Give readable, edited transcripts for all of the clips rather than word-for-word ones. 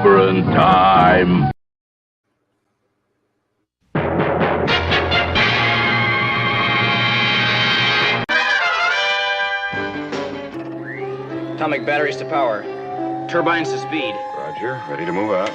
Clobberin time! Atomic batteries to power. Turbines to speed. Roger. Ready to move out.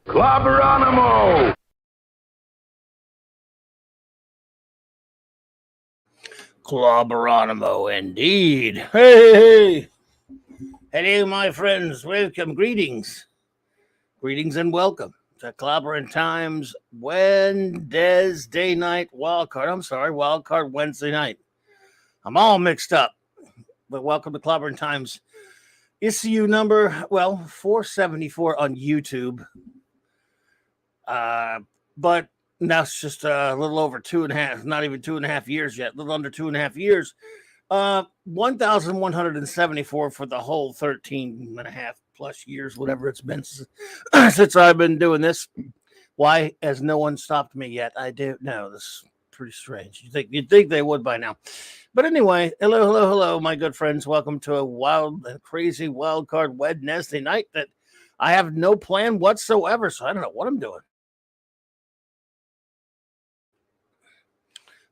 Clobberonimo! Clobberonimo, indeed. Hey! Hello, my friends. Welcome. Greetings and welcome to Clobberin Times Wednesday night wildcard Wednesday night. I'm all mixed up, but welcome to Clobberin Times issue number, 474 on YouTube. But now it's just a little over 2.5, not even 2.5 years yet, a little under 2.5 years. 1,174 for the whole 13.5 plus years, whatever it's been since I've been doing this. Why has no one stopped me yet? I don't know. This is pretty strange. You'd think they would by now. But anyway, hello, my good friends. Welcome to a wild and crazy wild card Wednesday night that I have no plan whatsoever, so I don't know what I'm doing.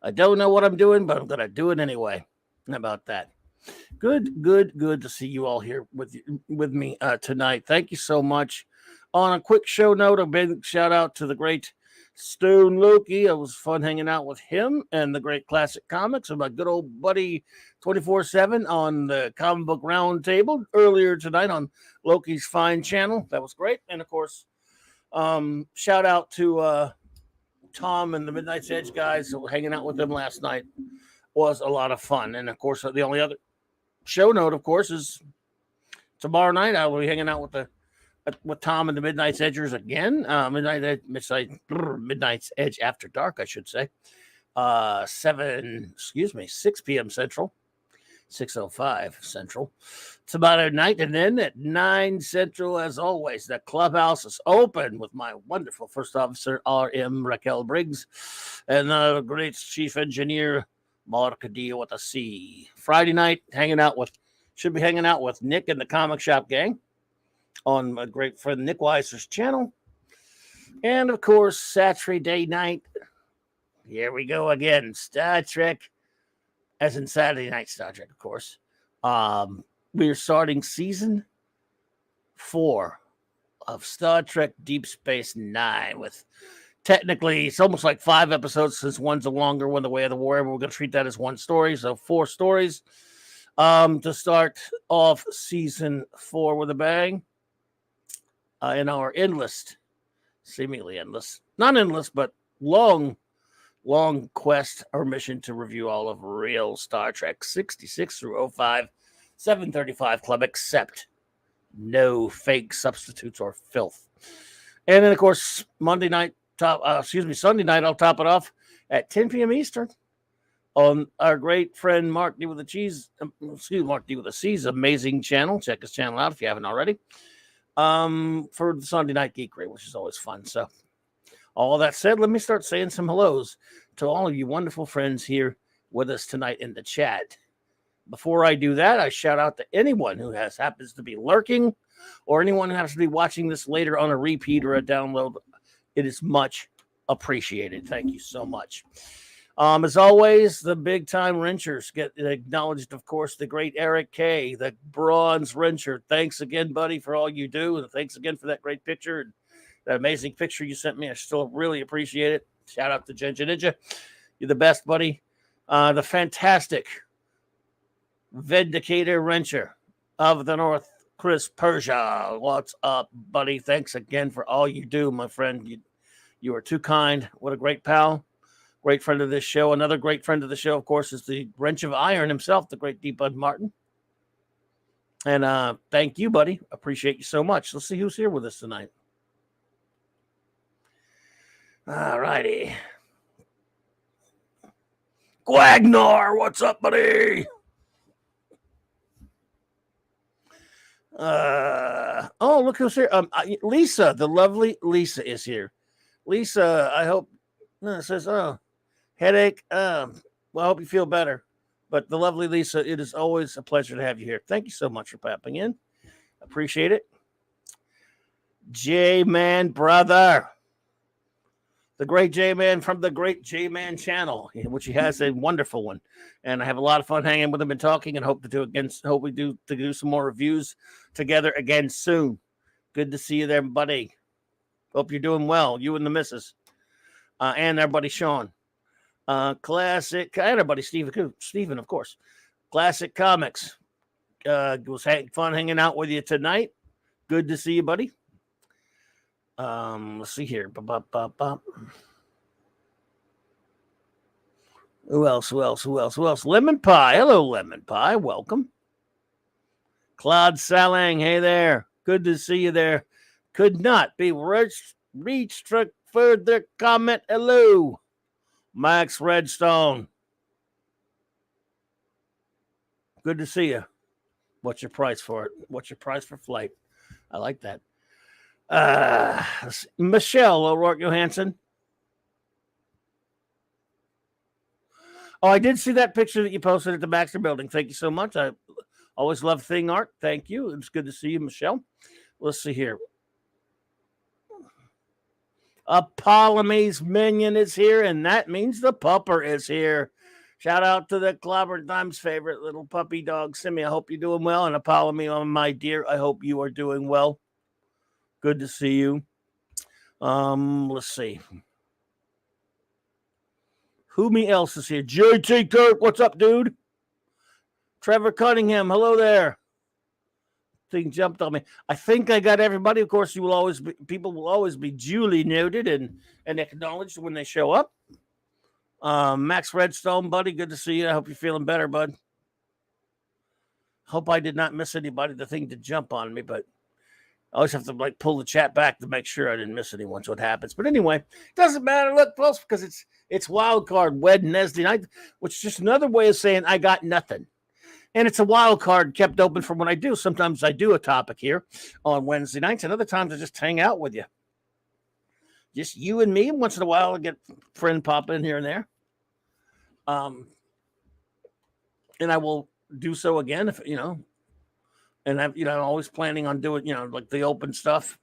I don't know what I'm doing, but I'm going to do it anyway. How about that? Good to see you all here with me tonight. Thank you so much. On a quick show note, a big shout out to the great Stone Loki. It was fun hanging out with him and the great Classic Comics and my good old buddy 24/7 on the Comic Book Roundtable earlier tonight on Loki's Fine channel. That was great. And of course, shout out to Tom and the Midnight's Edge guys. So hanging out with them last night was a lot of fun. And of course, the only other show note, of course, is tomorrow night I will be hanging out with Tom and the Midnight's Edgers again. Midnight's Edge After Dark, I should say. 6 p.m. Central. 6:05 Central. It's about a night, and then at 9 Central, as always, the clubhouse is open with my wonderful first officer, R.M. Raquel Briggs, and the great chief engineer, Mark D. with a C. Friday night, should be hanging out with Nick and the Comic Shop Gang on my great friend Nick Weiser's channel. And of course, Saturday night, here we go again, Star Trek. As in Saturday Night Star Trek, of course. We're starting season 4 of Star Trek Deep Space Nine with technically, it's almost like 5 episodes since one's a longer one, The Way of the Warrior. We're going to treat that as one story. So 4 stories. To start off season 4 with a bang, in our endless, seemingly endless, not endless, but long quest or mission to review all of real Star Trek 66 through 05, 735 Club, except no fake substitutes or filth. And then, of course, Sunday night, I'll top it off at 10 p.m. Eastern on our great friend Mark D with Mark D with a C's amazing channel. Check his channel out if you haven't already. For the Sunday Night Geekery, which is always fun. So, all that said, let me start saying some hellos to all of you wonderful friends here with us tonight in the chat. Before I do that, I shout out to anyone who happens to be lurking, or anyone who happens to be watching this later on a repeat or a download. It is much appreciated. Thank you so much. As always, the big time wrenchers get acknowledged, of course, the great Eric K, the bronze wrencher. Thanks again, buddy, for all you do. And thanks again for that great picture and that amazing picture you sent me. I still really appreciate it. Shout out to Ginger Ninja. You're the best, buddy. The fantastic Vindicator Wrencher of the North, Chris Persia. What's up, buddy? Thanks again for all you do, my friend. You are too kind. What a great pal. Great friend of this show. Another great friend of the show, of course, is the Wrench of Iron himself, the great D. Bud Martin. And thank you, buddy. Appreciate you so much. Let's see who's here with us tonight. All righty. Guagnar, what's up, buddy? Look who's here. Lisa, the lovely Lisa is here. Lisa, I hope says, headache. Well, I hope you feel better. But the lovely Lisa, it is always a pleasure to have you here. Thank you so much for popping in. Appreciate it. J-Man brother. The great J-Man from the great J-Man channel, which he has a wonderful one. And I have a lot of fun hanging with him and talking, and hope we do some more reviews together again soon. Good to see you there, buddy. Hope you're doing well, you and the missus. And our buddy Sean. Classic, and our buddy Steven, of course. Classic Comics. It was fun hanging out with you tonight. Good to see you, buddy. Let's see here. Who else? Lemon Pie. Hello, Lemon Pie. Welcome. Claude Salang. Hey there. Good to see you there. Could not be reached for further comment. Hello. Max Redstone. Good to see you. What's your price for it? What's your price for flight? I like that. Michelle O'Rourke Johansson. Oh, I did see that picture that you posted at the Baxter Building. Thank you so much. I always love thing art. Thank you. It's good to see you, Michelle. Let's see here. A Ptolemy's minion is here, and that means the pupper is here. Shout out to the Clobberin Times favorite little puppy dog, Simi. I hope you're doing well. And a Ptolemy, my dear, I hope you are doing well. Good to see you. Let's see. Who else is here? JT Kirk, what's up, dude? Trevor Cunningham, hello there. Thing jumped on me. I think I got everybody. Of course, people will always be duly noted and acknowledged when they show up. Max Redstone, buddy, good to see you. I hope you're feeling better, bud. Hope I did not miss anybody. The thing to jump on me, but I always have to pull the chat back to make sure I didn't miss anyone. So it happens. But anyway, doesn't matter. Look, folks, because it's wild card Wednesday night, which is just another way of saying I got nothing. And it's a wild card kept open for when I do. Sometimes I do a topic here on Wednesday nights, and other times I just hang out with you. Just you and me. Once in a while, I get a friend pop in here and there. And I will do so again if and I'm always planning on doing like the open stuff.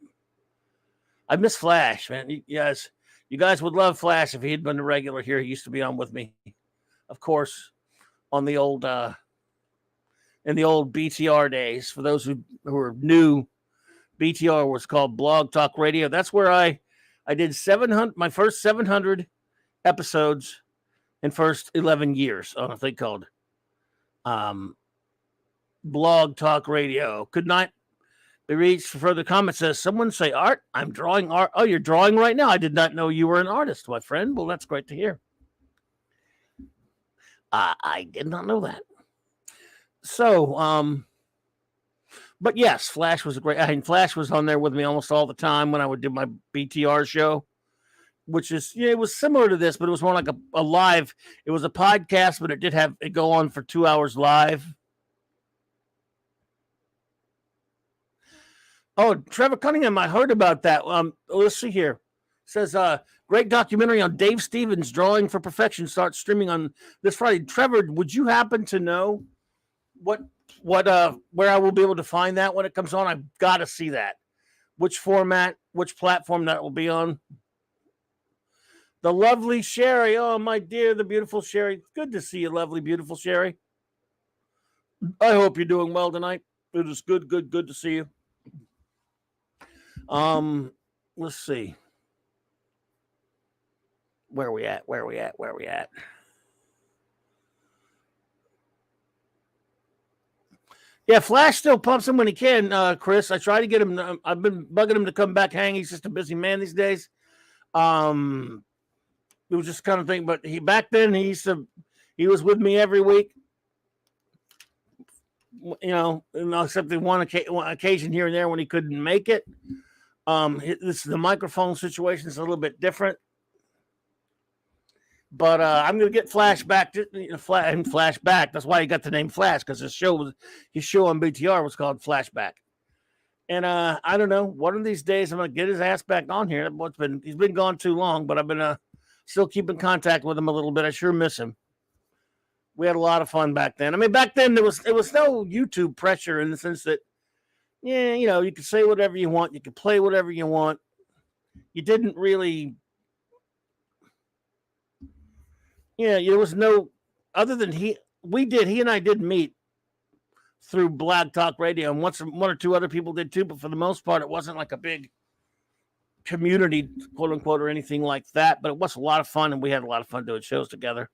I miss Flash, man. You guys would love Flash if he had been a regular here. He used to be on with me, of course, on the old in the old BTR days. For those who are new, BTR was called Blog Talk Radio. That's where I did my first 700 episodes in first 11 years on a thing called Blog Talk Radio. Could not be reached for further comments. Says someone say art. I'm drawing art. Oh, you're drawing right now. I did not know you were an artist, my friend. Well, that's great to hear. I did not know that. So, but yes, Flash was Flash was on there with me almost all the time when I would do my BTR show, which is, it was similar to this, but it was more like a live. It was a podcast, but it did have it go on for 2 hours live. Oh, Trevor Cunningham, I heard about that. Let's see here. It says, great documentary on Dave Stevens, Drawing for Perfection, starts streaming on this Friday. Trevor, would you happen to know where I will be able to find that when it comes on? I've got to see that. Which format, which platform that will be on? The lovely Sherry. Oh, my dear, the beautiful Sherry. Good to see you, lovely, beautiful Sherry. I hope you're doing well tonight. It is good to see you. Let's see. Where are we at? Yeah, Flash still pumps him when he can, Chris. I try to get him. I've been bugging him to come back hang. He's just a busy man these days. It was just kind of thing, but back then he was with me every week. Except the one occasion here and there when he couldn't make it. The microphone situation is a little bit different, but I'm going to get Flash back. Flash back. That's why he got the name Flash, because his show on BTR was called Flashback. And I don't know. One of these days I'm going to get his ass back on here. He's been gone too long, but I've been still keeping contact with him a little bit. I sure miss him. We had a lot of fun back then. I mean, back then it was no YouTube pressure in the sense that, you could say whatever you want. You could play whatever you want. You didn't really, there was no, other than he and I did meet through Blog Talk Radio, and one or two other people did too, but for the most part, it wasn't like a big community, quote unquote, or anything like that, but it was a lot of fun, and we had a lot of fun doing shows together.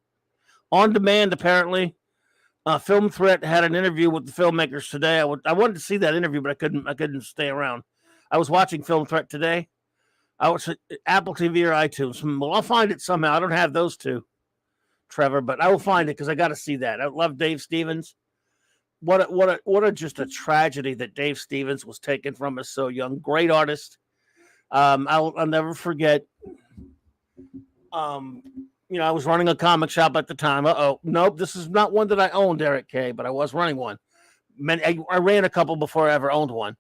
On demand, apparently. Film Threat had an interview with the filmmakers today. I wanted to see that interview, but I couldn't stay around. I was watching Film Threat today. I was at Apple TV or iTunes. Well, I'll find it somehow. I don't have those two, Trevor, but I will find it because I got to see that. I love Dave Stevens. What a just a tragedy that Dave Stevens was taken from us so young. Great artist. I'll never forget. I was running a comic shop at the time. Nope, this is not one that I owned, Eric K., but I was running one. I ran a couple before I ever owned one.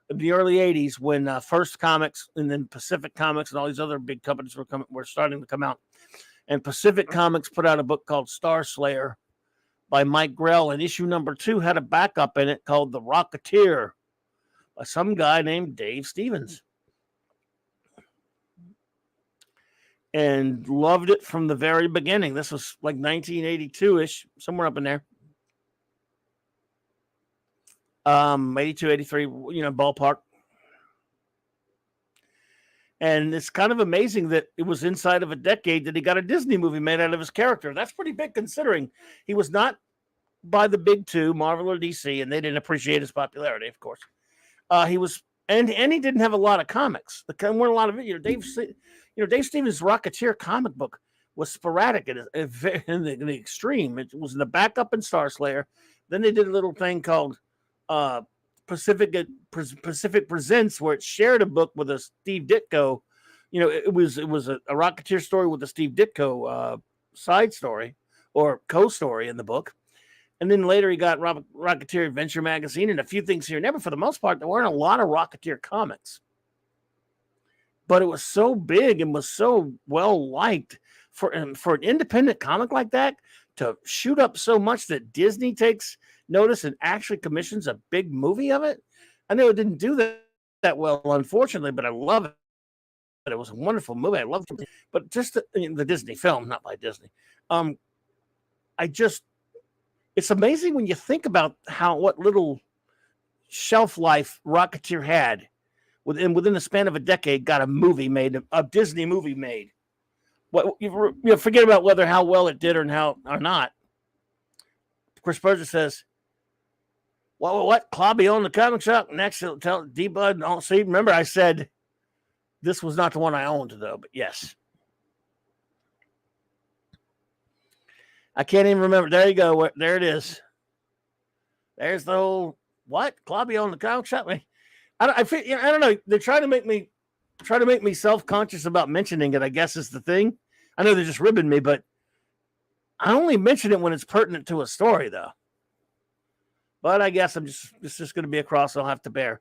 In the early 80s, when First Comics and then Pacific Comics and all these other big companies were starting to come out. And Pacific Comics put out a book called Star Slayer by Mike Grell, and issue number 2 had a backup in it called The Rocketeer by some guy named Dave Stevens. And loved it from the very beginning. This was like 1982-ish, somewhere up in there. 82, 83, ballpark. And it's kind of amazing that it was inside of a decade that he got a Disney movie made out of his character. That's pretty big considering he was not by the big two, Marvel or DC, and they didn't appreciate his popularity, of course. He was, and he didn't have a lot of comics. There weren't a lot of it. Dave Stevens' Rocketeer comic book was sporadic in the extreme. It was in the backup in Star Slayer. Then they did a little thing called Pacific Presents, where it shared a book with a Steve Ditko. It was a Rocketeer story with a Steve Ditko side story or co-story in the book. And then later he got Rocketeer Adventure Magazine and a few things here and there. But for the most part, there weren't a lot of Rocketeer comics. But it was so big and was so well liked for an independent comic like that to shoot up so much that Disney takes notice and actually commissions a big movie of it. I know it didn't do that well, unfortunately, but I love it. But it was a wonderful movie. I loved it. But just the Disney film, not by Disney. It's amazing when you think about what little shelf life Rocketeer had. Within the span of a decade, got a Disney movie made. What forget about how well it did or not. Chris Berger says, What? Clobby owned the comic shop next to tell D-Bud. Don't see. Remember, I said this was not the one I owned, though, but yes. I can't even remember. There you go. There it is. There's the whole what? Clobby owned the comic shop. I don't know. They're trying to make me self-conscious about mentioning it, I guess is the thing. I know they're just ribbing me, but I only mention it when it's pertinent to a story, though. But I guess it's just going to be a cross I'll have to bear.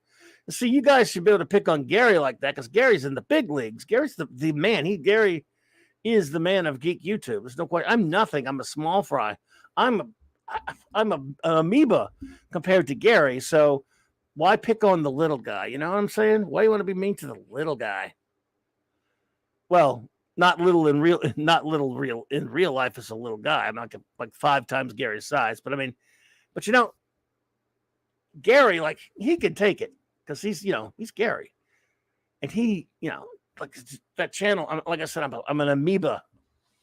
See, you guys should be able to pick on Gary like that because Gary's in the big leagues. Gary's the man. Gary is the man of geek YouTube. There's no question. I'm nothing. I'm a small fry. I'm an amoeba compared to Gary. So why pick on the little guy? You know what I'm saying? Why do you want to be mean to the little guy? Well, not little in real life as a little guy. I'm not like 5 times Gary's size, but I mean, but you know, Gary, like he can take it because he's Gary, and he, like that channel. Like I said, I'm an amoeba,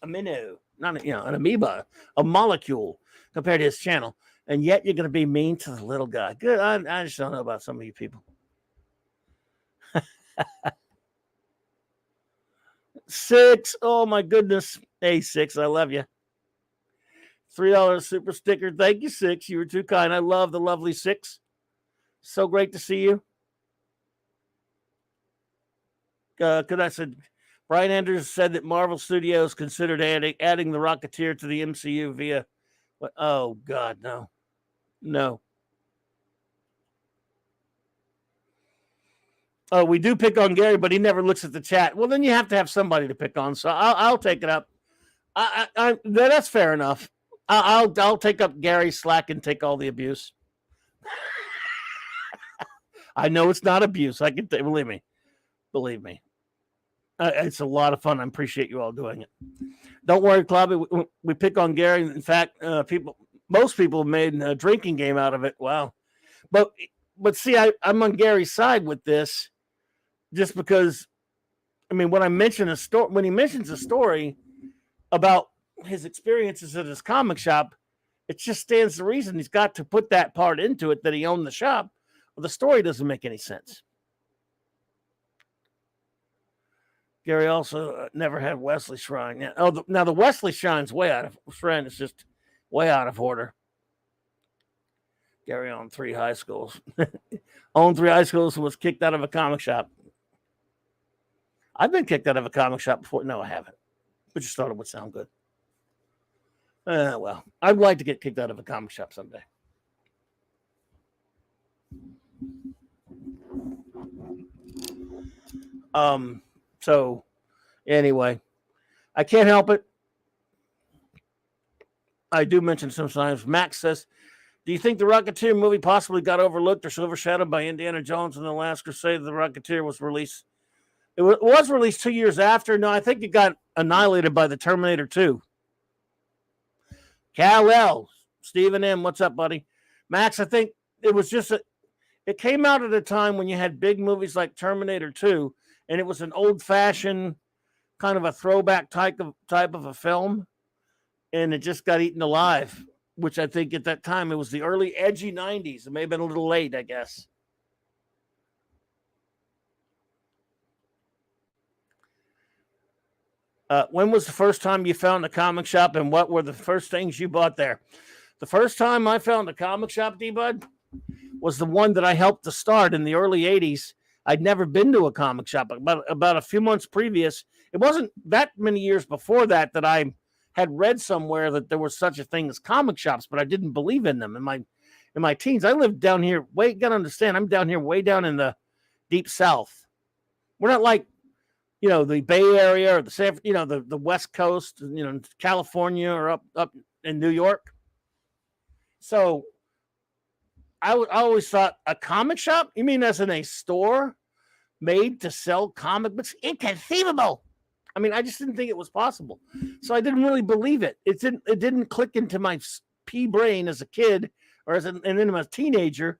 a minnow, not an amoeba, a molecule compared to his channel, and yet you're going to be mean to the little guy. Good, I just don't know about some of you people. 6, oh my goodness, hey 6, I love you. $3 super sticker, thank you 6. You were too kind. I love the lovely 6. So great to see you. Could I said Brian Andrews said that Marvel Studios considered adding the Rocketeer to the MCU via what? Oh God, no. Oh, we do pick on Gary, but he never looks at the chat. Well, then you have to have somebody to pick on. So I'll take it up. That's fair enough. I'll take up Gary's slack and take all the abuse. I know it's not abuse. I can believe me. It's a lot of fun. I appreciate you all doing it. Don't worry, Clobby. We pick on Gary. In fact, most people made a drinking game out of it. Wow. But see, I'm on Gary's side with this, just because. I mean, when he mentions a story about his experiences at his comic shop, it just stands to reason he's got to put that part into it that he owned the shop. Well, the story doesn't make any sense. Gary also never had Wesley Shrine. Yeah. Oh, now the Wesley Shrine's way out of Shrine is just way out of order. Gary owned 3 high schools. Owned 3 high schools and was kicked out of a comic shop. I've been kicked out of a comic shop before. No, I haven't. But just thought it would sound good. Well, I'd like to get kicked out of a comic shop someday. So anyway, I can't help it. I do mention sometimes. Max says, do you think the Rocketeer movie possibly got overlooked or overshadowed by Indiana Jones and the Last Crusade? The Rocketeer was released. It was released 2 years after. No, I think it got annihilated by the Terminator 2. Cal-El, Stephen M., what's up, buddy? Max, I think it was just it came out at a time when you had big movies like Terminator 2, and it was an old-fashioned kind of a throwback type of a film, and it just got eaten alive, which I think at that time, it was the early edgy 90s. It may have been a little late, I guess. When was the first time you found a comic shop, and what were the first things you bought there? The first time I found a comic shop, D-Bud, was the one that I helped to start in the early 80s. I'd never been to a comic shop. About a few months previous, it wasn't that many years before that I had read somewhere that there was such a thing as comic shops, but I didn't believe in them. In my teens, I lived down here. Gotta understand, I'm down here way down in the deep South. We're not like, the Bay Area or the West Coast, California or up in New York. So I always thought a comic shop? You mean as in a store made to sell comic books? Inconceivable. I mean, I just didn't think it was possible. So I didn't really believe it. It didn't click into my pea brain as a kid and then as a teenager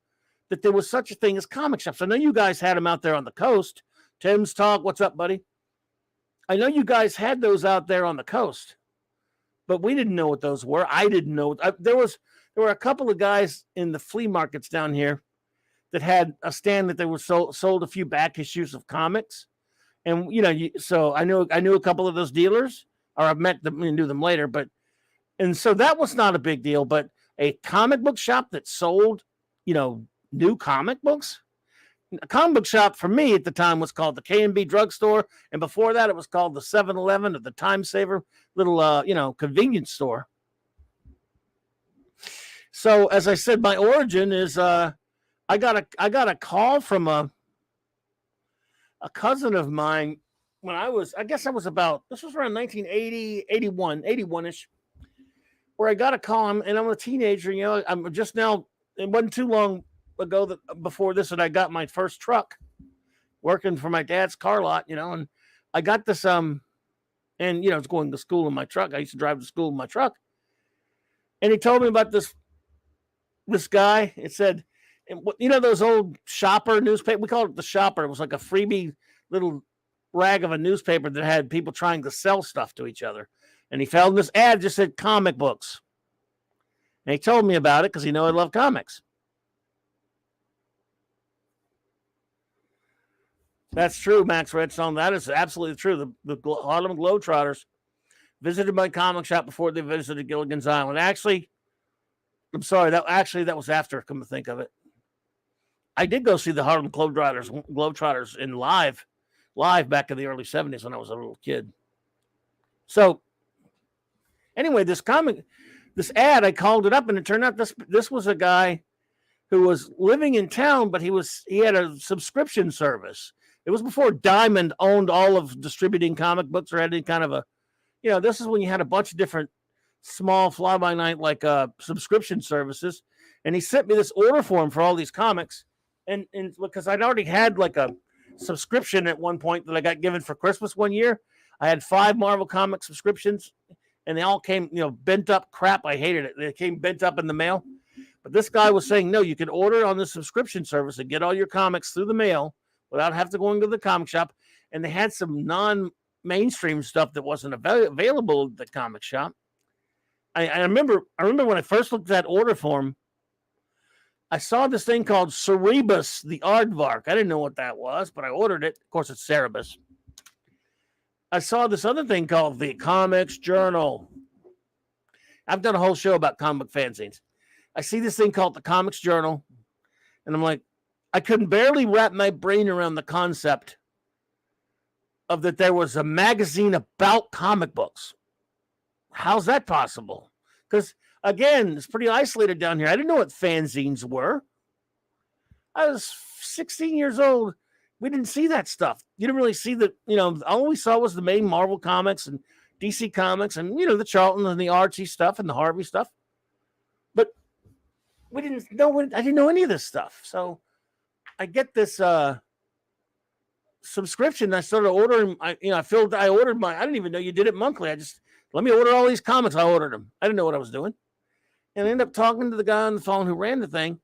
that there was such a thing as comic shops. I know you guys had them out there on the coast. Tim's Talk, what's up, buddy? I know you guys had those out there on the coast, but we didn't know what those were. I didn't know. There there were a couple of guys in the flea markets down here that had a stand that they were sold a few back issues of comics. And, so I knew a couple of those dealers, or I've met them and knew them later. And so that was not a big deal. But a comic book shop that sold, new comic books. A comic book shop for me at the time was called the K&B drugstore. And before that, it was called the 7-Eleven or the Time Saver little, convenience store. So as I said, my origin is I got a call from a cousin of mine when I was this was around 1980, 81-ish, where I got a call, and I'm a teenager, I'm just now, it wasn't too long ago before this that I got my first truck working for my dad's car lot, and I got this, and, it's going to school in my truck. I used to drive to school in my truck. And he told me about this guy. It said, those old shopper newspaper, we called it the shopper. It was like a freebie little rag of a newspaper that had people trying to sell stuff to each other. And he found this ad just said comic books. And he told me about it because he knew I love comics. That's true, Max Redstone. That is absolutely true. The Harlem Globetrotters visited my comic shop before they visited Gilligan's Island. Actually, I'm sorry, that was after, come to think of it. I did go see the Harlem Globetrotters in live back in the early 70s when I was a little kid. So anyway, this ad, I called it up, and it turned out this was a guy who was living in town, but he had a subscription service. It was before Diamond owned all of distributing comic books or had any kind of a, this is when you had a bunch of different small fly-by-night like subscription services. And he sent me this order form for all these comics. And because I'd already had like a subscription at one point that I got given for Christmas one year. I had 5 Marvel comic subscriptions, and they all came, bent up crap. I hated it. They came bent up in the mail. But this guy was saying, no, you can order on the subscription service and get all your comics through the mail without having to go into the comic shop. And they had some non-mainstream stuff that wasn't available at the comic shop. I remember when I first looked at that order form, I saw this thing called Cerebus the Aardvark. I didn't know what that was, but I ordered it. Of course, it's Cerebus. I saw this other thing called the Comics Journal. I've done a whole show about comic fanzines. I see this thing called the Comics Journal, and I'm like, I couldn't barely wrap my brain around the concept of that there was a magazine about comic books. How's that possible? Because, again, it's pretty isolated down here. I didn't know what fanzines were. I was 16 years old. We didn't see that stuff. You didn't really see all we saw was the main Marvel comics and DC comics and, the Charlton and the Archie stuff and the Harvey stuff. But I didn't know any of this stuff. So I get this subscription. I started ordering. I didn't even know you did it monthly. Let me order all these comics. I ordered them. I didn't know what I was doing. And I ended up talking to the guy on the phone who ran the thing.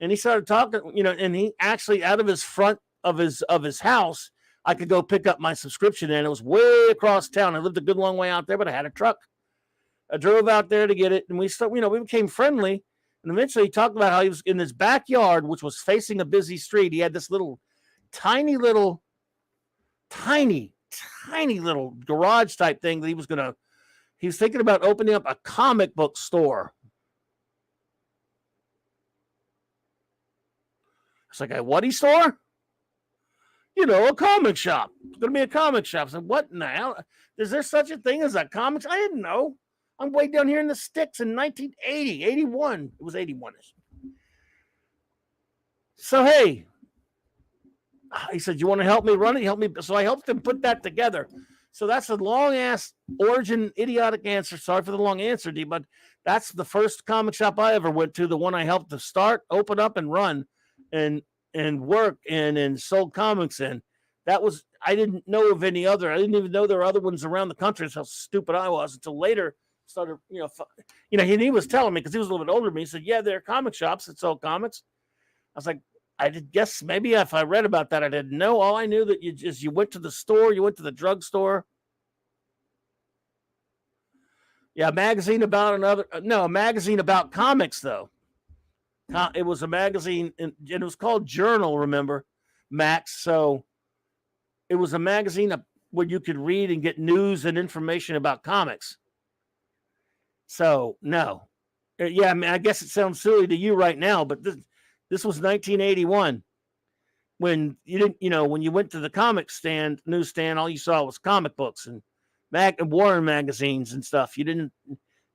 And he started talking, and he actually, out of his front of his house, I could go pick up my subscription. And it was way across town. I lived a good long way out there, but I had a truck. I drove out there to get it. And we became friendly. And eventually he talked about how he was in his backyard, which was facing a busy street. He had this tiny little garage type thing that he was thinking about opening up a comic book store. It's like a whatty store? A comic shop. It's going to be a comic shop. I said, what in the hell? Is there such a thing as a comics? I didn't know. I'm way down here in the sticks in 1980, 81. It was 81-ish. So, hey, he said, you want to help me run it? Help me. So I helped him put that together. So that's a long-ass origin, idiotic answer. Sorry for the long answer, D, but that's the first comic shop I ever went to, the one I helped to start, open up, and run and work and sold comics in. I didn't know of any other. I didn't even know there were other ones around the country. That's how stupid I was until later started, he was telling me because he was a little bit older than me. He said, yeah, there are comic shops that sell comics. I was like, I did guess maybe if I read about that, I didn't know. All I knew that you went to the store, you went to the drugstore. Yeah, a magazine about another. No, a magazine about comics, though. It was a magazine, and it was called Journal, remember, Max? So it was a magazine where you could read and get news and information about comics. So, no. Yeah, I mean, I guess it sounds silly to you right now, but this was 1981 when you didn't, when you went to the comic stand, newsstand, all you saw was comic books and Warren magazines and stuff. You didn't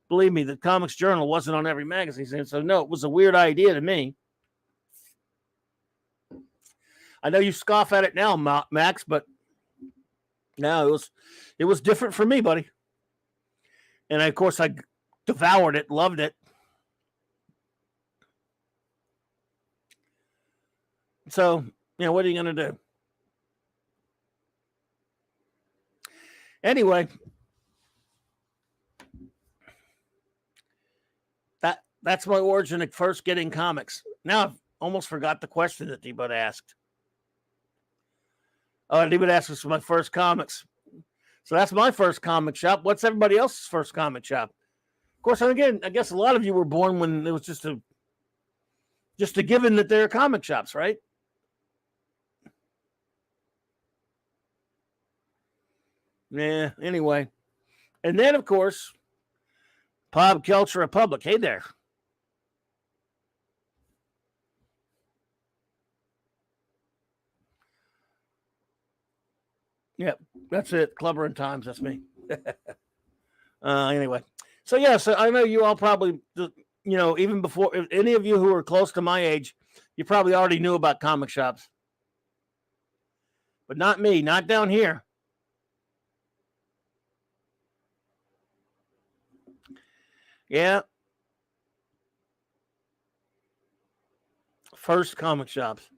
believe me. The Comics Journal wasn't on every magazine, so no, it was a weird idea to me. I know you scoff at it now, Max, but no, it was different for me, buddy. And of course, I devoured it, loved it. So, what are you going to do? Anyway, that's my origin of first getting comics. Now I've almost forgot the question that Debut asked. Oh, Debut asked us for my first comics. So that's my first comic shop. What's everybody else's first comic shop? Of course, and again, I guess a lot of you were born when it was just a given that there are comic shops, right? Yeah, anyway. And then, of course, Pop Culture Republic. Hey there. Yep, that's it. Clobberin times. That's me. Anyway. So, yeah, so I know you all probably, even before, if any of you who are close to my age, you probably already knew about comic shops. But not me, not down here. Yeah. First comic shops.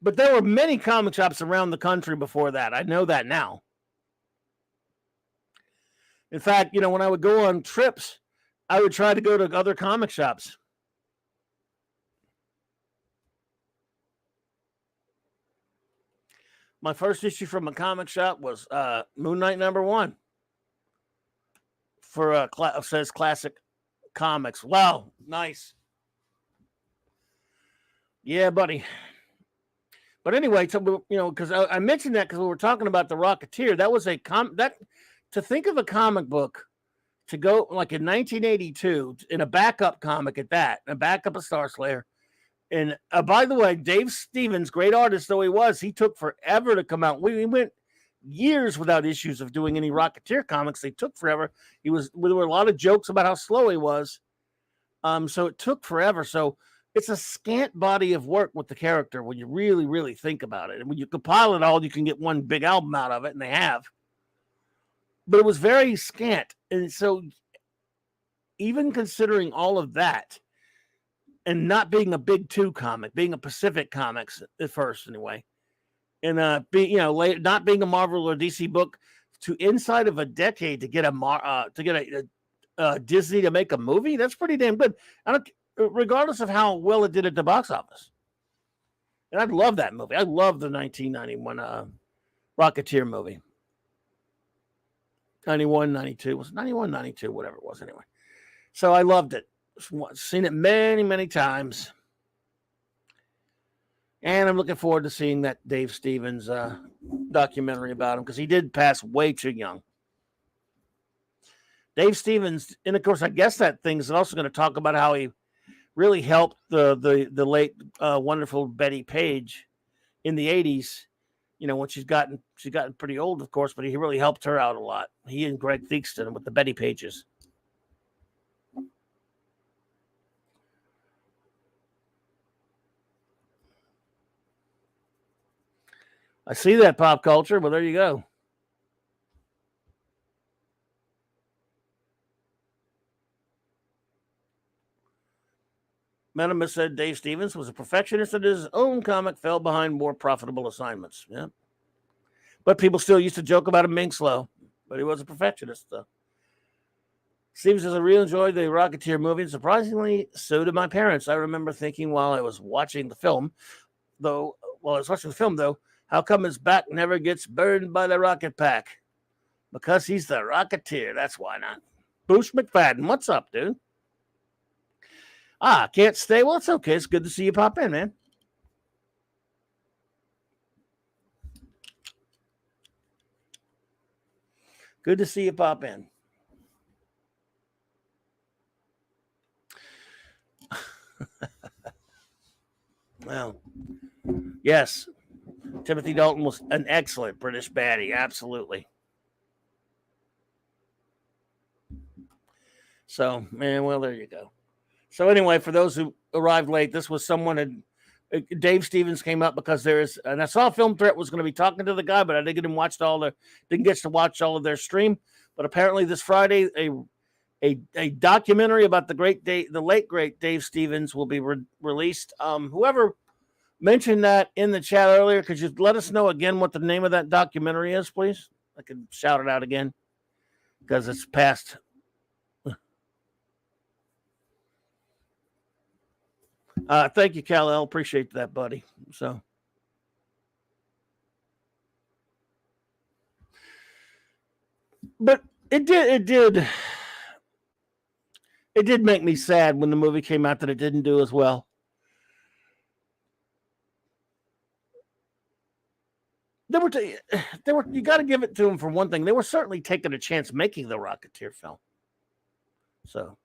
But there were many comic shops around the country before that. I know that now. In fact, when I would go on trips, I would try to go to other comic shops. My first issue from a comic shop was Moon Knight #1 for says Classic Comics. Wow, nice. Yeah, buddy. But anyway, so because I mentioned that because we were talking about the Rocketeer. That was to think of a comic book to go like in 1982 in a backup comic at that, a backup of Star Slayer. And by the way, Dave Stevens, great artist though he was, he took forever to come out. We went years without issues of doing any Rocketeer comics. They took forever. There were a lot of jokes about how slow he was. So it took forever. So it's a scant body of work with the character when you really, really think about it. And when you compile it all, you can get one big album out of it, and they have. But it was very scant. And so even considering all of that, and not being a Big Two comic, being a Pacific Comics at first anyway, and not being a Marvel or DC book, to inside of a decade to get a Disney to make a movie, that's pretty damn good. Regardless of how well it did at the box office. And I love that movie. I love the 1991 Rocketeer movie. 91, 92. Was it 91, 92, whatever it was anyway. So I loved it. Seen it many, many times. And I'm looking forward to seeing that Dave Stevens documentary about him because he did pass way too young. Dave Stevens, and of course, I guess that thing's also going to talk about how he really helped the late wonderful Betty Page in the 80s. When she's gotten pretty old, of course, but he really helped her out a lot. He and Greg Theakston with the Betty Pages. I see that, Pop Culture. Well, there you go. Menimus said Dave Stevens was a perfectionist and his own comic fell behind more profitable assignments. Yeah. But people still used to joke about him being slow. But he was a perfectionist, though. Stevens says, I really enjoyed the Rocketeer movie, and surprisingly, so did my parents. I remember thinking while I was watching the film, though, how come his back never gets burned by the rocket pack? Because he's the Rocketeer. That's why not. Boosh McFadden, what's up, dude? Can't stay. Well, it's okay. It's good to see you pop in, man. Good to see you pop in. Well, yes, Timothy Dalton was an excellent British baddie. Absolutely. So, man, well, there you go. So, anyway, for those who arrived late, this was someone Dave Stevens came up because and I saw Film Threat was going to be talking to the guy, but I didn't get to watch all of their stream. But apparently, this Friday, a documentary about the late great Dave Stevens will be released. Whoever mentioned that in the chat earlier, could you let us know again what the name of that documentary is, please? I could shout it out again because it's past. Thank you, Kal-El. Appreciate that, buddy. So, but it did make me sad when the movie came out that it didn't do as well. You got to give it to them for one thing. They were certainly taking a chance making the Rocketeer film. So,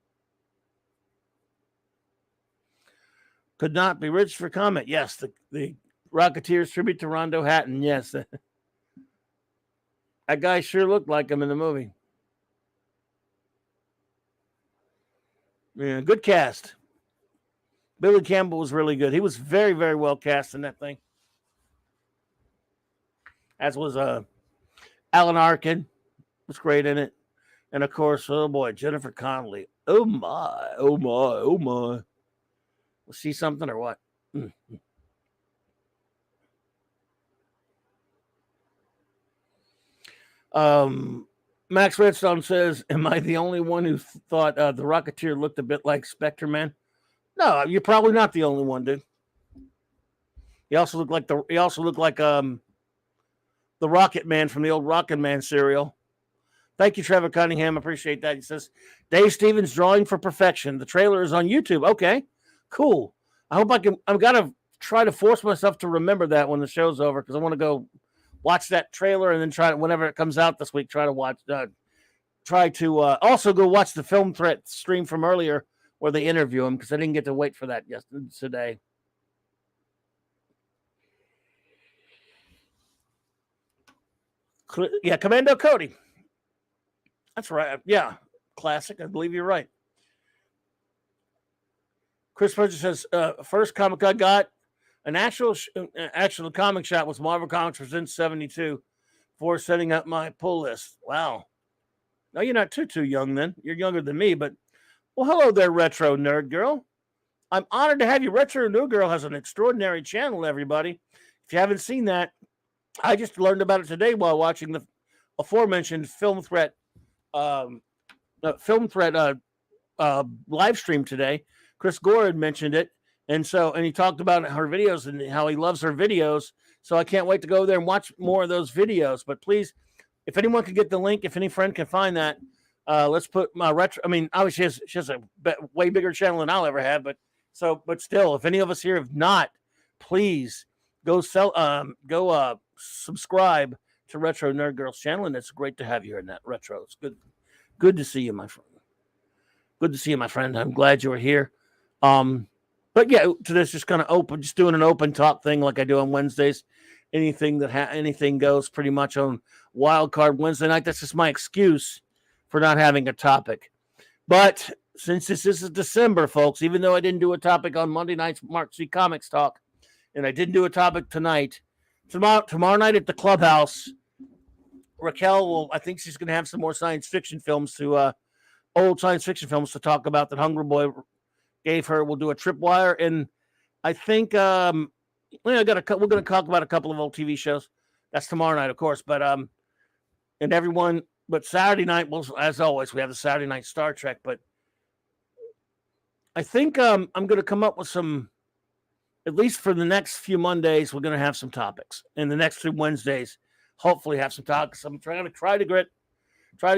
could not be rich for comment. Yes, the Rocketeers tribute to Rondo Hatton. Yes, that guy sure looked like him in the movie. Yeah, good cast. Billy Campbell was really good. He was very, very well cast in that thing. As was Alan Arkin. Was great in it. And of course, oh boy, Jennifer Connelly. Oh my, oh my, oh my. Was she something or what? Max Redstone says, am I the only one who thought the Rocketeer looked a bit like Spectre Man? No, you're probably not the only one, dude. He also looked like the Rocket Man from the old Rocket Man serial. Thank you, Trevor Cunningham. Appreciate that. He says, Dave Stevens drawing for perfection. The trailer is on YouTube. Okay, cool. I hope I've got to try to force myself to remember that when the show's over because I want to go watch that trailer and then try whenever it comes out this week. Also go watch the Film Threat stream from earlier where they interview him because I didn't get to wait for that today. Yeah, Commando Cody. That's right. Yeah, classic. I believe you're right. Chris Purchase says, first comic I got an actual comic shop was Marvel Comics Presents 72 before setting up my pull list. Wow. No, you're not too young then. You're younger than me, but well, hello there, Retro Nerd Girl. I'm honored to have you. Retro Nerd Girl has an extraordinary channel, everybody. If you haven't seen that, I just learned about it today while watching the aforementioned Film Threat live stream today. Chris Gore had mentioned it, and he talked about her videos and how he loves her videos. So I can't wait to go there and watch more of those videos. But please, if anyone can get the link, if any friend can find that, let's put my retro. I mean, obviously she has a way bigger channel than I'll ever have, but still, if any of us here have not, please go subscribe to Retro Nerd Girl's channel, and it's great to have you here in that Retro. It's good to see you, my friend. Good to see you, my friend. I'm glad you were here. But yeah, today's just kind of open, just doing an open talk thing like I do on Wednesdays. Anything anything goes pretty much on Wild Card Wednesday night. That's just my excuse for not having a topic. But since this is December, folks, even though I didn't do a topic on Monday night's Mark C Comics Talk, and I didn't do a topic tonight, tomorrow night at the Clubhouse, Raquel I think she's going to have some more old science fiction films to talk about that Hunger Boy gave her. We'll do a tripwire, and I think we're going to talk about a couple of old TV shows. That's tomorrow night, of course, but Saturday night, as always, we have the Saturday night Star Trek. But I think I'm going to come up with some, at least for the next few Mondays, we're going to have some topics. And the next 2 Wednesdays, hopefully have some topics. I'm trying to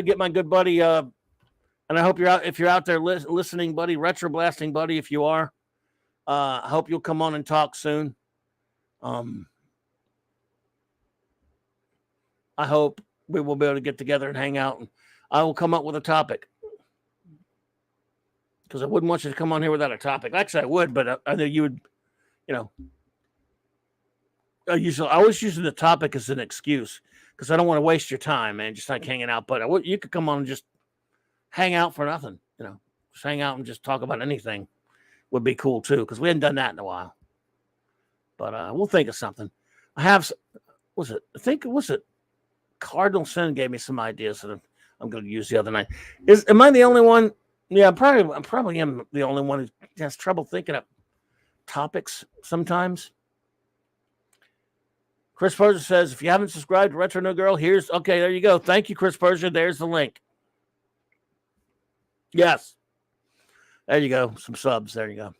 get my good buddy And I hope you're out. If you're out there listening, buddy, retro blasting, buddy, if you are, I hope you'll come on and talk soon. I hope we will be able to get together and hang out, and I will come up with a topic, because I wouldn't want you to come on here without a topic. Actually, I would, but I know you would. I always use the topic as an excuse because I don't want to waste your time, man. Just like hanging out, but you could come on and just hang out for nothing. Just hang out and just talk about anything would be cool too, because we hadn't done that in a while. But we'll think of something. I have. Was it Cardinal Sin gave me some ideas that I'm going to use the other night. Am I the only one? Yeah, I probably am the only one who has trouble thinking of topics sometimes. Chris Persia says, if you haven't subscribed to Retro No Girl, okay, there you go. Thank you, Chris Persia. There's the link. Yes. There you go. Some subs. There you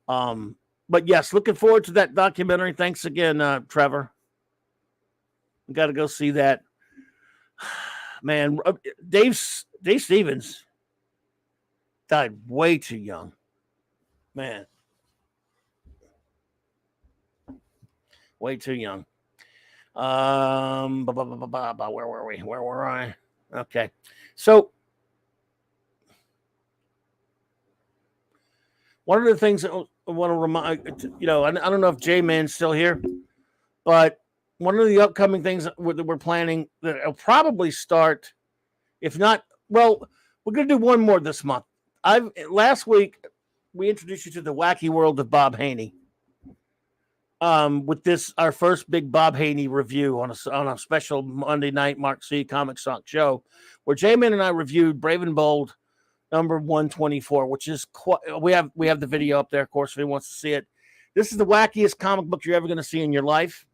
go. But yes, looking forward to that documentary. Thanks again, Trevor. We got to go see that. Man, Dave Stevens died way too young. Man. Way too young. Where were we? Where were I? Okay. So one of the things that I want to remind, I don't know if J-Man's still here, but one of the upcoming things that we're planning that will probably start, if not, well, we're going to do one more this month. Last week, we introduced you to the wacky world of Bob Haney. With this, our first big Bob Haney review on a special Monday night Mark C. Comic Stock show, where J-Man and I reviewed Brave and Bold number 124, which is we have the video up there, of course, if anyone wants to see it. This is the wackiest comic book you're ever going to see in your life.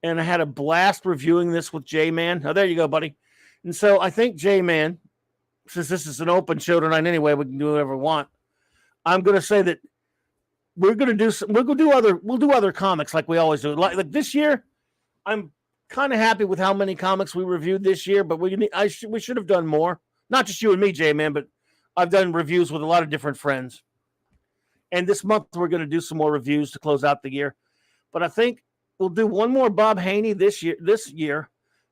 And I had a blast reviewing this with J-Man. Oh, there you go, buddy. And so I think J-Man, since this is an open show tonight anyway, we can do whatever we want. I'm going to say that we'll do other comics like we always do. Like this year, I'm kind of happy with how many comics we reviewed this year, but we should have done more. Not just you and me, J-Man, but I've done reviews with a lot of different friends. And this month we're going to do some more reviews to close out the year. But I think we'll do one more Bob Haney this year,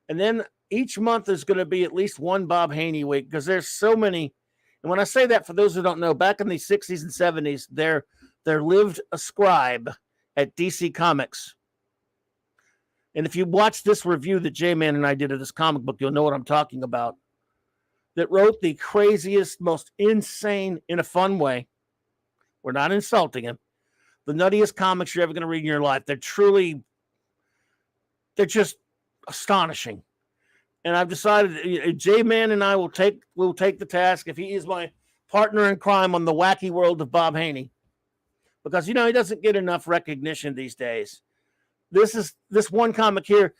and then each month is going to be at least one Bob Haney week, because there's so many. And when I say that, for those who don't know, back in the 60s and 70s, there lived a scribe at DC Comics. And if you watch this review that J-Man and I did of this comic book, you'll know what I'm talking about. That wrote the craziest, most insane, in a fun way. We're not insulting him. The nuttiest comics you're ever going to read in your life. They're just astonishing. And I've decided J-Man and I will take the task, if he is my partner in crime on the wacky world of Bob Haney. Because, he doesn't get enough recognition these days. This one comic here,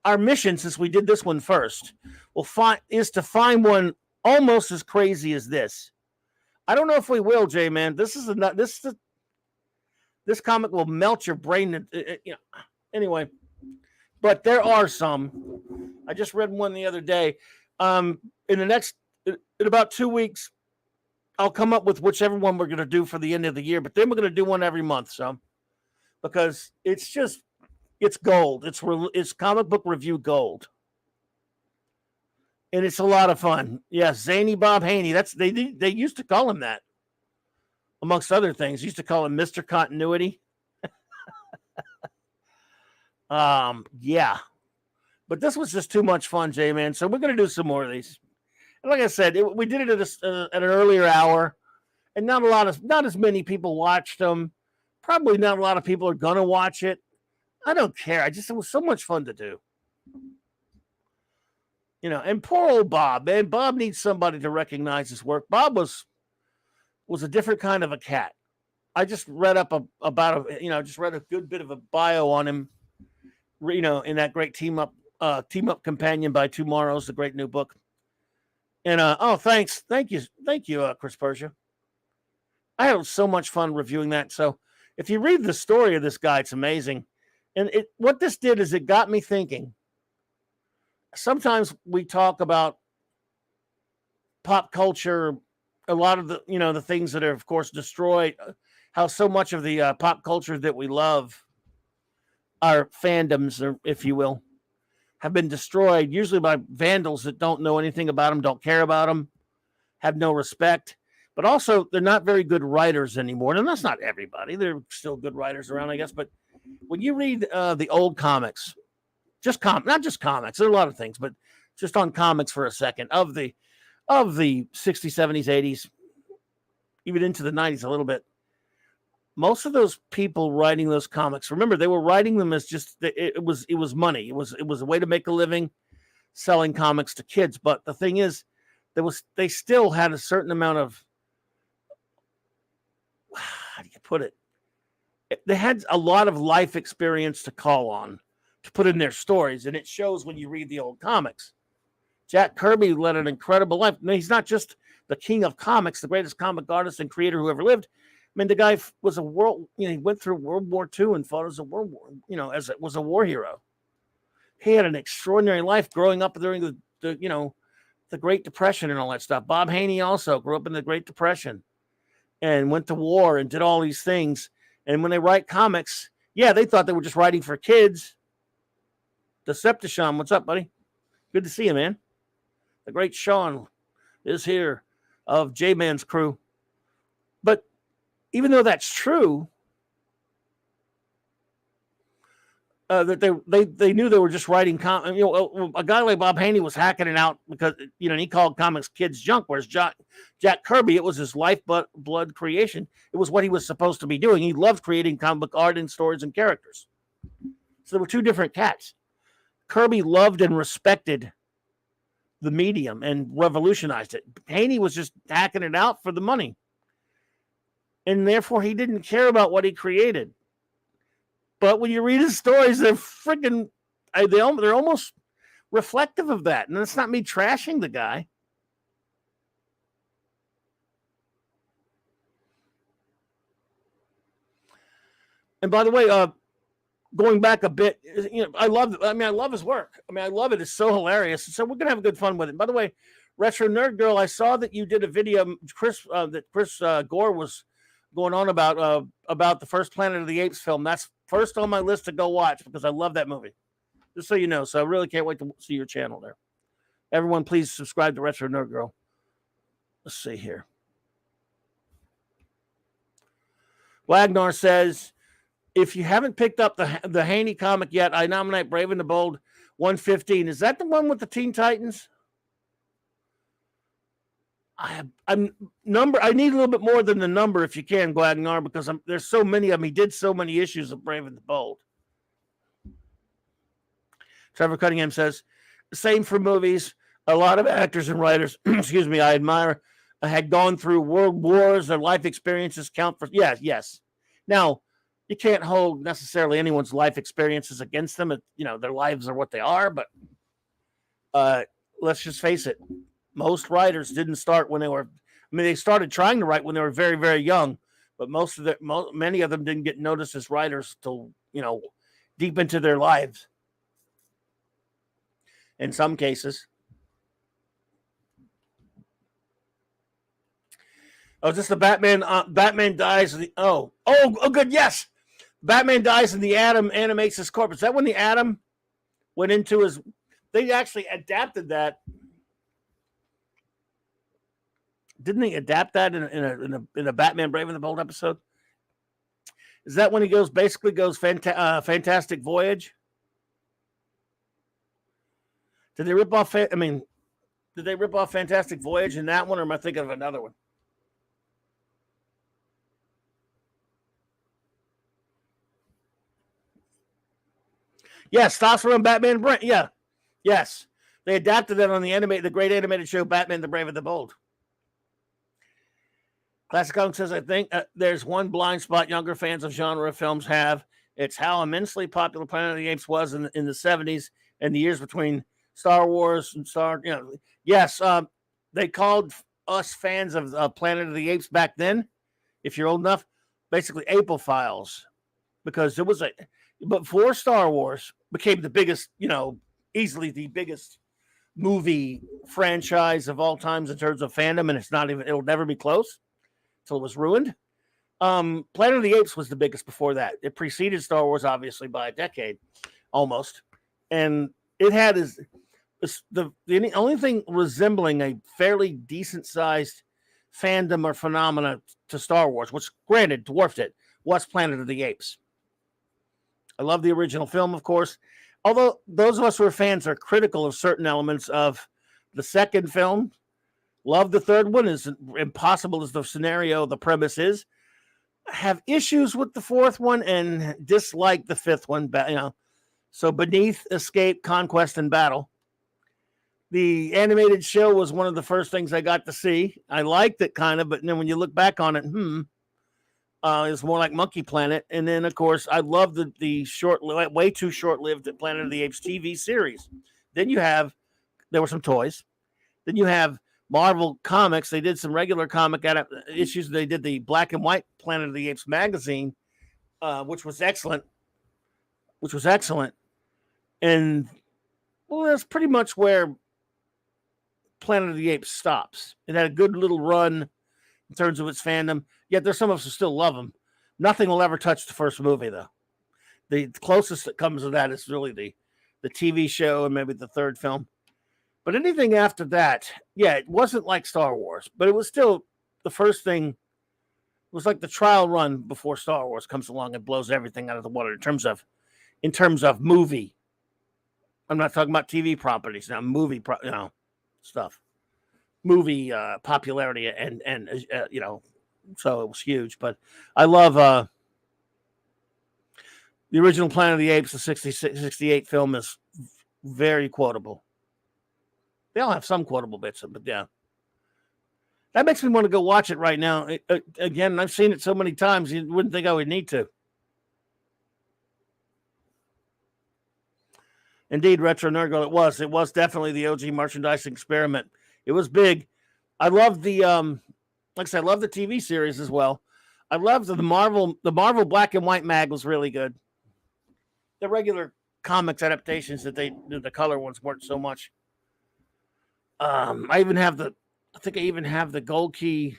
our mission, since we did this one first, is to find one almost as crazy as this. I don't know if we will, J-Man. This comic will melt your brain. Anyway, but there are some. I just read one the other day. In about 2 weeks, I'll come up with whichever one we're going to do for the end of the year. But then we're going to do one every month, because it's gold. It's comic book review gold. And it's a lot of fun. Yes, Zany Bob Haney. They used to call him that. Amongst other things, used to call him Mr. Continuity. Yeah. But this was just too much fun, J-Man. So we're going to do some more of these. And like I said, we did it at an earlier hour, and not as many people watched them. Probably not a lot of people are going to watch it. I don't care. It was so much fun to do. And poor old Bob, man. Bob needs somebody to recognize his work. Bob was a different kind of a cat. I just read up just read a good bit of a bio on him, in that great team up companion by TwoMorrows, the great new book. And thanks. Thank you, Chris Persia. I had so much fun reviewing that. So if you read the story of this guy, it's amazing. And what this did is it got me thinking. Sometimes we talk about pop culture, a lot of the the things that are of course destroyed, how so much of the pop culture that we love, our fandoms, or if you will, have been destroyed usually by vandals that don't know anything about them, don't care about them, have no respect. But also, they're not very good writers anymore. And that's not everybody. There are still good writers around, I guess. But when you read the old comics, not just comics, there are a lot of things, but just on comics for a second, of the 60s, 70s, 80s, even into the 90s a little bit, most of those people writing those comics, remember, they were writing them as just it was money. It was a way to make a living selling comics to kids. But the thing is, they still had a certain amount of, how do you put it? They had a lot of life experience to call on, to put in their stories, and it shows when you read the old comics. Jack Kirby led an incredible life. I mean, he's not just the king of comics, the greatest comic artist and creator who ever lived. I mean, the guy was a world, he went through World War II and fought as a war, was a war hero. He had an extraordinary life growing up during the Great Depression and all that stuff. Bob Haney also grew up in the Great Depression and went to war and did all these things. And when they write comics, yeah, they thought they were just writing for kids. Decepticon, what's up, buddy? Good to see you, man. The great Sean is here of J-Man's crew. But even though that's true, that they knew they were just writing a guy like Bob Haney was hacking it out because he called comics kids junk, whereas Jack Kirby, it was his blood creation. It was what he was supposed to be doing. He loved creating comic book art and stories and characters. So there were two different cats. Kirby loved and respected the medium and revolutionized it. Haney was just hacking it out for the money, and therefore he didn't care about what he created. But when you read his stories, they're freaking, they're almost reflective of that. And it's not me trashing the guy. And by the way, going back a bit, I love his work. I love it. It's so hilarious. So we're going to have good fun with it. By the way, Retro Nerd Girl, I saw that you did a video, Chris Gore was going on about the first Planet of the Apes film. That's first on my list to go watch because I love that movie. Just so you know. So I really can't wait to see your channel there. Everyone, please subscribe to Retro Nerd Girl. Let's see here. Wagner says, if you haven't picked up the Haney comic yet, I nominate Brave and the Bold 115. Is that the one with the Teen Titans? I need a little bit more than the number if you can, Wagner, because there's so many of them. He did so many issues of Brave and the Bold. Trevor Cunningham says, same for movies. A lot of actors and writers, excuse me, I admire, had gone through world wars. Their life experiences count for, yes. Now, you can't hold necessarily anyone's life experiences against them. Their lives are what they are, but let's just face it. Most writers didn't start when they started trying to write when they were very, very young, but many of them didn't get noticed as writers till, deep into their lives. In some cases. Oh, is this the Batman? Batman dies. Good. Yes. Batman dies and the Atom animates his corpse. Is that when the Atom went into his, they actually adapted that. Didn't they adapt that in a Batman Brave and the Bold episode? Is that when he goes Fantastic Voyage? Did they rip off? Did they rip off Fantastic Voyage in that one, or am I thinking of another one? Yes, Stosser and Batman. Yeah, yes, they adapted that on the great animated show Batman: The Brave and the Bold. Classic Comics says, I think there's one blind spot younger fans of genre films have. It's how immensely popular Planet of the Apes was in the 70s and the years between Star Wars and Yes, they called us fans of Planet of the Apes back then, if you're old enough, basically Apophiles, because it was before Star Wars became the biggest, easily the biggest movie franchise of all times in terms of fandom, and it'll never be close until it was ruined. Planet of the Apes was the biggest before that. It preceded Star Wars, obviously, by a decade almost, and it had the only thing resembling a fairly decent sized fandom or phenomena to Star Wars, which granted dwarfed it, was Planet of the Apes. I love the original film, of course. Although those of us who are fans are critical of certain elements of the second film, love the third one, as impossible as the scenario, the premise is. Have issues with the fourth one and dislike the fifth one. So Beneath, Escape, Conquest, and Battle. The animated show was one of the first things I got to see. I liked it kind of, but then when you look back on it, it's more like Monkey Planet. And then, of course, I love the way too short-lived Planet of the Apes TV series. Then there were some toys. Then you have Marvel Comics. They did some regular comic issues. They did the black and white Planet of the Apes magazine, which was excellent. And, well, that's pretty much where Planet of the Apes stops. It had a good little run in terms of its fandom. Yet there's some of us who still love them. Nothing will ever touch the first movie, though. The closest that comes to that is really the TV show and maybe the third film. But anything after that, it wasn't like Star Wars, but it was still the first thing. It was like the trial run before Star Wars comes along and blows everything out of the water in terms of movie. I'm not talking about TV properties now, movie stuff, movie popularity and so it was huge. But I love the original Planet of the Apes. The 68 film is very quotable. They all have some quotable bits, but yeah. That makes me want to go watch it right now. Again, I've seen it so many times, you wouldn't think I would need to. Indeed, Retro Nerd Girl, it was definitely the OG merchandising experiment. It was big. I love the like I said, I love the TV series as well. I love the Marvel black and white mag was really good. The regular comics adaptations the color ones weren't so much. I think I even have the Gold Key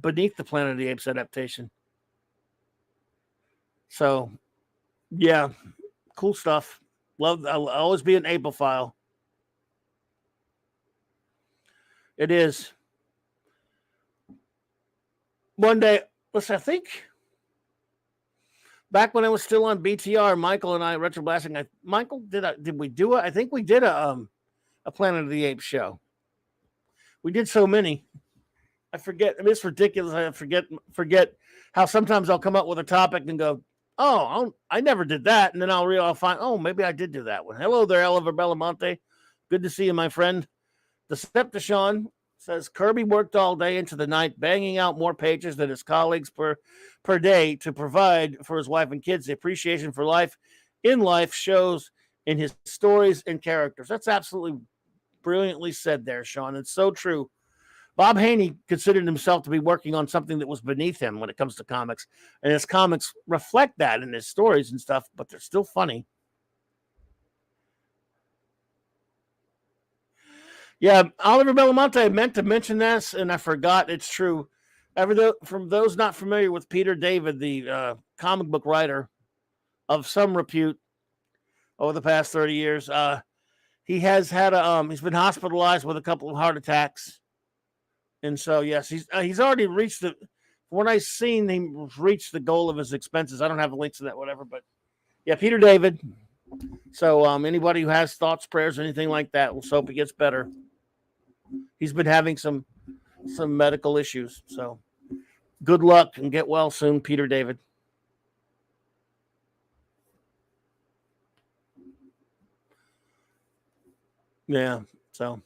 Beneath the Planet of the Apes adaptation. So, yeah, cool stuff. I'll always be an Apophile. It is. One day, listen, I think back when I was still on BTR, Michael and I, Retro Blasting, Michael, did we do it? I think we did a Planet of the Apes show. We did so many. I forget. I mean, it's ridiculous. I forget how sometimes I'll come up with a topic and go, oh, I never did that. And then I'll find, oh, maybe I did do that one. Hello there, Oliver Belamonte. Good to see you, my friend. Decepticon says Kirby worked all day into the night, banging out more pages than his colleagues per day to provide for his wife and kids. The appreciation for life in life shows in his stories and characters. That's absolutely brilliantly said there, Sean. It's so true. Bob Haney considered himself to be working on something that was beneath him when it comes to comics. And his comics reflect that in his stories and stuff, but they're still funny. Yeah, Oliver Belamonte, I meant to mention this, and I forgot. It's true. From those not familiar with Peter David, the comic book writer of some repute over the past 30 years, he has had he's been hospitalized with a couple of heart attacks. And so, yes, he's already reached from what I've seen, he reached the goal of his expenses. I don't have the links to that, whatever, but yeah, Peter David. So anybody who has thoughts, prayers, anything like that, let's hope he gets better. He's been having some medical issues. So good luck and get well soon, Peter David. Yeah, so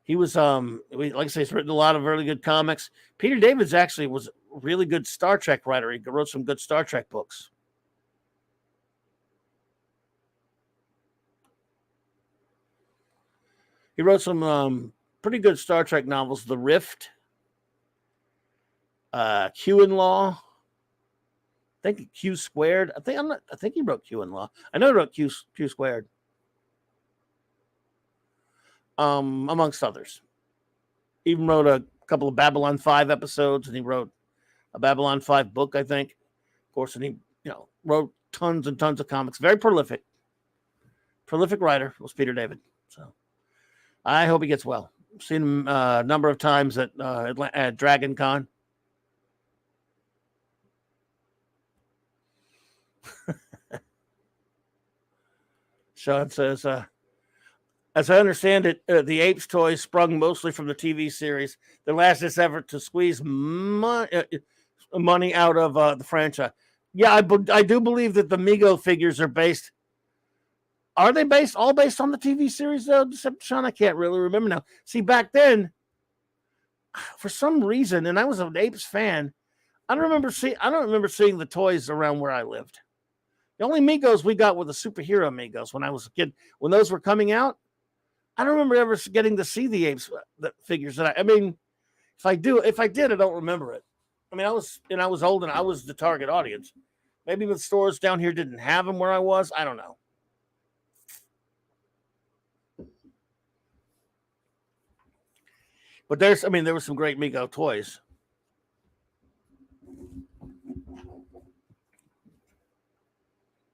he was like I say, he's written a lot of really good comics. Peter David's actually was a really good Star Trek writer. He wrote some good Star Trek books. He wrote some pretty good Star Trek novels. The Rift, Q and Law. I think Q Squared. I think he wrote Q and Law. I know he wrote Q Squared. amongst others. Even wrote a couple of Babylon 5 episodes, and he wrote a Babylon 5 book, I think. Of course, and he, wrote tons and tons of comics. Very prolific. Prolific writer was Peter David. So I hope he gets well. Seen him a number of times at Dragon Con. Sean says, as I understand it, the Apes toys sprung mostly from the TV series. The last effort to squeeze money out of the franchise. Yeah, I do believe that the Mego figures are based. Are they all based on the TV series, though, Sean? I can't really remember now. See, back then, for some reason, and I was an Apes fan, I don't remember seeing the toys around where I lived. The only Migos we got were the superhero Migos when I was a kid. When those were coming out, I don't remember ever getting to see the Apes figures. I mean, if I did, I don't remember it. I mean, I was old and I was the target audience. Maybe the stores down here didn't have them where I was. I don't know. But there were some great Mego toys.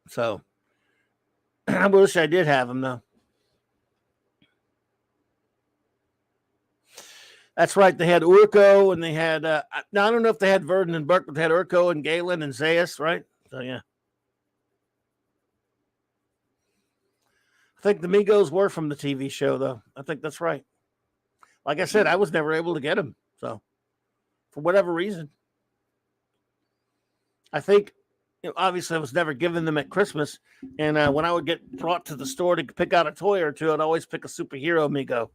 So I wish I did have them, though. That's right. They had Urko, and they had, now I don't know if they had Verdon and Burke, but they had Urko and Galen and Zayas, right? So, yeah. I think the Migos were from the TV show, though. I think that's right. Like I said, I was never able to get them. So, for whatever reason. I think, obviously I was never given them at Christmas. And when I would get brought to the store to pick out a toy or two, I'd always pick a superhero Mego.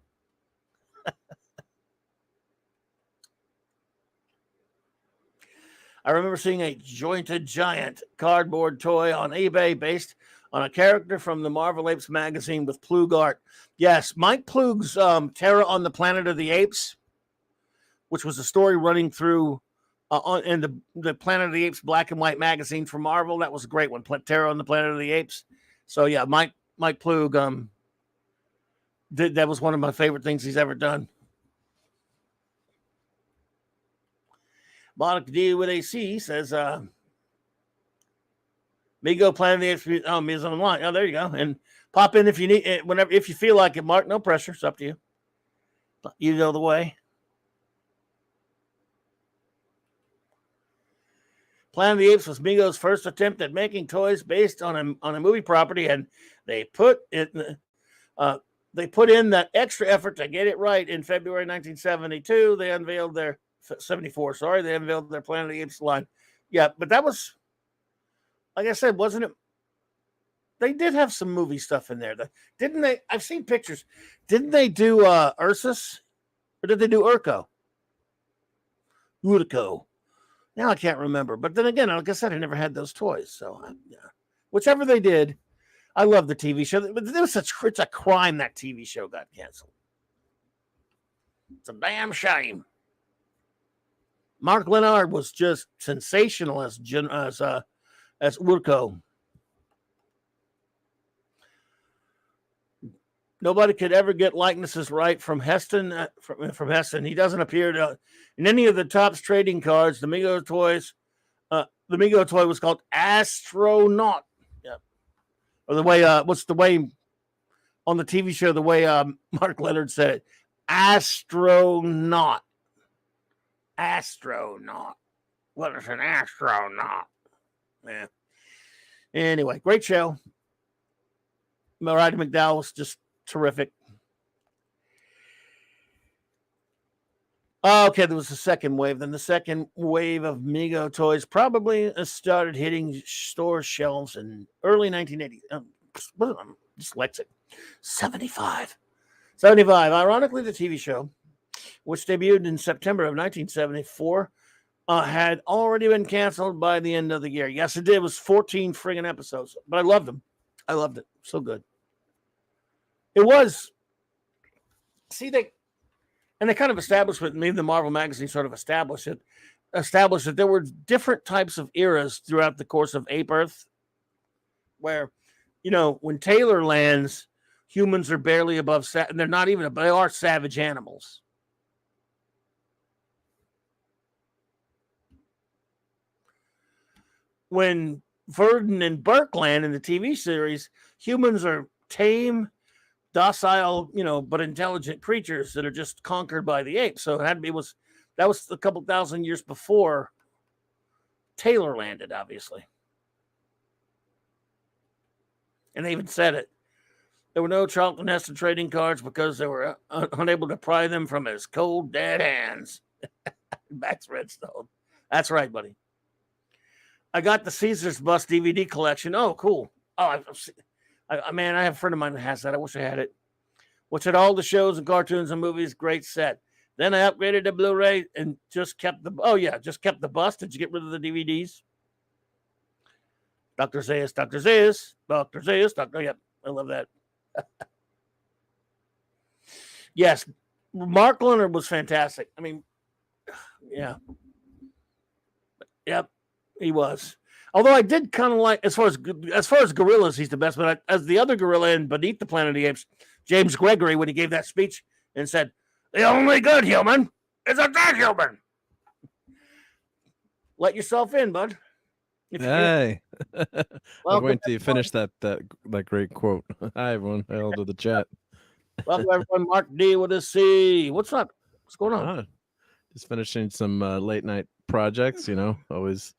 I remember seeing a jointed giant cardboard toy on eBay based on a character from the Marvel Apes magazine with Plug art. Yes, Mike Plug's Terror on the Planet of the Apes, which was a story running through in the Planet of the Apes black and white magazine for Marvel. That was a great one, Terror on the Planet of the Apes. So yeah, Mike Plug that was one of my favorite things he's ever done. Monica D with AC says, Mego Planet of the Apes. Oh, Miz online. Oh, there you go. And pop in if you need it, if you feel like it, Mark. No pressure. It's up to you. You know the way. Planet of the Apes was Mego's first attempt at making toys based on a movie property, and they put in that extra effort to get it right. In February 1972, they unveiled their 74. Sorry, they unveiled their Planet of the Apes line. Yeah, but that was, like I said, wasn't it? They did have some movie stuff in there. Didn't they? I've seen pictures. Didn't they do Ursus? Or did they do Urko? Urko. Now I can't remember. But then again, like I said, I never had those toys. So, yeah. Whichever they did, I love the TV show. But it's a crime that TV show got canceled. It's a damn shame. Mark Leonard was just sensational as Urko. Nobody could ever get likenesses right from Heston. From Heston, he doesn't appear in any of the Topps trading cards. The Mego toys, the Mego toy was called Astronaut. Yeah, or the way what's the way on the TV show? The way Mark Leonard said it, Astronaut. Astronaut. What is an astronaut? Yeah. Anyway, great show. Mariah McDowell was just terrific. Okay, there was a second wave. Then the second wave of Mego toys probably started hitting store shelves in early 1980. I'm dyslexic. 75. Ironically, the TV show, which debuted in September of 1974, had already been canceled by the end of the year. Yes, it did. It was 14 friggin' episodes, but I loved them. I loved it. So good. It was. See, they kind of established with me, the Marvel magazine sort of established that there were different types of eras throughout the course of Ape Earth, where, when Taylor lands, humans are barely above, and they're not even, they are savage animals. When Verdon and Burkeland in the TV series, humans are tame, docile, but intelligent creatures that are just conquered by the apes. So that was a couple thousand years before Taylor landed, obviously. And they even said it. There were no Charlton Heston trading cards because they were unable to pry them from his cold, dead hands. Max Redstone. That's right, buddy. I got the Caesar's Bust DVD collection. Oh, cool. Oh, I have a friend of mine that has that. I wish I had it. Which had all the shows and cartoons and movies. Great set. Then I upgraded to Blu-ray and just kept the bust. Did you get rid of the DVDs? Dr. Zayas. Yep, I love that. Yes, Mark Leonard was fantastic. I mean, yeah. Yep, he was. Although I did kind of like, as far as gorillas, he's the best. But as the other gorilla in Beneath the Planet of the Apes, James Gregory, when he gave that speech and said, "The only good human is a dead human." Let yourself in, bud. Hey, I'll wait till you finish that great quote. Hi, everyone. Hail to the chat. Welcome, everyone. Mark D with a C. What's up? What's going on? Just finishing some late night projects. Always.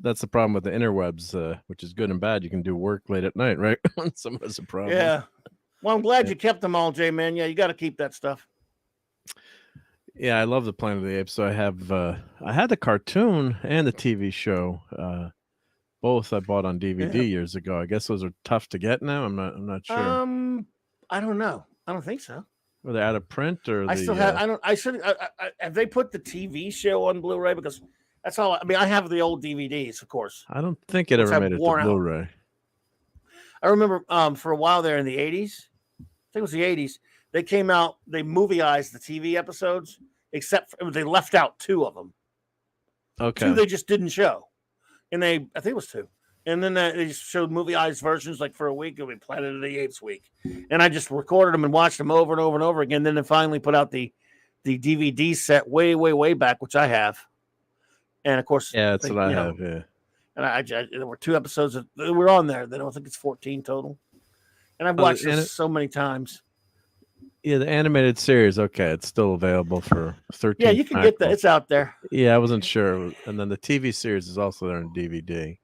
That's the problem with the interwebs, which is good and bad. You can do work late at night, right? When someone has a problem. Yeah. Well, I'm glad you kept them all, Jay, man. Yeah, you got to keep that stuff. Yeah, I love the Planet of the Apes. So I have, I had the cartoon and the TV show. Both I bought on DVD years ago. I guess those are tough to get now. I'm not sure. I don't know. I don't think so. Were they out of print or? I still have. Have they put the TV show on Blu-ray? Because that's all. I mean, I have the old DVDs, of course. I don't think it ever made it to Blu-ray. I remember for a while there in the 80s. I think it was the 80s. They came out. They movieized the TV episodes, except they left out 2 of them. Okay. 2 they just didn't show. And I think it was 2. And then they just showed movieized versions like for a week. It would be Planet of the Apes week. And I just recorded them and watched them over and over and over again. Then they finally put out the DVD set way, way, way back, which I have. And of course, yeah, that's what I have. Yeah. And there were 2 episodes that were on there. I don't think it's 14 total. And I've watched this so many times. Yeah, the animated series. Okay, it's still available for 13. Yeah, you can get that. It's out there. Yeah, I wasn't sure. And then the TV series is also there on DVD.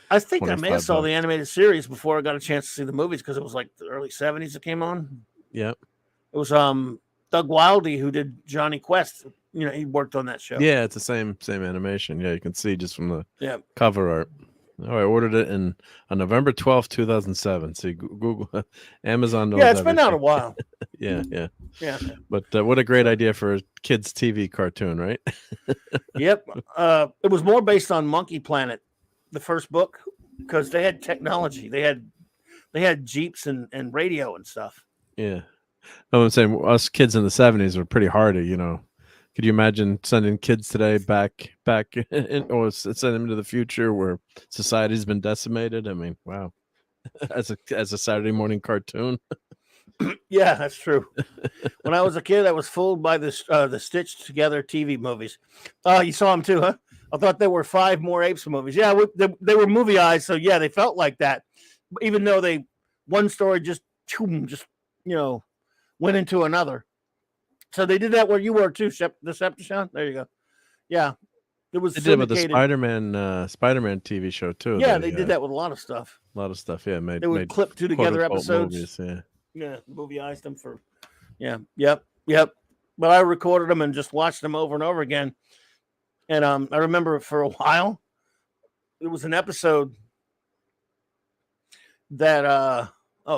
I think I may have saw the animated series before I got a chance to see the movies because it was like the early 70s it came on. Yep. It was Doug Wildey who did Johnny Quest. He worked on that show. Yeah, it's the same animation. Yeah, you can see just from the cover art. Oh, I ordered it on November 12th, 2007. See, Google, Amazon knows it's been out a while. Yeah. But what a great idea for a kids' TV cartoon, right? Yep. It was more based on Monkey Planet, the first book, because they had technology. They had Jeeps and radio and stuff. Yeah. I'm saying us kids in the 70s were pretty hardy, Could you imagine sending kids today back or send them to the future where society's been decimated? I mean, wow. As a Saturday morning cartoon. Yeah, that's true. When I was a kid, I was fooled by the stitched together TV movies. You saw them too, huh? I thought there were 5 more Apes movies. Yeah, they were movieized, so yeah, they felt like that. Even though one story just went into another. So they did that where you were too, Decepticon. There you go. Yeah, it was. They did with the Spider-Man TV show too. Yeah, they did that with a lot of stuff. Yeah, they would clip 2 together episodes. Movies, yeah, movieized them for. Yeah, yep. But I recorded them and just watched them over and over again. And I remember for a while, it was an episode that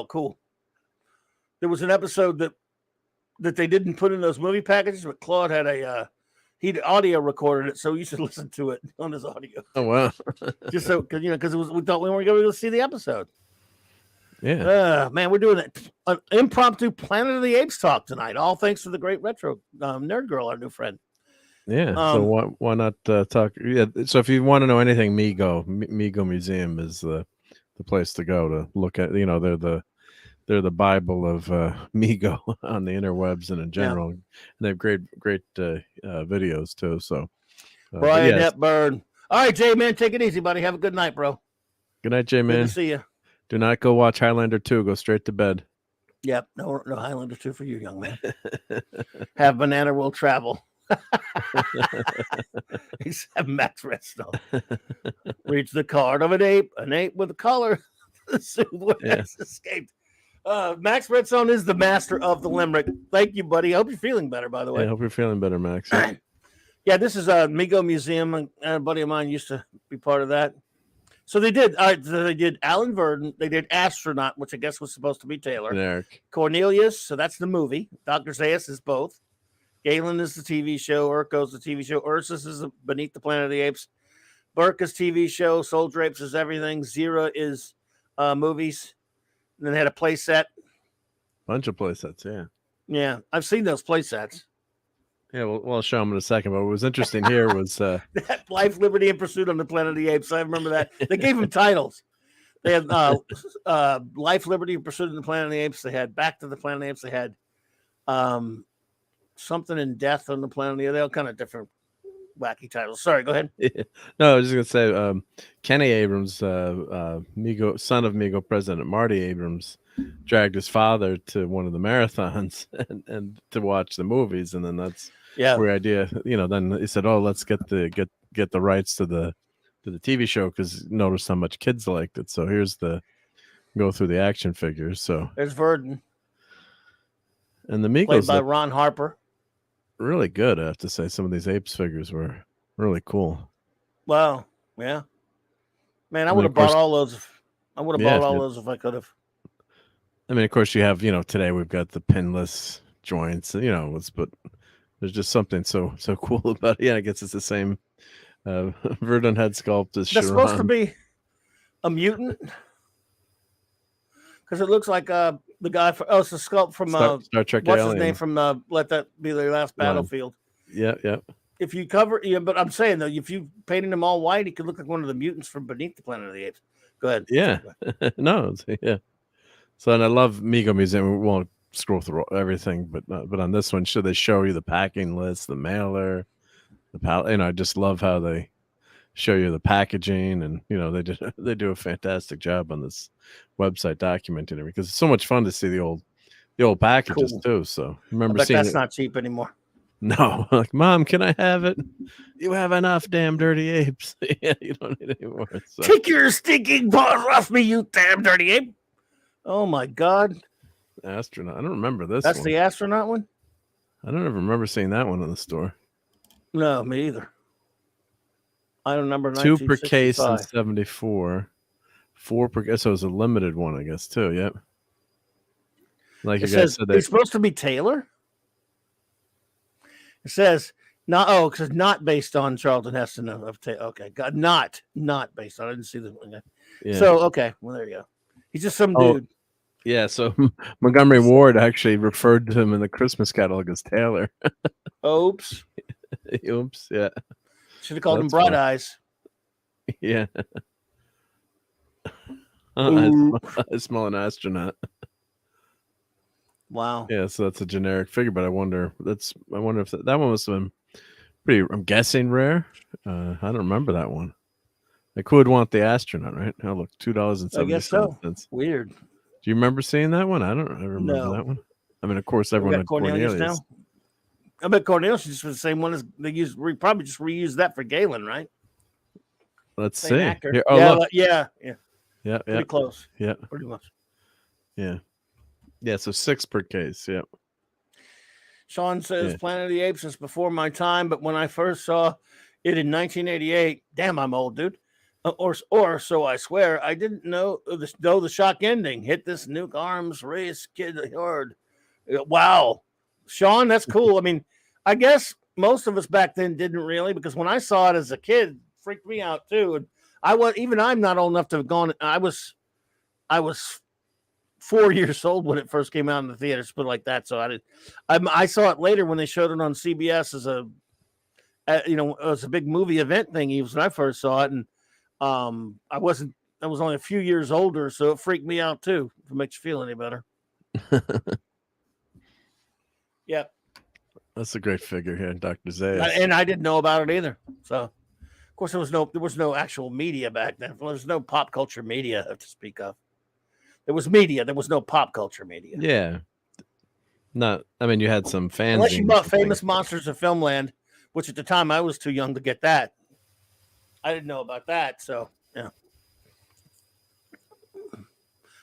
cool. There was an episode that they didn't put in those movie packages, but Claude had he'd audio recorded it, so you should listen to it on his audio. Oh wow! Just so because we thought we weren't going to see the episode. Yeah, man, we're doing an impromptu Planet of the Apes talk tonight. All thanks to the great retro nerd girl, our new friend. Yeah, so why not talk? Yeah, so if you want to know anything, Mego Museum is the place to go to look at. They're they're the Bible of Mego on the interwebs and in general. And they have great videos too. So, but Brian yes, Hepburn. All right, Jay, man, take it easy, buddy. Have a good night, bro. good night, Jay, Good man. to see you. Do not go watch Highlander 2. Go straight to bed. Yep, no Highlander 2 for you, young man. Have Banana Will Travel. Except Max Redstone. Reach the card of an ape with a collar. The zoo has escaped. Max Redstone is the master of the limerick. Thank you, buddy. I hope you're feeling better, by the way. I hope you're feeling better, Max. Yeah, this is a Mego Museum. A buddy of mine used to be part of that. So they did. They did Alan Verdon. They did Astronaut, which I guess was supposed to be Taylor. Generic. Cornelius. So that's the movie. Dr. Zaius is both. Galen is the TV show. Urko's the TV show. Ursus is Beneath the Planet of the Apes. Burke is TV show. Soul Drapes is everything. Zira is movies. And then they had a play set. Bunch of play sets, yeah. Yeah, I've seen those play sets. Yeah, we'll I'll show them in a second. But what was interesting here was That Life, Liberty, and Pursuit on the Planet of the Apes. I remember that. They gave them titles. They had Life, Liberty, and Pursuit on the Planet of the Apes. They had Back to the Planet of the Apes. They had Something in Death on the Planet of the Apes. They all kind of different wacky titles. Sorry, go ahead. No, I was just gonna say Kenny Abrams, Mego, son of Mego president Marty Abrams, dragged his father to one of the marathons and to watch the movies, and then that's where idea. Then he said, "Oh, let's get the rights to the TV show because notice how much kids liked it. So here's the go through the action figures." So there's Verdon, and the Megos played by Ron Harper. Really good, I have to say. Some of these apes figures were really cool. Wow, yeah, man, I would have bought all those. I would have bought all those if I could have. I mean, of course, you have today we've got the pinless joints, but there's just something so cool about it. Yeah, I guess it's the same Verdun head sculpt as That's Chiron. supposed to be a mutant because it looks like the guy for it's a sculpt from Star Trek. What's Alien. his name from Let That Be Their Last Battlefield? Yeah. If you cover, but I'm saying though, if you painted him all white, he could look like one of the mutants from Beneath the Planet of the Apes. Go ahead. Yeah, no, yeah. So, and I love Mego Museum. We won't scroll through everything, but on this one, they show you the packing list, the mailer, the pallet. I just love how they show you the packaging, and they do a fantastic job on this website documenting it because it's so much fun to see the old packages too. So remember seeing that's not cheap anymore. No, like, Mom, can I have it? You have enough, damn dirty apes. Yeah, you don't need any more. So. Take your stinking paws off me, you damn dirty ape. Oh my God. Astronaut. I don't remember this. That's the astronaut one? I don't ever remember seeing that one in the store. No, me either. I don't remember. 2 per case in 74. 4 per case. So it was a limited one, I guess, too. Yep. Like it you guys said, it's supposed to be Taylor. It says because not based on Charlton Heston of Taylor. Okay, God, not based on. I didn't see the one. Yeah. So okay, well there you go. He's just some dude. Yeah. So Montgomery Ward actually referred to him in the Christmas catalog as Taylor. Oops. Oops. Yeah. Should have called him Bright Eyes. Yeah. I smell an astronaut. Wow. Yeah, so that's a generic figure, but I wonder if that one was pretty. I'm guessing rare. I don't remember that one. Like, who would want the astronaut, right? Oh, look, $2.70. I guess so. Weird. Do you remember seeing that one? I don't remember that one. I mean, of course, everyone had Cornelius. Now. I bet Cornelius is the same one as they used. We probably just reused that for Galen, right? Let's see. Here, yeah. Pretty close. Yeah. Pretty much. Yeah. Yeah, so 6 per case. Yep. Sean says Planet of the Apes is before my time, but when I first saw it in 1988, damn, I'm old, dude. Or so I swear, I didn't know the shock ending. Hit this nuke arms race kid hard. Wow. Sean, that's cool. I mean, I guess most of us back then didn't really, because when I saw it as a kid, it freaked me out too. And I'm not old enough to have gone. I was 4 years old when it first came out in the theaters, put it like that. So I saw it later when they showed it on CBS as a big movie event thing. Even when I first saw it, and I was only a few years older, so it freaked me out too. If it makes you feel any better. Yep. That's a great figure here, Dr. Zayas. And I didn't know about it either. So, of course, there was no actual media back then. There was no pop culture media to speak of. There was media. There was no pop culture media. Yeah. I mean, you had some fans. Unless you bought Famous Monsters of Filmland, which at the time I was too young to get that. I didn't know about that. So, yeah.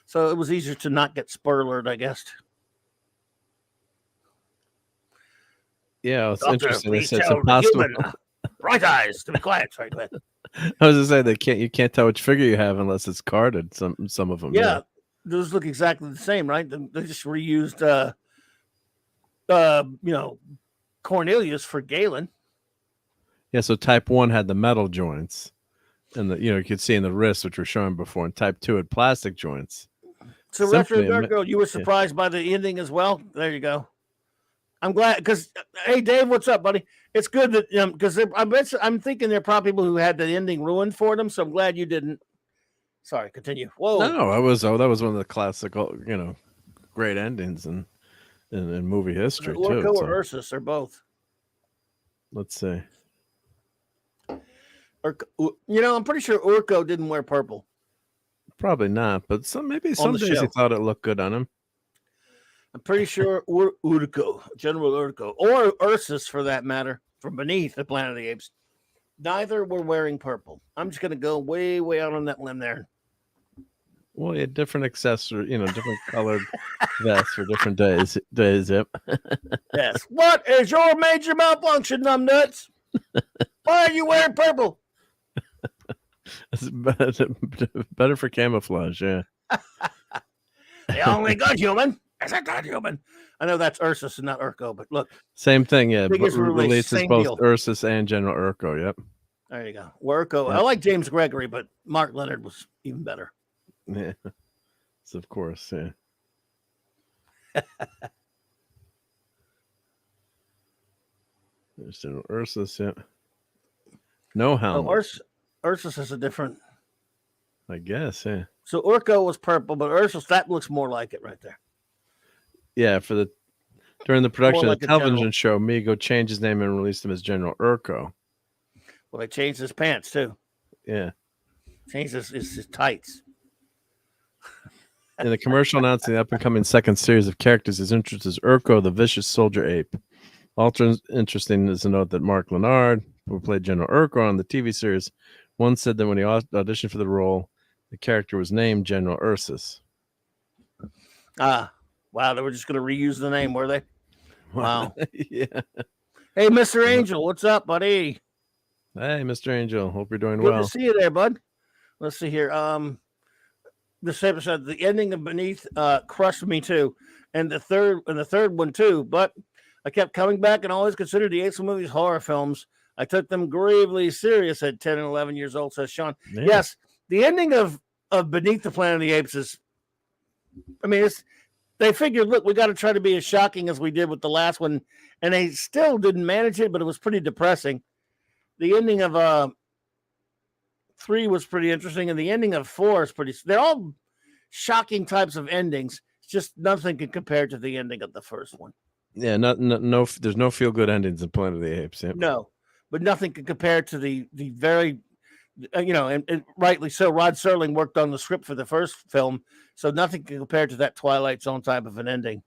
So it was easier to not get spoiled, I guess. Yeah, it's Doctor, interesting. please It's tell the impossible. human, bright eyes to be quiet. Sorry, go ahead. I was gonna say you can't tell which figure you have unless it's carded. Some of them. Yeah, those look exactly the same, right? They just reused, Cornelius for Galen. Yeah. So Type 1 had the metal joints, and you could see in the wrist, which were shown before, and Type 2 had plastic joints. So Retro Nerd Girl, you were surprised by the ending as well. There you go. I'm glad because hey Dave, what's up, buddy? It's good that because I'm thinking there are probably people who had the ending ruined for them. So I'm glad you didn't. Sorry, continue. Whoa. No, that was one of the classical, great endings in movie history too. Urko or Ursus or both. Let's see. I'm pretty sure Urko didn't wear purple. Probably not, but some days he thought it looked good on him. I'm pretty sure Urko, General Urko, or Ursus for that matter, from beneath the Planet of the Apes. Neither were wearing purple. I'm just going to go way, way out on that limb there. Well, you had different accessories, different colored vests for different days. Yep. Yes. What is your major malfunction, numbnuts? Why are you wearing purple? It's better for camouflage, yeah. The only good human is a good human. I know that's Ursus and not Urko, but look. Same thing, yeah. Releases both deal. Ursus and General Urko, yep. There you go. Urko. I like James Gregory, but Mark Leonard was even better. Yeah. So of course, yeah. There's General Ursus, yeah. No helmet. Ursus is a different. I guess, yeah. So Urko was purple, but Ursus, that looks more like it right there. Yeah, during the production like of the television show, Mego changed his name and released him as General Urko. Well, they changed his pants too. Yeah. Changed his tights. In the commercial announcing the up-and-coming second series of characters, his interest is Urko, the vicious soldier ape. Also interesting is to note that Mark Leonard, who played General Urko on the TV series, once said that when he auditioned for the role, the character was named General Ursus. Wow, they were just going to reuse the name, were they? Wow. Yeah. Hey, Mr. Angel, what's up, buddy? Hey, Mr. Angel, hope you're doing well. Good to see you there, bud. Let's see here. This episode, the ending of Beneath crushed me too, and the third one too. But I kept coming back and always considered the Apes movies horror films. I took them gravely serious at 10 and 11 years old, says Sean. Yeah. Yes, the ending of Beneath the Planet of the Apes is, they figured, look, we got to try to be as shocking as we did with the last one, and they still didn't manage it, but it was pretty depressing. The ending of 3 was pretty interesting, and the ending of 4 is they're all shocking types of endings. It's just nothing can compare to the ending of the first one. Yeah, no, there's no feel-good endings in Planet of the Apes. Yep. No, but nothing can compare to the very, and rightly so. Rod Serling worked on the script for the first film, so nothing can compare to that Twilight Zone type of an ending.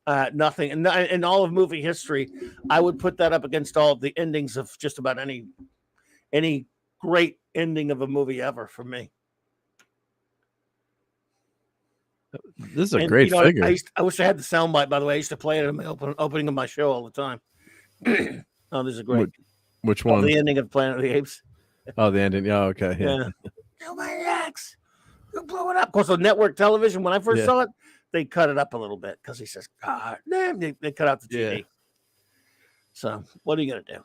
Nothing. And in all of movie history, I would put that up against all of the endings of just about any great ending of a movie ever for me. This is a great figure. I wish I had the soundbite, by the way. I used to play it in the opening of my show all the time. Oh, this is great. Which one? The ending of Planet of the Apes. Oh, the ending. Oh, okay. Yeah. Oh, my ex. You blew it up. Of course, on network television, when I first saw it, they cut it up a little bit because he says, God, damn, they cut out the TV. Yeah. So, what are you going to do?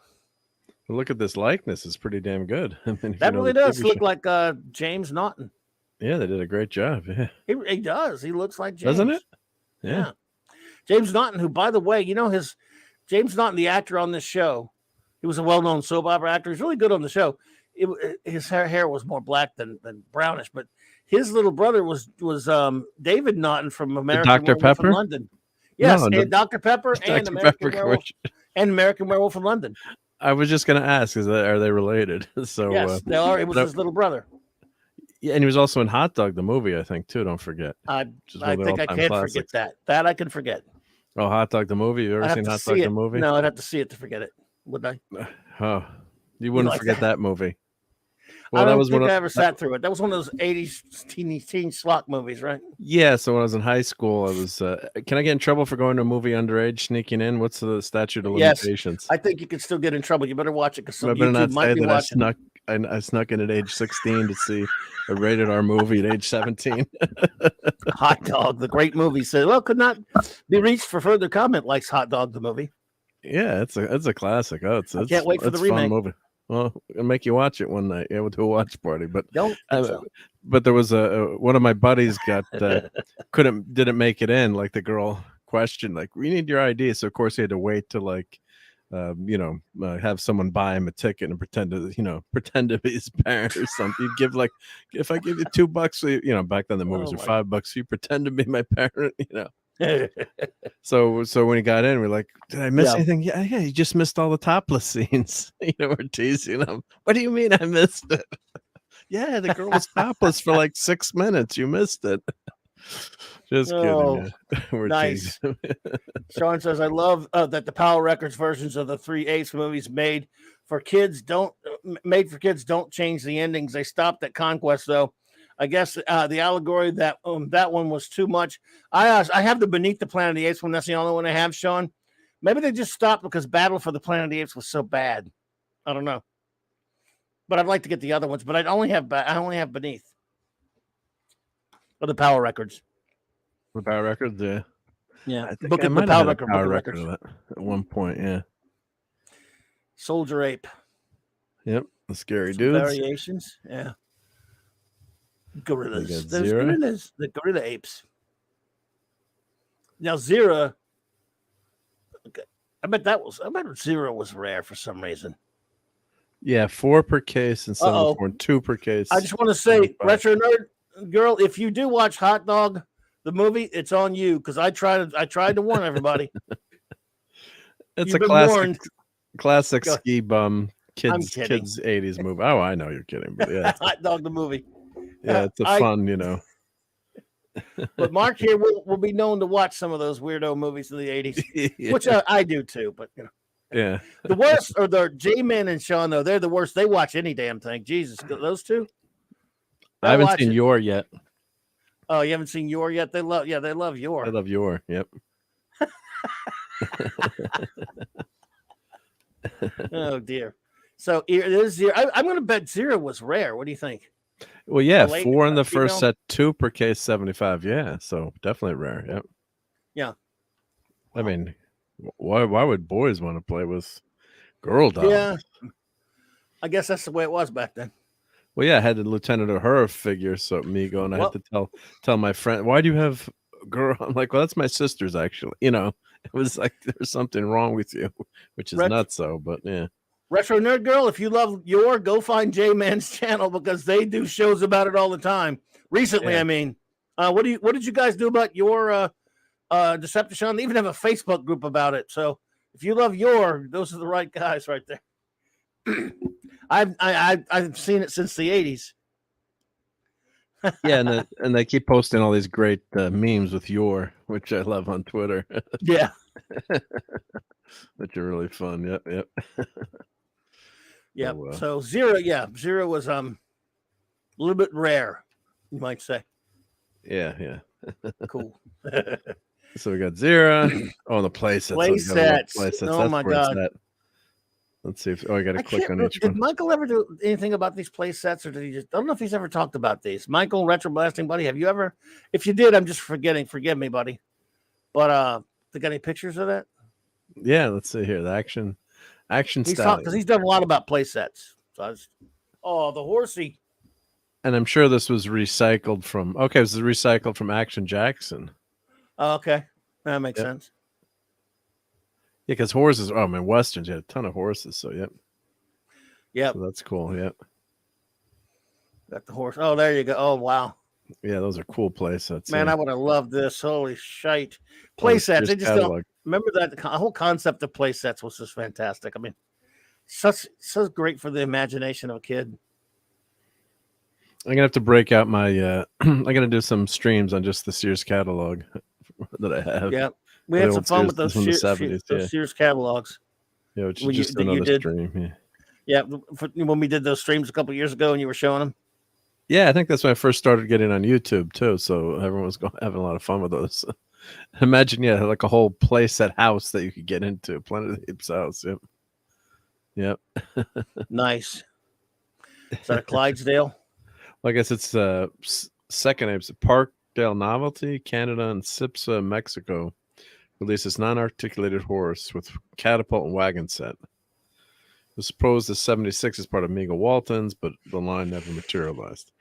Well, look at this likeness. It's pretty damn good. That really does look like James Naughton. Yeah, they did a great job. Yeah, he does. He looks like James. Doesn't it? Yeah. James Naughton, who, by the way, his James Naughton, the actor on this show, he was a well-known soap opera actor. He's really good on the show. His hair was more black than brownish, but his little brother was David Naughton from American Dr. Werewolf in Pepper? London. Yes, No, and Dr. Pepper and Dr. American Pepper Werewolf and American Werewolf in London. I was just gonna ask, are they related? So Yes, they are. It was his little brother. yeah, and he was also in Hot Dog the movie, I think too. Don't forget. I think I can't forget that. That I can forget. Oh, Hot Dog the movie. You ever seen Hot Dog the movie? No, I'd have to see it to forget it. Wouldn't I? Oh, you wouldn't forget that movie. Well, I don't think I ever sat through it. That was one of those 80s teen schlock movies, right? Yeah, so when I was in high school, I was can I get in trouble for going to a movie underage, sneaking in? What's the statute of limitations? I think you could still get in trouble. You better watch it because some better YouTube not might say be that watching. I snuck in at age 16 to see a rated R movie at age 17. Hot Dog, the great movie, said, well, could not be reached for further comment, likes Hot Dog the movie. Yeah, it's a classic. Oh, I can't wait for the remake. Fun movie. Well, I'll make you watch it one night. Yeah, we'll do a watch party. But so. But there was one of my buddies got didn't make it in. Like the girl questioned, like, we need your ID. So of course he had to wait to like, have someone buy him a ticket and pretend to be his parent or something. You'd give like, if I give you $2, back then the movies were $5. You pretend to be my parent, So when he got in, we're like, did I miss anything? Yeah, you just missed all the topless scenes. We're teasing him. What do you mean I missed it? Yeah, the girl was topless for like 6 minutes. You missed it. Just kidding. Yeah. We're nice. Sean says, I love that the Powell Records versions of the 3 Apes movies made for kids don't change the endings. They stopped at Conquest though. I guess the allegory that one was too much. I have the Beneath the Planet of the Apes one. That's the only one I have, Sean. Maybe they just stopped because Battle for the Planet of the Apes was so bad. I don't know. But I'd like to get the other ones. But I only have Beneath. Or the Power Records. The Power Records, yeah. Yeah. I think I might have had a Power Record of that at one point, yeah. Soldier Ape. Yep. The scary dudes. Variations, yeah. Gorillas. Those Zira. gorillas. The gorilla apes. Now Zira. Okay. I bet Zira was rare for some reason. Yeah, 4 per case instead of 4, 2 per case. I just want to say, Retro Nerd Girl, if you do watch Hot Dog, the movie, it's on you because I tried to warn everybody. It's a classic ski bum kids 80s movie. Oh, I know you're kidding, but yeah. Hot Dog the movie. Yeah, it's a fun, But Mark here will be known to watch some of those weirdo movies of the 80s, yeah. Which I do too, but yeah. The worst are the J-Man and Sean, though. They're the worst. They watch any damn thing. Jesus, those two. I haven't seen Yor yet. Oh, you haven't seen Yor yet? They love Yor. I love Yor. Yep. Oh dear. So it is Zira. I'm going to bet Zira was rare. What do you think? Well, yeah, 4 in the first set, 2 per case, 75. Yeah, so definitely rare. Yep. Yeah. I mean, why would boys want to play with girl dolls? Yeah. I guess that's the way it was back then. Well, yeah, I had the Lieutenant Uhura figure, so me going, I had to tell my friend, why do you have girl? I'm like, well, that's my sister's actually. It was like there's something wrong with you, which is nuts. So, but yeah. Retro Nerd Girl, if you love Yor, go find J-Man's channel because they do shows about it all the time. Recently, yeah. I mean, what did you guys do about your Decepticon? They even have a Facebook group about it. So if you love Yor, those are the right guys right there. I've seen it since the 80s. Yeah, and they keep posting all these great memes with Yor, which I love on Twitter. Yeah. Which are really fun. Yep. Yeah. So Zira was a little bit rare, you might say. Yeah. Cool. So we got Zira. Oh, the play sets. Oh my God. Let's see if I got to click on each one. Did Michael ever do anything about these play sets, or did he just? I don't know if he's ever talked about these. Michael, Retro Blasting Buddy, have you ever? If you did, I'm just forgetting. Forgive me, buddy. But they got any pictures of that? Yeah, let's see here. The action style. Because he's done a lot about play sets. So the horsey. And I'm sure this was recycled from. Okay, this is recycled from Action Jackson. Oh, okay, that makes sense. Yeah, because horses. Oh, man, westerns. You had a ton of horses. So yep. So that's cool. Yep. Got the horse. Oh, there you go. Oh, wow. Yeah, those are cool play sets. Man, Yeah. I would have loved this. Holy shite. Play sets. Sears I just don't catalog. remember that the whole concept of play sets was just fantastic. I mean, so great for the imagination of a kid. I'm gonna have to break out my. I'm gonna do some streams on just the Sears catalog that I have. Yeah, we The had some old fun Sears with those from the 70s. Yeah, Sears catalogs. yeah, which is When you just that you another did, stream. Yeah. yeah, when we did those streams a couple years ago, and you were showing them. Yeah, I think that's when I first started getting on YouTube too. So everyone was having a lot of fun with those. Imagine, yeah, like a whole playset house that you could get into, Planet of the Apes house. Yep. Yep. Nice. Is that a Clydesdale? Well, I guess it's second apes. Parkdale Novelty, Canada, and Cipsa, Mexico releases non-articulated horse with catapult and wagon set. It was proposed as 76 as part of Mega Waltons, but the line never materialized.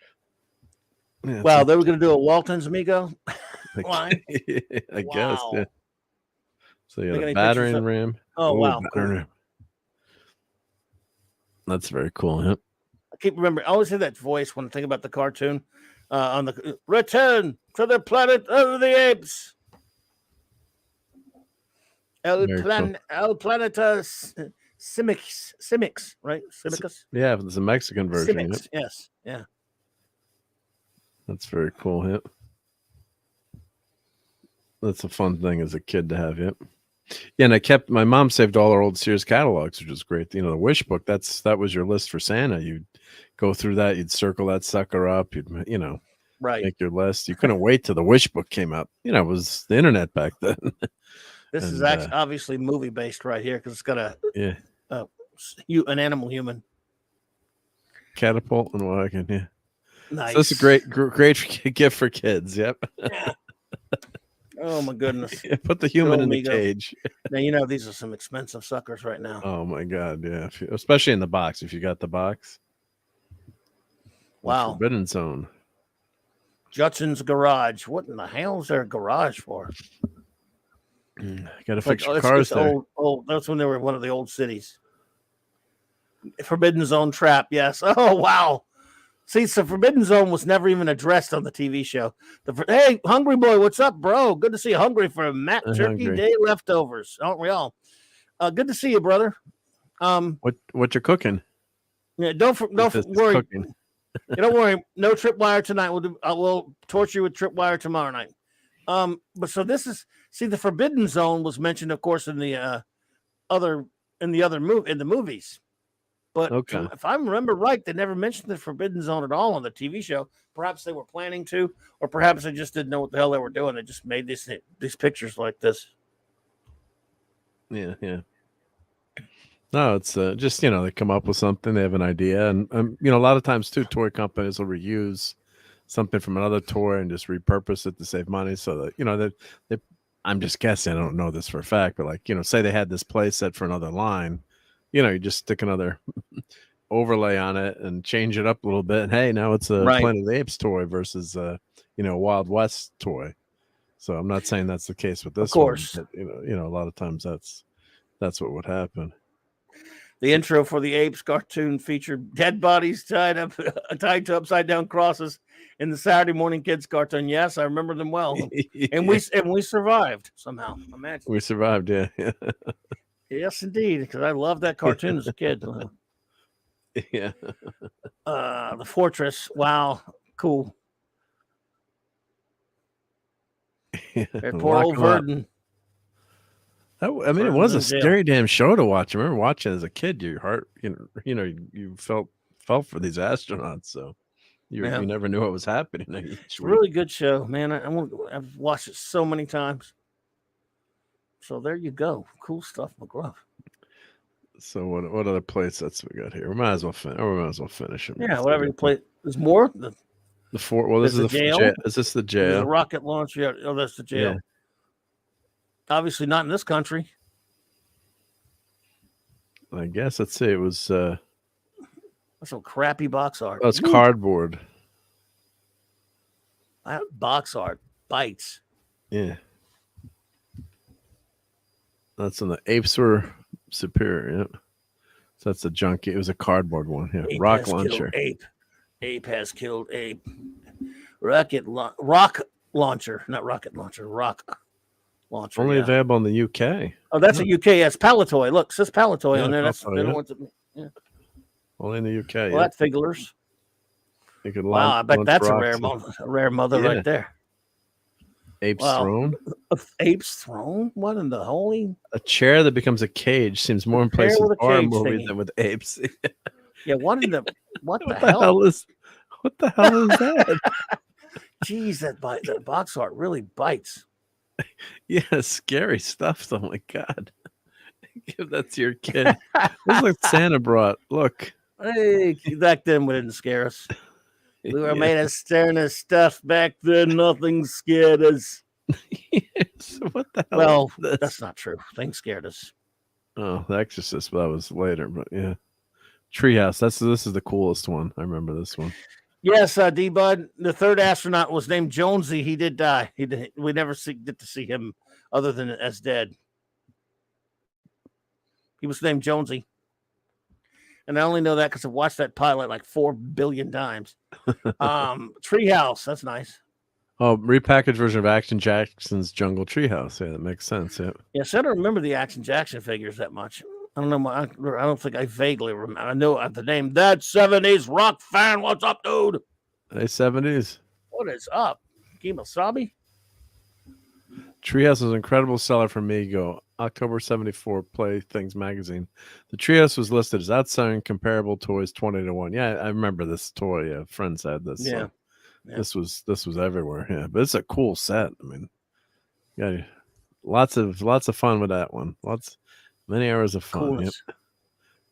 Yeah, Wow, they were going to do a Walton's Amigo line. I guess. Wow. Yeah. So you Make got any a battering pictures of- ram. Oh, Ooh, wow, battering cool. ram. That's very cool. Yep. I keep remembering. I always hear that voice when I think about the cartoon. On the return to the planet of the apes. Very cool. El Planeta Simics, right? Simicus? Yeah, there's a Mexican version. Yep. Simics, yes. Yeah. That's very cool. Yep. That's a fun thing as a kid to have. Yep. Yeah, and my mom saved all our old Sears catalogs, which was great. You know, the wish book, that was your list for Santa. You'd go through that, you'd circle that sucker up, you'd Right. make your list. You couldn't wait till the wish book came out. You know, it was the internet back then. This is And, actually obviously movie based right here because it's got an animal human. Catapult and wagon, yeah. Nice. So this is a great gift for kids. Yep. Oh my goodness. Put the human in the Amigo. cage. Now these are some expensive suckers right now. Oh my god, yeah. Especially in the box. If you got the box. Wow. Forbidden Zone. Judson's Garage. What in the hell is there a garage for? Gotta fix your cars there. Old. That's when they were one of the old cities. Forbidden Zone Trap, yes. Oh wow. See, so Forbidden Zone was never even addressed on the TV show. Hey, Hungry Boy, what's up, bro? Good to see you. Hungry for Matt Turkey Hungry. Day leftovers, aren't we all? Good to see you, brother. What you're cooking? Yeah, don't worry. Cooking. Don't worry. No tripwire tonight. We'll torture you with tripwire tomorrow night. But so this is the Forbidden Zone was mentioned, of course, in the movies. But Okay. if I remember right, they never mentioned the Forbidden Zone at all on the TV show. Perhaps they were planning to, or perhaps they just didn't know what the hell they were doing. They just made these pictures like this. Yeah. No, it's just they come up with something, they have an idea, and a lot of times too, toy companies will reuse something from another toy and just repurpose it to save money. So that that I'm just guessing, I don't know this for a fact, but say they had this play set for another line, you just stick another overlay on it and change it up a little bit. And hey, now it's a Planet of the Apes toy versus a Wild West toy. So I'm not saying that's the case with this. Of course, one, but, a lot of times that's what would happen. The intro for the Apes cartoon featured dead bodies tied to upside down crosses in the Saturday Morning Kids cartoon. Yes, I remember them well, and we survived somehow. Imagine we survived. Yeah. Yes, indeed, because I loved that cartoon as a kid. Yeah. The Fortress. Wow, cool. Poor old Verdon. It was a scary damn show to watch. I remember watching as a kid. Your heart, you felt for these astronauts. So you never knew what was happening. It's a really good show, man. I've watched it so many times. So there you go. Cool stuff, McGruff. So what other play sets we got here? We might as well finish them. Yeah, whatever you play. There's more. The four. Well, this is the jail. Is this the jail? The rocket launch. Yeah. Oh, that's the jail. Yeah. Obviously not in this country. I guess. Let's see. It was. That's some crappy box art. Oh, it's cardboard. Box art bites. Yeah. That's when the apes were superior. Yep. So that's a junkie. It was a cardboard one. Yeah. Rock launcher. Ape has killed ape. rock launcher, not rocket launcher, rock launcher. Only yeah. available in the UK. Oh, that's a UK. Yes, Palatoy. Look, it says Palatoy on there. That's Palatoy, they don't yeah. want to. Yeah. Only in the UK. Well, that figures. You could Wow, I bet launch that's a rocks. rare mother Yeah. right there. Ape's Wow. Throne. Ape's Throne? What in the holy? A chair that becomes a cage seems more in place with with a horror cage movies thingy. than with apes. Yeah, what the What the hell is that? Jeez, that box art really bites. Yeah, scary stuff. Oh my god. Give that to your kid. This is like Santa brought. Look. Hey, back then we didn't scare us. We were Yeah. made of sterner stuff back then. Nothing scared us. Yes. What the hell? Well, is this? that's not true. Things scared us. Oh, The Exorcist, but that was later. But yeah, Treehouse. This is the coolest one. I remember this one. Yes, D Bud. The third astronaut was named Jonesy. He did die. We never get to see him other than as dead. He was named Jonesy. And I only know that because I've watched that pilot like 4 billion times. Treehouse, that's nice. Oh, repackaged version of Action Jackson's Jungle Treehouse. Yeah, that makes sense. Yeah. Yes, I don't remember the Action Jackson figures that much. I don't know. I don't think I vaguely remember. I know the name. That 70s rock fan. What's up, dude? Hey, 70s. What is up? Kemosabe? Treehouse was an incredible seller for Mego. October 74 Play Things magazine. The Treehouse was listed as outselling comparable toys 20-1. Yeah, I remember this toy. Yeah, friends had this. Yeah. So this was everywhere. Yeah, but it's a cool set. I mean, yeah, lots of fun with that one. Many hours of fun. Yep.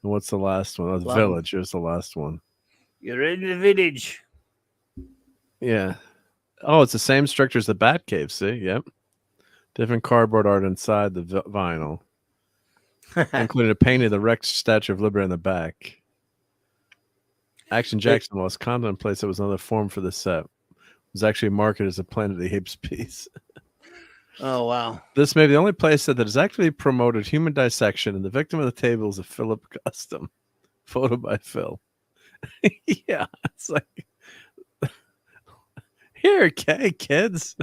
And what's the last one? Oh, the Village. Here's the last one. You're in the village. Yeah. Oh, it's the same structure as the Batcave. See? Yep. Different cardboard art inside the vinyl, including a painting of the wrecked Statue of Liberty in the back. Action Jackson lost content in place that was another form for the set. It was actually marketed as a Planet of the Apes piece. Oh, wow. This may be the only place that has actually promoted human dissection, and the victim of the table is a Philip custom. Photo by Phil. Yeah, it's like, here, okay, kids.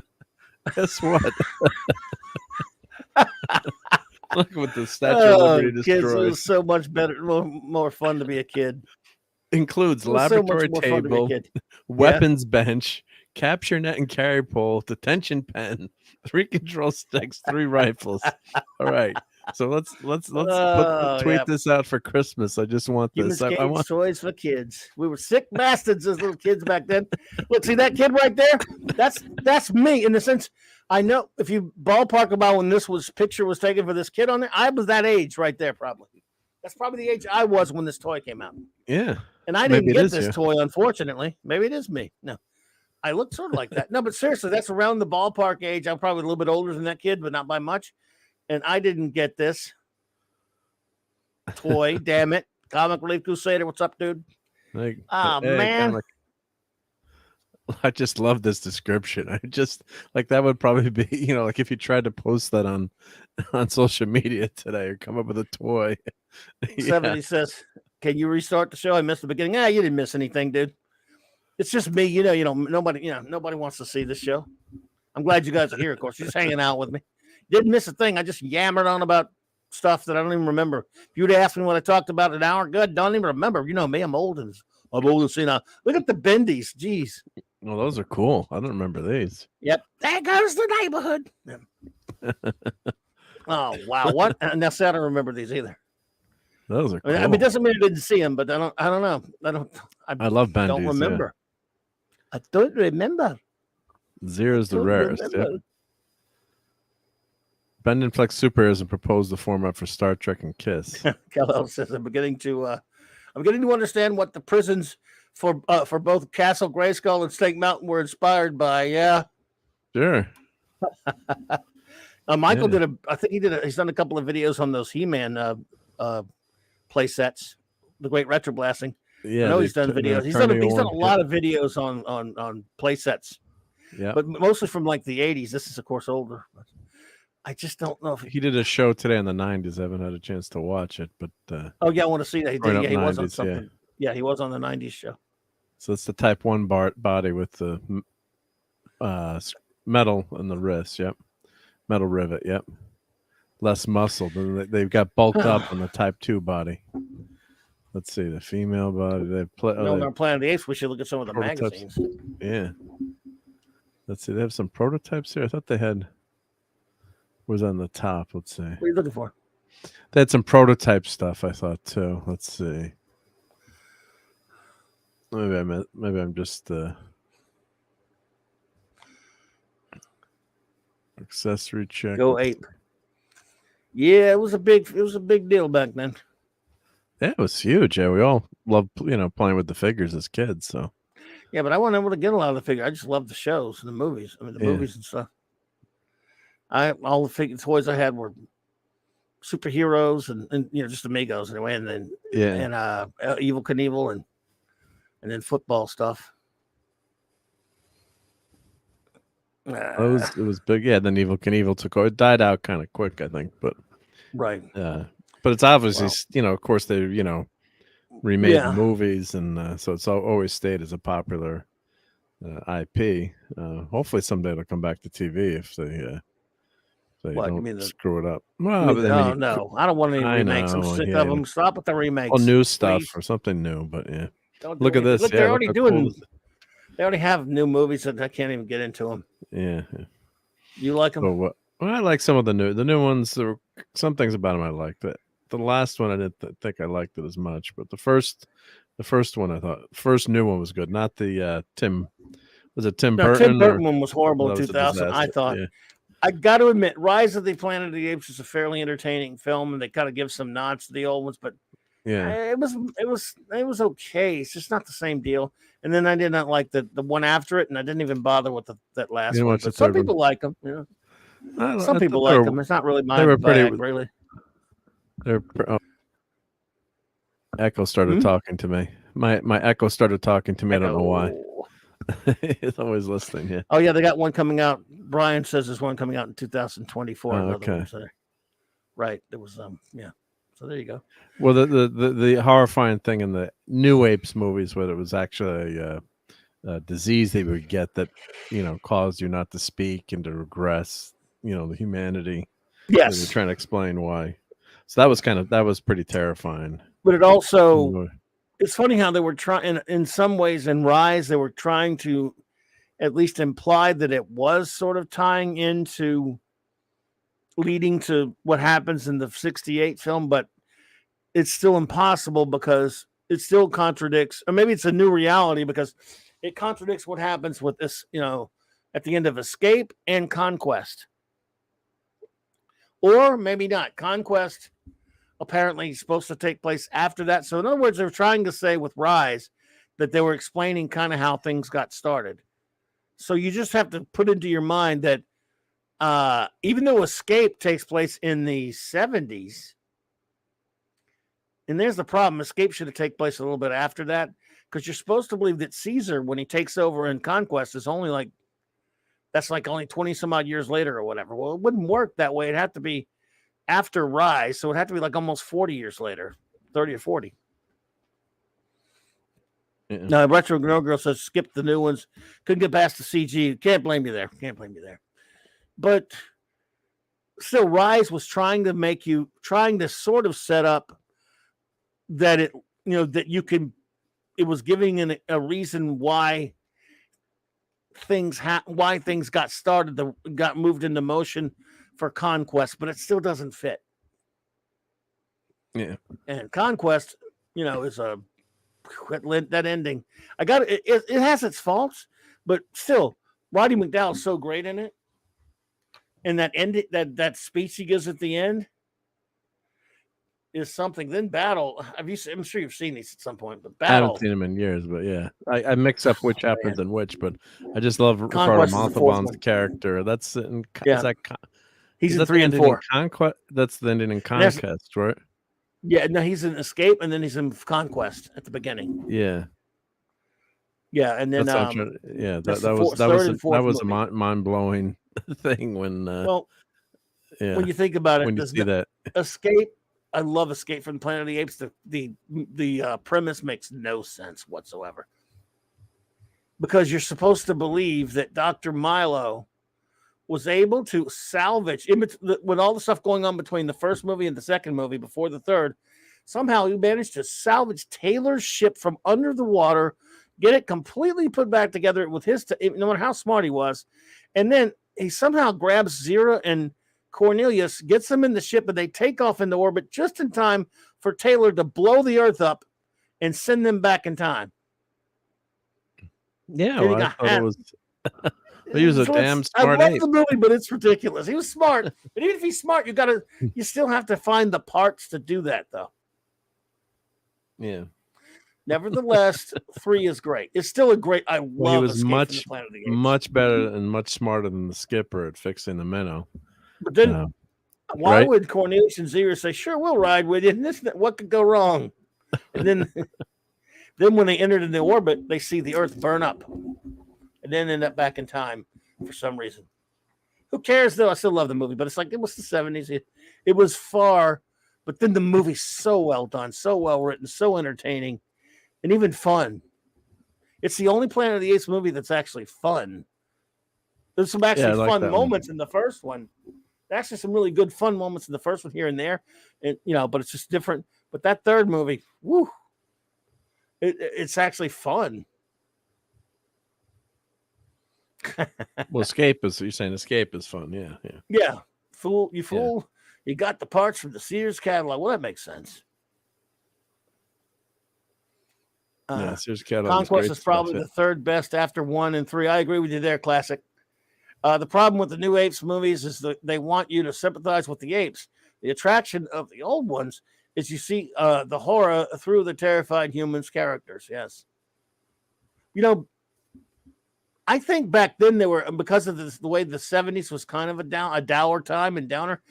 Guess what? Look what the Statue of Liberty Kids, destroyed. it was so much better, more fun to be a kid. Includes It was so laboratory much more fun to be a table, kid. weapons bench, capture net and carry pole, detention pen, 3 control sticks, 3 rifles. All right. So let's tweet this out for Christmas. I just want this. I want toys for kids. We were sick bastards as little kids back then. Look, see that kid right there? That's me in the sense. I know if you ballpark about when picture was taken for this kid on there, I was that age right there probably. That's probably the age I was when this toy came out. Yeah. And I didn't get this toy, unfortunately. Maybe it is me. No. I look sort of like that. No, but seriously, that's around the ballpark age. I'm probably a little bit older than that kid, but not by much. And I didn't get this toy. Damn it. Comic Relief Crusader. What's up, dude? Hey, man. I just love this description. I just like that would probably be, like if you tried to post that on social media today or come up with a toy. 70 says, can you restart the show? I missed the beginning. You didn't miss anything, dude. It's just me. Nobody wants to see this show. I'm glad you guys are here, of course. You're just hanging out with me. Didn't miss a thing. I just yammered on about stuff that I don't even remember. If you'd asked me what I talked about an hour ago, don't even remember. You know me, I'm old and see now. Look at the bendies. Jeez. Well, those are cool. I don't remember these. Yep. There goes the neighborhood. Oh, wow. What? And that's I don't remember these either. Those are cool. I mean, it doesn't mean I didn't see them, but I don't know. I love bendies. Don't remember. Yeah. I don't remember. Zero's the rarest. Yeah. Bend and Flex Superheroes and proposed the format for Star Trek and Kiss. Kellogg says I'm beginning to understand what the prisons for both Castle Grayskull and Snake Mountain were inspired by. Yeah, sure. Michael he's done a couple of videos on those He-Man play sets, the Great Retro Blasting. Yeah, I know he's done videos. He's done a lot of videos on play sets. Yeah, but mostly from like the 80s. This is of course older. But I just don't know if he did a show today in the 90s. I haven't had a chance to watch it, but I want to see that. He did. Yeah, he 90s, was on something. Yeah. He was on the 90s show. So it's the Type 1 body with the metal in the wrist. Yep, metal rivet. Yep, less muscle. They've got bulked up on the Type 2 body. Let's see the female body. They play. No, on Planet of the Apes, we should look at some of the prototypes. magazines. Yeah. Let's see. They have some prototypes here. I thought they had. Was on the top. Let's see. What are you looking for? They had some prototype stuff. I thought too. Let's see. Maybe I'm just accessory check. Go ape. Yeah, it was a big deal back then. Yeah, it was huge. Yeah, we all loved playing with the figures as kids. So yeah, but I wasn't able to get a lot of the figures. I just loved the shows and the movies. I mean, the movies and stuff. All the toys I had were superheroes and just Amigos anyway, and then Evil Knievel and then football stuff. it was big. Yeah, then Evil Knievel took over. It died out kind of quick, I think, but right. But it's obviously of course they remade the movies, and so it's always stayed as a popular IP. Hopefully someday it'll come back to TV if they don't screw it up. Well, no, I don't want any remakes. I'm sick of them. Stop with the remakes. Or new stuff or something new, but yeah. Look at this. Look, they're already doing. Cool. They already have new movies that I can't even get into them. Yeah. You like them? Well, I like some of the new ones. There were some things about them I liked. The last one I didn't think I liked it as much, but the first one I thought first new one was good. Not the Tim. Was it Tim Burton? Tim Burton one was horrible in 2000. I thought. Yeah. I got to admit, Rise of the Planet of the Apes is a fairly entertaining film, and they kind of give some nods to the old ones, but it was okay. It's just not the same deal. And then I did not like the one after it, and I didn't even bother with that last one. But some people like them. Some people like them. It's not really my bag, really. Echo started talking to me. My Echo started talking to me. I don't know why. He's always listening. Yeah. Oh yeah, they got one coming out. Brian says there's one coming out in 2024. Okay. Right. There was yeah. So there you go. Well, the horrifying thing in the New Apes movies, whether it was actually a disease they would get that caused you not to speak and to regress, the humanity. Yes. They were trying to explain why. So that was pretty terrifying. But it also. It's funny how they were trying, in some ways, in Rise, they were trying to at least imply that it was sort of tying into leading to what happens in the 68 film, but it's still impossible because it still contradicts, or maybe it's a new reality because it contradicts what happens with this, at the end of Escape and Conquest. Or maybe not. Conquest apparently supposed to take place after that. So in other words, they were trying to say with Rise that they were explaining kind of how things got started. So you just have to put into your mind that even though Escape takes place in the 70s, and there's the problem, Escape should have taken place a little bit after that, because you're supposed to believe that Caesar, when he takes over in Conquest, is only that's only 20 some odd years later or whatever. Well, it wouldn't work that way. It'd have to be after Rise, so it had to be almost 40 years later, 30 or 40. Yeah. Now, Retro Girl says skip the new ones. Couldn't get past the CG. Can't blame you there. But still, Rise was trying to sort of set up that it, that you can. It was giving a reason why things got started, got moved into motion for Conquest, but it still doesn't fit. Yeah. And Conquest, is that ending. It has its faults, but still, Roddy McDowell's so great in it. And that that speech he gives at the end is something. Then Battle, I'm sure you've seen these at some point, but Battle. I haven't seen him in years, but yeah. I mix up which happens and which, but I just love Ricardo Montalban's character. That's in He's in 3 and 4. Conquest. That's the ending in Conquest, right? Yeah, no, he's in Escape, and then he's in Conquest at the beginning. Yeah, yeah, and then that was a mind blowing thing when. When you think about it, when you see that Escape, I love Escape from the Planet of the Apes. The premise makes no sense whatsoever. because you're supposed to believe that Dr. Milo was able to salvage, with all the stuff going on between the first movie and the second movie before the third, somehow he managed to salvage Taylor's ship from under the water, get it completely put back together with no matter how smart he was. And then he somehow grabs Zira and Cornelius, gets them in the ship, and they take off into orbit just in time for Taylor to blow the Earth up and send them back in time. Yeah, well, I thought it was. He was a damn I smart love ape. the movie, but it's ridiculous. He was smart, but even if he's smart, you still have to find the parts to do that, though. Yeah. Nevertheless, 3 is great. It's still a great. I love. Well, he was Escape from the Planet of the Apes. much better and much smarter than the skipper at fixing the minnow. But then, why would Cornelius and Zira say, "Sure, we'll ride with you"? And what could go wrong? And then, then when they entered into orbit, they see the Earth burn up, and then end up back in time for some reason. Who cares, though? I still love the movie, but it's like it was the 70s. It was far, but then the movie's so well done, so well written, so entertaining, and even fun. It's the only Planet of the Apes movie that's actually fun. There's some actually fun moments in the first one. Actually, some really good fun moments in the first one here and there, and but it's just different. But that third movie, woo, it's actually fun. Well, you're saying Escape is fun, yeah. Yeah, fool. You got the parts from the Sears catalog. Well, that makes sense. Sears catalog. Conquest is probably the third best after 1 and 3. I agree with you there, classic. The problem with the new Apes movies is that they want you to sympathize with the apes. The attraction of the old ones is you see the horror through the terrified humans' characters. Yes. I think back then they were, because of the way the 70s was kind of a dour time and downer.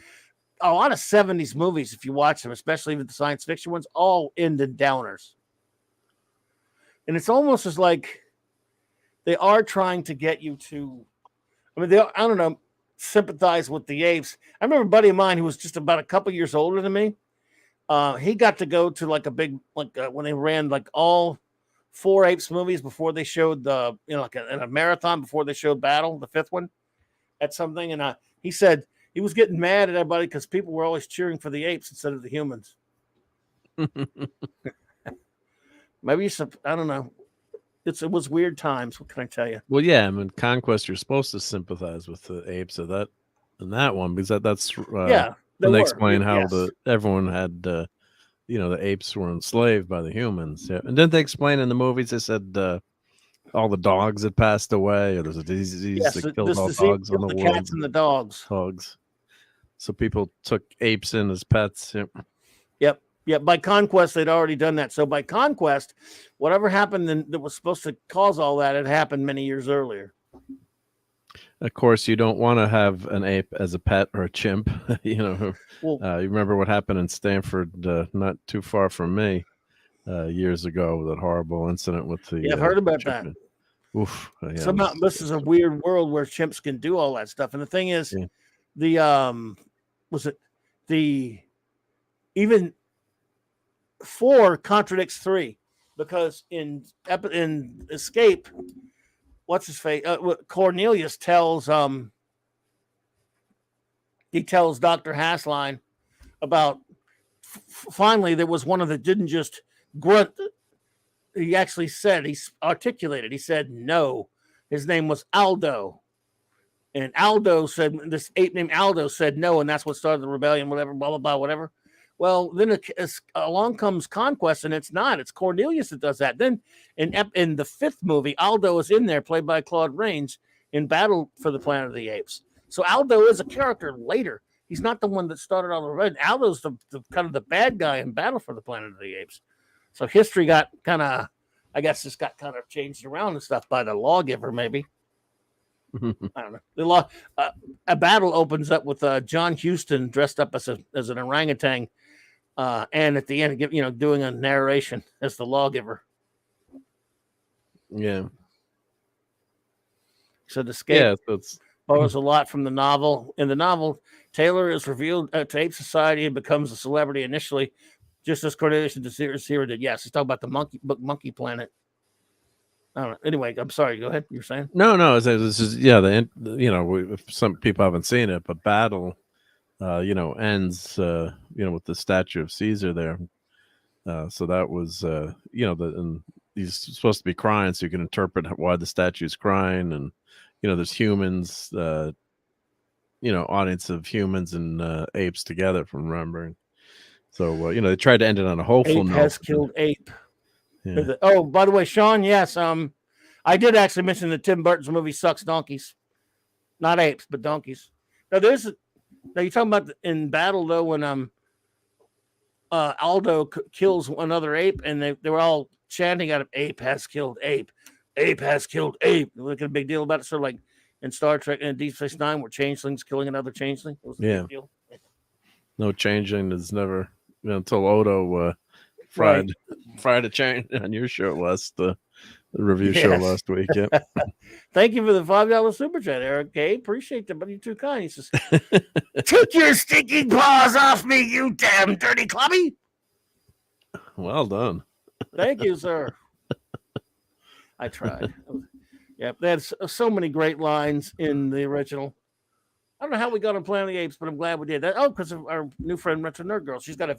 A lot of 70s movies, if you watch them, especially the science fiction ones, all end in downers. And it's almost as like they are trying to get you to, sympathize with the apes. I remember a buddy of mine who was just about a couple years older than me. He got to go to like a big, when they ran like all 4 Apes movies before they showed the, in a marathon before they showed Battle, the 5th one at something. And he said he was getting mad at everybody because people were always cheering for the apes instead of the humans. Maybe I don't know. It was weird times. What can I tell you? Well, yeah, I mean, Conquest, you're supposed to sympathize with the apes of that in that one because that's when they explain how everyone had the apes were enslaved by the humans. Yeah. And didn't they explain in the movies? They said all the dogs had passed away, or there's a disease that killed all dogs on the world. Cats and the dogs. So people took apes in as pets. Yep. Yeah, by Conquest, they'd already done that. So by Conquest, whatever happened that was supposed to cause all that had happened many years earlier. Of course, you don't want to have an ape as a pet or a chimp. You remember what happened in Stanford, not too far from me, years ago, that horrible incident with the. Yeah, I've heard about that. Oof. Somehow this is a weird world where chimps can do all that stuff. And the thing is, even 4 contradicts 3, because in Escape, what's his face? Cornelius tells Dr. Hassline about finally there was one of the didn't just grunt. He actually said, he articulated. He said no. His name was Aldo, and Aldo said, this ape named Aldo said no, and that's what started the rebellion. Whatever, blah blah blah, whatever. Well, then along comes Conquest, and it's Cornelius that does that. Then in the 5th movie, Aldo is in there, played by Claude Rains, in Battle for the Planet of the Apes. So Aldo is a character later. He's not the one that started all the rebellion. Aldo's the kind of the bad guy in Battle for the Planet of the Apes. So history got kind of, I guess, just got kind of changed around and stuff by the lawgiver, maybe. I don't know. A battle opens up with John Huston dressed up as an orangutan. And at the end, doing a narration as the lawgiver. Yeah. So the Escape borrows a lot from the novel. In the novel, Taylor is revealed to Ape Society and becomes a celebrity initially, just as Cornelius and Zira did. Yes, he's talking about the Monkey Planet. I don't know. Anyway, I'm sorry. Go ahead. You're saying? No. This is if some people haven't seen it, but battle, ends, with the statue of Caesar there. So that was, and he's supposed to be crying, so you can interpret why the statue's crying, and there's humans, audience of humans and apes together from remembering. So they tried to end it on a hopeful Ape note. has killed ape. Yeah. Oh, by the way, Sean, yes, I did actually mention that Tim Burton's movie sucks donkeys, not apes, but donkeys. Now you're talking about in battle though when Aldo kills another ape, and they were all chanting at him, "Ape has killed ape, ape has killed ape." They're making a big deal about it, sort of like in Star Trek and Deep Space Nine, where changelings killing another changeling. It was a big deal. No changing is never until Odo fried a chain on your show the review show last week. Yep. Thank you for the $5 super chat, Eric. Okay, appreciate that, but you're too kind. He says, "Take your stinking paws off me, you damn dirty clubby." Well done. Thank you, sir. I tried. Yep, there's so many great lines in the original. I don't know how we got on Planet of the Apes, but I'm glad we did that. Oh, because of our new friend Retro Nerd Girl. She's got a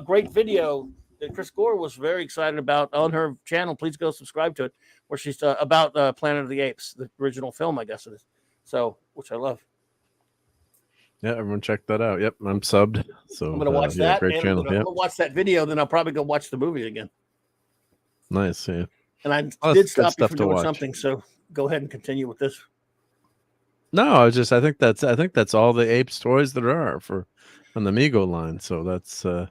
great video that Chris Gore was very excited about on her channel. Please go subscribe to it, where she's about Planet of the Apes, the original film, I guess it is. So, which I love. Yeah, everyone check that out. Yep, I'm subbed. So I'm going to watch that. Great channel. I'm going to watch that video, then I'll probably go watch the movie again. Nice, yeah. And I did stop you from doing something, so go ahead and continue with this. No, I think that's all the Apes toys there are on the Mego line. So that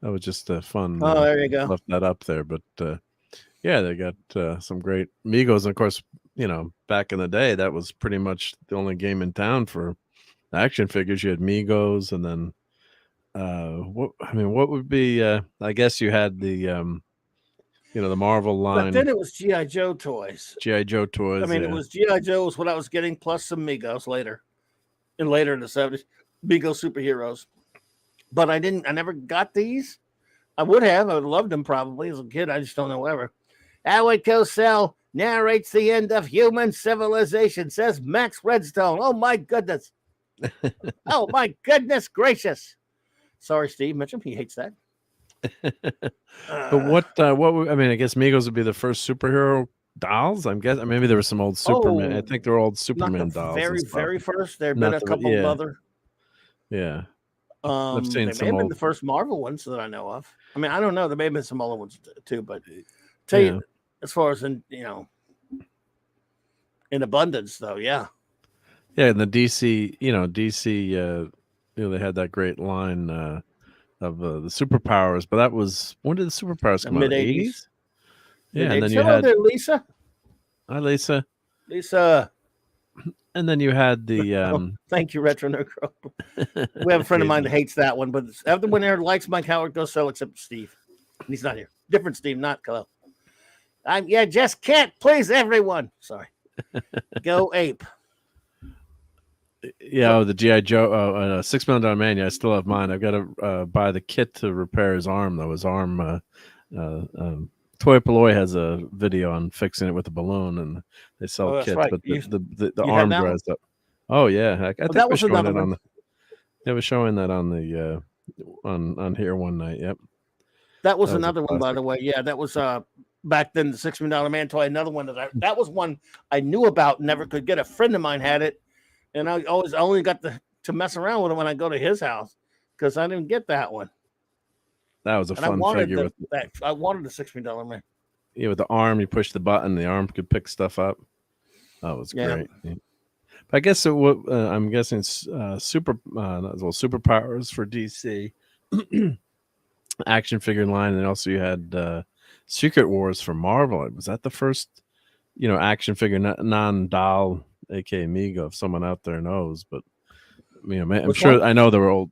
was just fun. Oh, there you go. Left that up there, but yeah, they got some great Megos. And of course, back in the day, that was pretty much the only game in town for action figures. You had Megos, and then what would be? I guess you had the the Marvel line. But then it was G.I. Joe toys. G.I. Joe toys. I mean, it was G.I. Joe was what I was getting, plus some Megos later in the 70s. Mego superheroes. But I never got these. I would have. I would have loved them probably as a kid. I just don't know ever. Howard Cosell narrates the end of human civilization, says Max Redstone. Oh, my goodness. Oh, my goodness gracious. Sorry, Steve Mitchum. He hates that. But what I guess Megos would be the first superhero dolls. I'm guessing maybe there were some old Superman. I think they were old Superman dolls. Very first. There'd been a couple of other. Yeah. I've seen they may have been the first Marvel ones that I know of. I mean, I don't know. There may have been some other ones too, but tell you as far as in abundance though, yeah. Yeah, and the DC, they had that great line of the superpowers, but that was when did the superpowers come out? Mid-80s? Yeah, and then you had Lisa. Hi, Lisa. Lisa. And then you had the thank you, Retro Nerd Girl. We have a friend of mine that hates that one, but everyone there likes Mike Howard Goes So except Steve. He's not here. Different Steve, not Khalil. Just can't please everyone. Sorry. Go ape. Yeah, the G.I. Joe $6 Million Man. Yeah, I still have mine. I've got to buy the kit to repair his arm, though. His arm, Toy Palloy has a video on fixing it with a balloon, and they sell kits, right. But the arm dries up. Oh, yeah. I think that was another one. They were showing that on the on here one night. Yep. That was another one, by the way. Yeah, that was back then, the $6 Million Man toy. Another one that was one I knew about, never could get. A friend of mine had it. And I only got to mess around with it when I go to his house because I didn't get that one. That was a fun figure. I wanted the $6 Million Man. Yeah, with the arm, you push the button, the arm could pick stuff up. That was great. Yeah. But I guess I'm guessing superpowers for DC action figure line, and also you had Secret Wars for Marvel. Was that the first, action figure non-doll? aka Mego, if someone out there knows, but I'm sure I know they were old.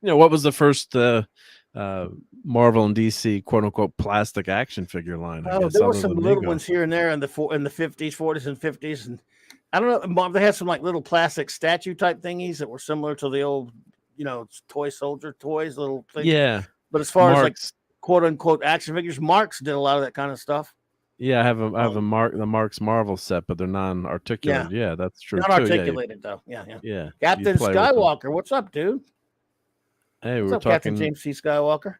What was the first Marvel and DC quote unquote plastic action figure line? Oh, there were some little ones here and there in the 50s, 40s, and 50s, and I don't know. They had some like little plastic statue type thingies that were similar to the old, toy soldier toys, little things. Yeah, but as far as like quote unquote action figures, Marx did a lot of that kind of stuff. Yeah, I have the Mark's Marvel set, but they're non-articulated. Yeah. Yeah, that's true Not too. articulated though. Yeah, yeah. Yeah. You Captain play with them. Skywalker, what's up, dude? Hey, we What's were up, Captain talking. James C. Skywalker?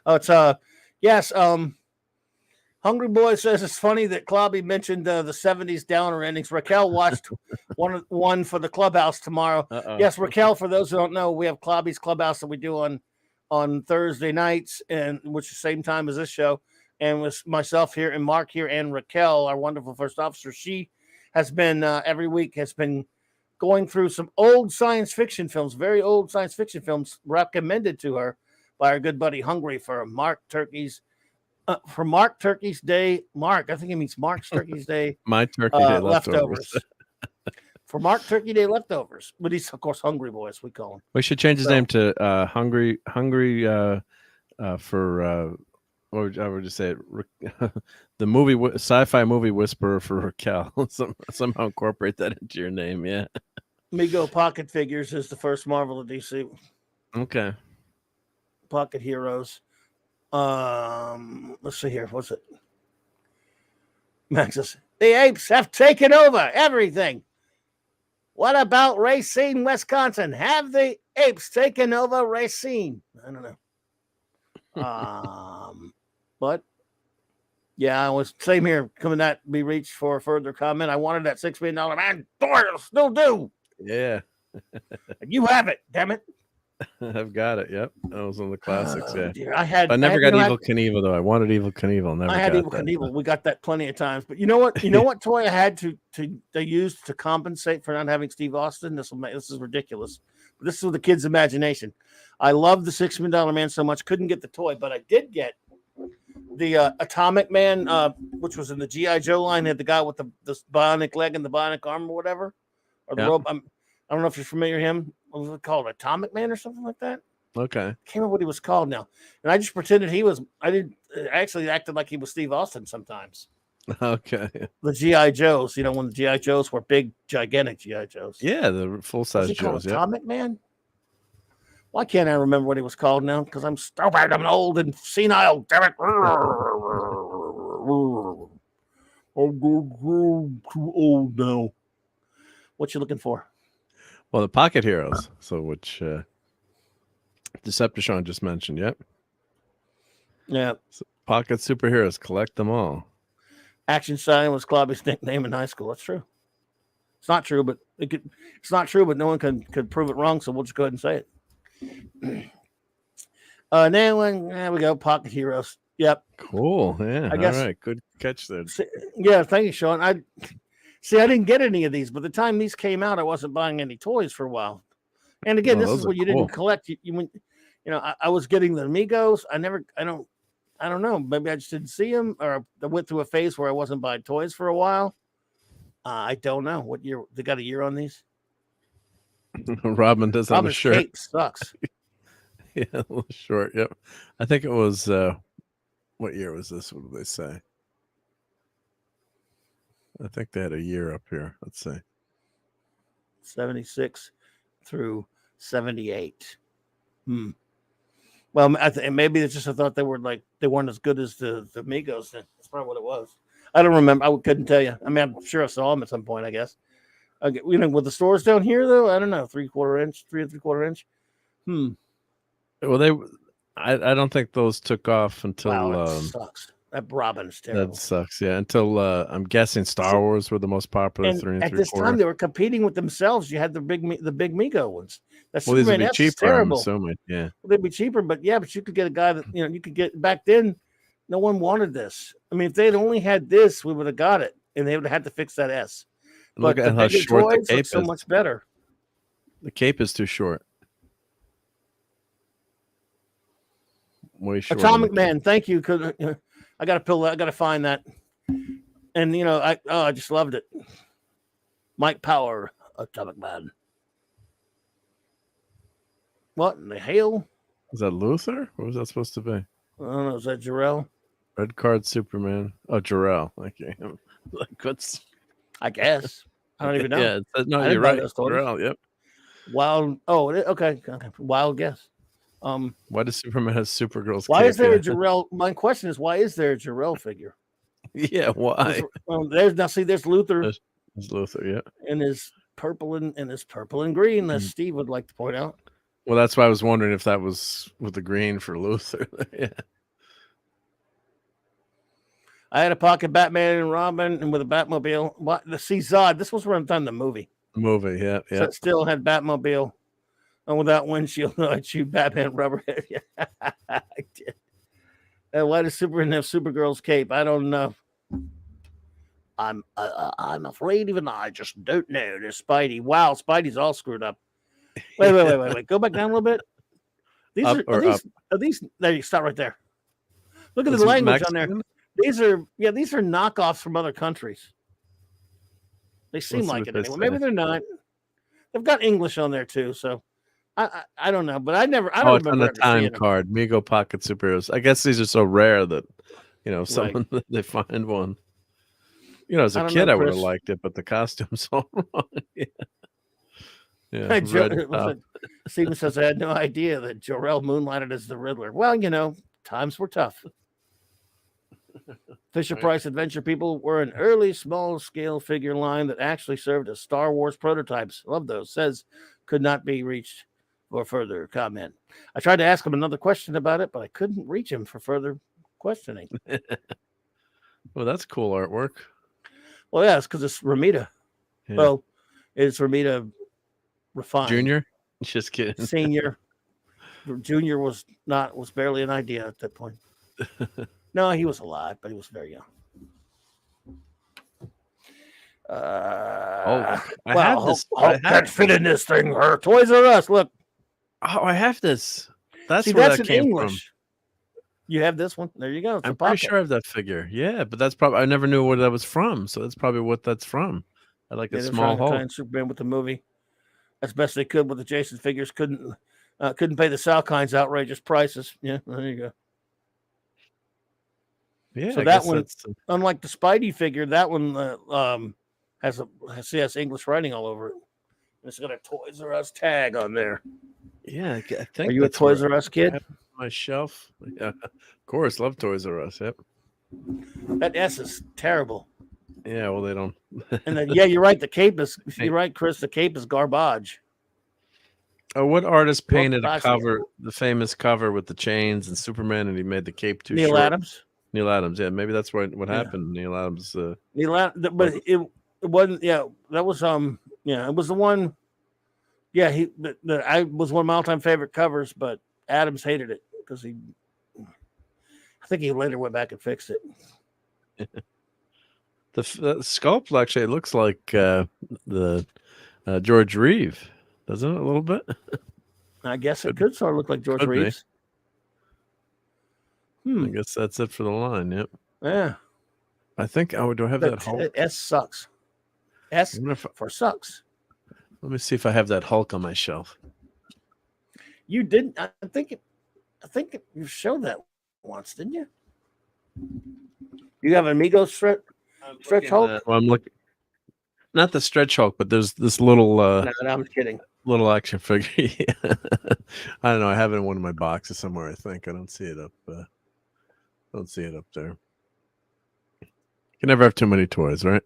Oh, it's yes. Hungry Boy says it's funny that Clobby mentioned the '70s downer endings. Raquel watched one for the clubhouse tomorrow. Uh-oh. Yes, Raquel. For those who don't know, we have Clobby's clubhouse that we do on Thursday nights, and which is the same time as this show. And with myself here and Mark here and Raquel, our wonderful first officer, she has been every week has been going through some old science fiction films, very old science fiction films recommended to her by our good buddy Hungry for Mark Turkey's Day. Mark, I think it means Mark's Turkey's Day. My Turkey Day leftovers. For Mark Turkey Day leftovers, but he's of course Hungry Boy, as we call him. We should change his name to Hungry for what would you say? The movie sci-fi movie whisperer for Raquel. Somehow incorporate that into your name. Yeah. Mego Pocket Figures is the first Marvel of DC. Okay. Pocket Heroes. Let's see here. What's it? Maxis. The apes have taken over everything. What about Racine, Wisconsin? Have the apes taken over Racine? I don't know. But yeah, I was same here. Coming that be reached for a further comment. I wanted that $6 million man. Still do. Yeah. You have it. Damn it. I've got it. Yep. That was one of the classics. Yeah. Dear. I never got Evil Knievel though. I wanted Evil Knievel. Never. I had got Evil that. Knievel. We got that plenty of times. But you know what? You know what toy I had to use to compensate for not having Steve Austin? This is ridiculous. But this is the kid's imagination. I love the $6 million man so much. Couldn't get the toy, but I did get the Atomic Man, which was in the G.I. Joe line. Had the guy with the bionic leg and the bionic arm or whatever, or the rope. I don't know if you're familiar with him. What was it called? Atomic Man or something like that? Okay. Can't remember what he was called now. And I just pretended he was. I actually acted like he was Steve Austin sometimes. Okay. The G.I. Joes, when the G.I. Joes were big, gigantic G.I. Joes. Yeah, the full-size Joes. Atomic Man? Why can't I remember what he was called now? Because I'm stupid. I'm old and senile. Damn it. I'm too old now. What you looking for? Well, the Pocket Heroes. So which Decepticon just mentioned. Yep. Yeah. So Pocket superheroes. Collect them all. Action Sign was Clobby's nickname in high school. That's true. It's not true, but it's not true, but no one could prove it wrong. So we'll just go ahead and say it. There we go. Pocket Heroes. Yep. Cool. Yeah. I guess, all right. Good catch there. Yeah. Thank you, Sean. I didn't get any of these, but the time these came out, I wasn't buying any toys for a while. And again, this is what you didn't collect. I was getting the Amigos. I don't know. Maybe I just didn't see them, or I went through a phase where I wasn't buying toys for a while. I don't know what year they got a year on these. Robin does have a shirt. Cape sucks. Yeah, a little short. Yep. I think it was. What year was this? What did they say? I think they had a year up here. Let's see. 76 through 78. Well, maybe it's just I thought they weren't as good as the Migos. That's probably what it was. I don't remember. I couldn't tell you. I mean, I'm sure I saw them at some point, I guess. Okay, with the stores down here though, I don't know, 3/4 inch, 3 3/4 inch. Well, I don't think those took off until. Wow, that sucks. That Robin's terrible. That sucks. Yeah, until I'm guessing Star Wars were the most popular. And 3 at this 3/4. time, they were competing with themselves. You had the big Migo ones. Well, these would be cheaper. I'm assuming. Yeah, well, they'd be cheaper, but you could get a guy that you could get back then. No one wanted this. I mean, if they'd only had this, we would have got it, and they would have had to fix that S. Look But at how short the cape is. So much better. The cape is too short. Way short. Atomic Man, thank you. Because I got to pull that. I got to find that. And I just loved it. Mike Power, Atomic Man. What in the hell? Is that Luther? What was that supposed to be? I don't know. Is that Jarrell? Red Card Superman. Oh, Jarrell. Okay. Like what's? I guess. I don't even know. Yeah. No, you're right. Jarrell. Yep. Wild. Oh, okay. Wild guess. Why does Superman have Supergirl's Why cape? is there a Yeah. Jarrell? My question is, why is there a Jarrell figure? Yeah, why? There's Luther There's Luthor, yeah. and his purple and green, as Mm. Steve would like to point out. Well, that's why I was wondering if that was with the green for Luthor. Yeah. I had a pocket Batman and Robin and with a Batmobile. What the see Zod? This was run on the movie. Movie, yeah, So yeah. it still had Batmobile. And without windshield, I shoot Batman rubber. Yeah, I did. Why does Superman have Supergirl's cape? I don't know. I'm afraid even I just don't know. There's Spidey. Wow, Spidey's all screwed up. Wait. Go back down a little bit. These Up or up? are these. There you stop right there. Look at Is the it language on Mexican? there. These are knockoffs from other countries. They seem Let's see like what it they anyway. say. Maybe they're not. They've got English on there too, so I don't know. But I don't Oh, it's on remember the ever time seeing them. card. Mego Pocket Superheroes. I guess these are so rare that someone they find one. As I a don't kid, know, I would have Chris. liked it, but the costume's all wrong. Yeah, Joe- red top. Steven says, I had no idea that Jor-El moonlighted as the Riddler. Well, times were tough. Fisher-Price Adventure People were an early small-scale figure line that actually served as Star Wars prototypes. Love those. Says could not be reached for further comment. I tried to ask him another question about it, but I couldn't reach him for further questioning. Well, that's cool artwork. Well, yeah, it's because it's Ramita. Yeah. Well, it's Ramita refined. Junior? Just kidding. Senior. Junior was barely an idea at that point. No, he was alive, but he was very young. I Hulk can't fit in this thing. Her Toys R Us. Look, Oh, I have this. That's see, where that's that in came English. You have this one. There you go. It's from. a I'm pretty pocket. sure I have that figure. Yeah, but that's probably I never knew where that was from, so that's probably what that's from. I like a They're small trying to tie Hulk. in Superman with the movie as best they could with the Jason figures. Couldn't pay the Salkinds outrageous prices. Yeah, there you go. Yeah, So I that guess one- that's Unlike the Spidey figure, that one has English writing all over it. It's got a Toys R Us tag on there. yeah. I think Are you a that's where Toys R Us I kid? have it on my shelf. Yeah, of course, love Toys R Us. Yep. That S is terrible. Yeah, well, they don't. And then, yeah, you're right. The cape is. You're right, Chris. The cape is garbage. Oh, what artist Well, painted a actually- cover, the famous cover with the chains and Superman, and he made the cape too Neil short? Adams. Neil Adams. Yeah, maybe that's what Yeah. happened. Neil Adams. Neil Adams, but it wasn't. Yeah, that was Yeah, it was the one. Yeah, I was one of my all-time favorite covers, but Adams hated it because I think he later went back and fixed it. The sculpt actually looks like the George Reeve, doesn't it? A little bit. I guess it could sort of look like George Could be. Reeves. I guess that's it for the line. Yep. Yeah. I think. Oh, do I have that But Hulk? S sucks. S I wonder if- for sucks. Let me see if I have that Hulk on my shelf. You didn't. I think you showed that once, didn't you? You have an Amigo stretch Hulk? Well, I'm looking. Not the stretch Hulk, but there's this little No, I'm kidding. little action figure. Yeah. I don't know. I have it in one of my boxes somewhere. I think I don't see it up. Don't see it up there. You can never have too many toys, right?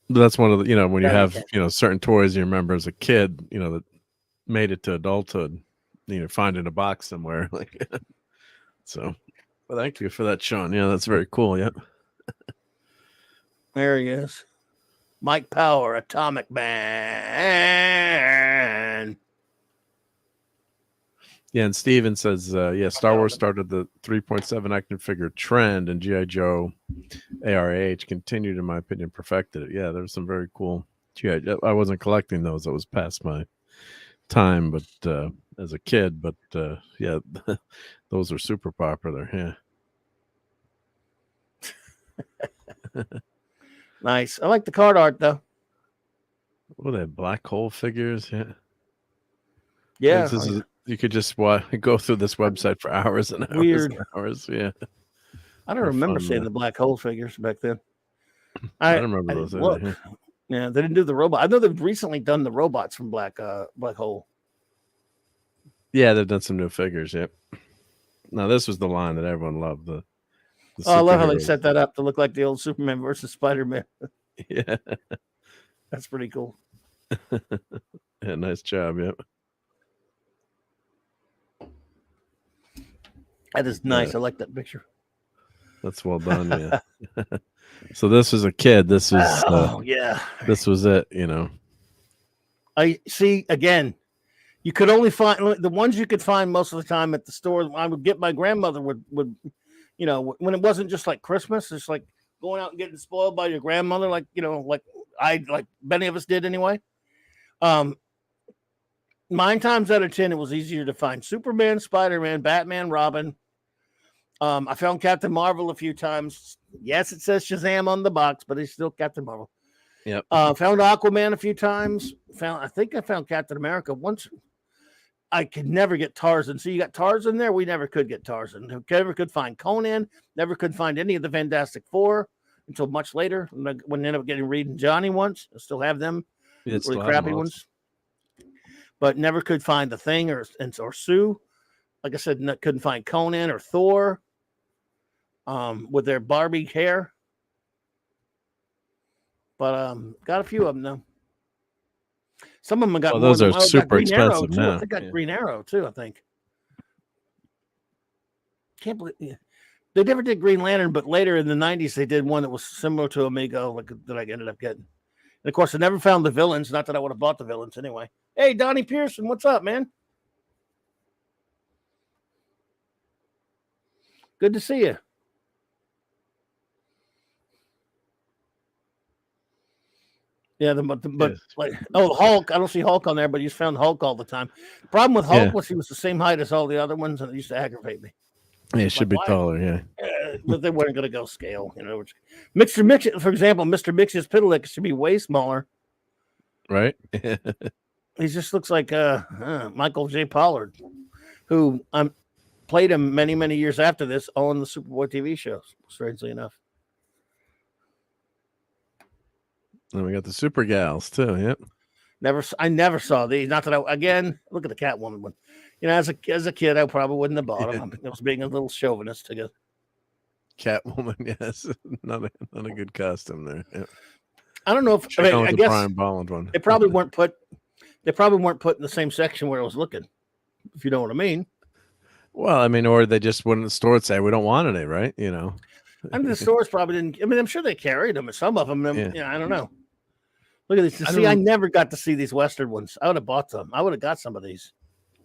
But that's one of the, when you Yeah, have, certain toys you remember as a kid, that made it to adulthood, find in a box somewhere. Like, so, well, thank you for that, Sean. Yeah, that's very cool. Yep. There he is. Mike Power, Atomic Man. Yeah, and Steven says, Star Wars started the 3.7 action figure trend, and G.I. Joe ARAH continued, in my opinion, perfected it. Yeah, there's some very cool G.I. Joe. I wasn't collecting those. That was past my time, but as a kid, but yeah, those are super popular. Yeah. Nice. I like the card art, though. What are they, black hole figures? Yeah. Yeah. You could just go through this website for hours and hours Weird. and hours. Yeah. I don't remember seeing the black hole figures back then. I don't remember those didn't either. look. Yeah, they didn't do the robot. I know they've recently done the robots from Black Hole. Yeah, they've done some new figures. Yep. Now this was the line that everyone loved. The Oh, I love how they superheroes. set that up to look like the old Superman versus Spider-Man. Yeah. That's pretty cool. Yeah, nice job. Yep. That is nice. I like that picture. That's well done. Yeah. So this was a kid. This was Oh yeah. this was it. You know. I see again. You could only find the ones you could find most of the time at the store. I would get my grandmother would you know, when it wasn't just like Christmas, it's like going out and getting spoiled by your grandmother, like you know, like many of us did anyway. 9 times out of 10, it was easier to find Superman, Spider-Man, Batman, Robin. I found Captain Marvel a few times. Yes, it says Shazam on the box, but it's still Captain Marvel. Yep. Found Aquaman a few times. I think I found Captain America once. I could never get Tarzan. So you got Tarzan there. We never could get Tarzan. Never could find Conan. Never could find any of the Fantastic Four until much later when I ended up getting Reed and Johnny once. I still have them, really crappy ones. But never could find the Thing or Sue. Like I said, couldn't find Conan or Thor with their Barbie hair. But got a few of them though. Some of them got more those than are super Green expensive Arrow, too. now. I think I got Green Arrow too. I think. Can't believe they never did Green Lantern, but later in the '90s they did one that was similar to Amigo, like that I ended up getting. And of course, I never found the villains. Not that I would have bought the villains anyway. Hey, Donnie Pearson, what's up, man? Good to see you. Yeah, Hulk. I don't see Hulk on there, but he's found Hulk all the time. The problem with Hulk was he was the same height as all the other ones, and it used to aggravate me. Yeah, it should be taller. Yeah, but they weren't going to go scale. You know, Mr. Mix, for example, Mr. Mix's Pidalick should be way smaller. Right. He just looks like Michael J. Pollard, who played him many, many years after this on the Superboy TV shows. Strangely enough. And we got the Super Gals too. Yep. I never saw these. Not that again, look at the Catwoman one. You know, as a kid, I probably wouldn't have bought them. I was being a little chauvinist, I guess. Catwoman, yes, not a good costume there. Yep. I don't know if I guess Brian Bolland one. They probably weren't put in the same section where I was looking. If you know what I mean. Well, I mean, or they just went in the store and say we don't want any, right? You know. I mean, the stores probably didn't. I mean, I'm sure they carried them, and some of them. Yeah. You know, I don't know. Look at this. I never got to see these Western ones. I would have bought them. I would have got some of these.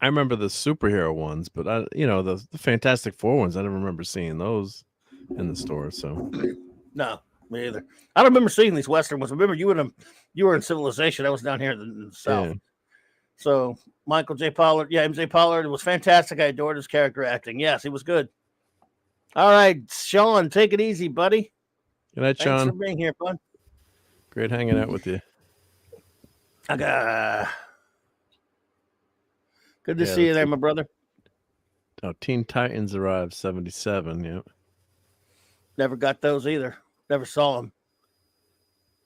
I remember the superhero ones, but the Fantastic Four ones. I don't remember seeing those in the store. So, no, me either. I don't remember seeing these Western ones. Remember, you were in Civilization. I was down here in the South. Yeah. So Michael J. Pollard, MJ Pollard was fantastic. I adored his character acting. Yes, he was good. All right, Sean, take it easy, buddy. Good night, Sean. Thanks for being here, bud. Great hanging out with you. Good to see you there, my brother. Oh, Teen Titans arrived 77. Yep. Never got those either. Never saw them.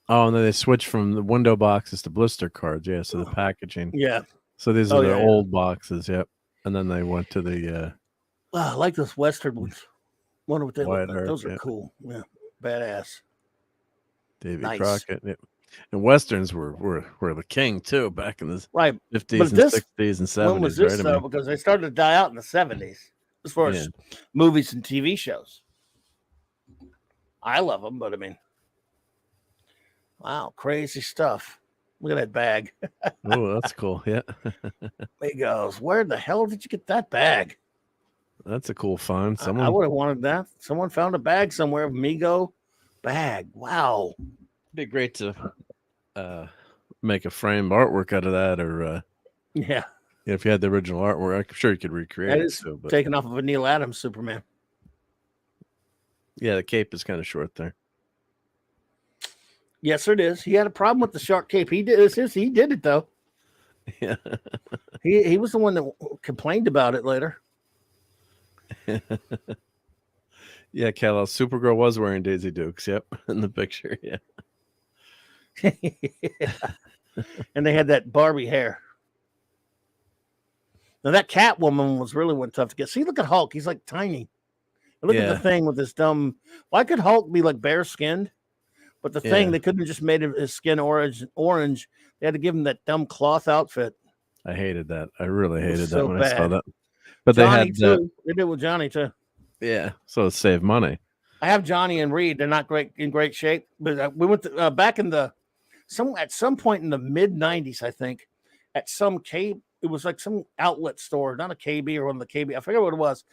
Oh, and then they switched from the window boxes to blister cards. Yeah, so the packaging. Yeah. So these are the old boxes. Yep. And then they went to the. I like those Western ones. Wonder what they look like. Those are yep. Cool. Yeah, badass. Davy Crockett. Yep. And Westerns were the king too back in the 50s and 60s and 70s. When was this though? Because they started to die out in the 70s as far as movies and TV shows. I love them, but I mean, wow, crazy stuff. Look at that bag. Oh, that's cool. Yeah. He goes, where the hell did you get that bag? That's a cool find. I would have wanted that. Someone found a bag somewhere of Mego bag. Wow. Be great to make a framed artwork out of that, or if you had the original artwork, I'm sure you could recreate it. But taken off of a Neil Adams Superman. Yeah, the cape is kind of short there. Yes, it is. He had a problem with the short cape. He did it though. Yeah. he was the one that complained about it later. Yeah, Kal-El, Supergirl was wearing Daisy Dukes. Yep, in the picture. Yeah. And they had that Barbie hair. Now that Catwoman was really one tough to get. See, look at Hulk. He's like tiny. And look at the thing with this dumb. Why could Hulk be like bare skinned? But the thing, they couldn't have just made his skin orange. They had to give him that dumb cloth outfit. I hated that. I really hated that when bad. I saw that. But Johnny they had too. They did with Johnny too. Yeah, so it saved money. I have Johnny and Reed. They're not in great shape, but we went to, back in at some point in the mid '90s, I think, at some it was like some outlet store, not a KB or one of the KB. I forget what it was.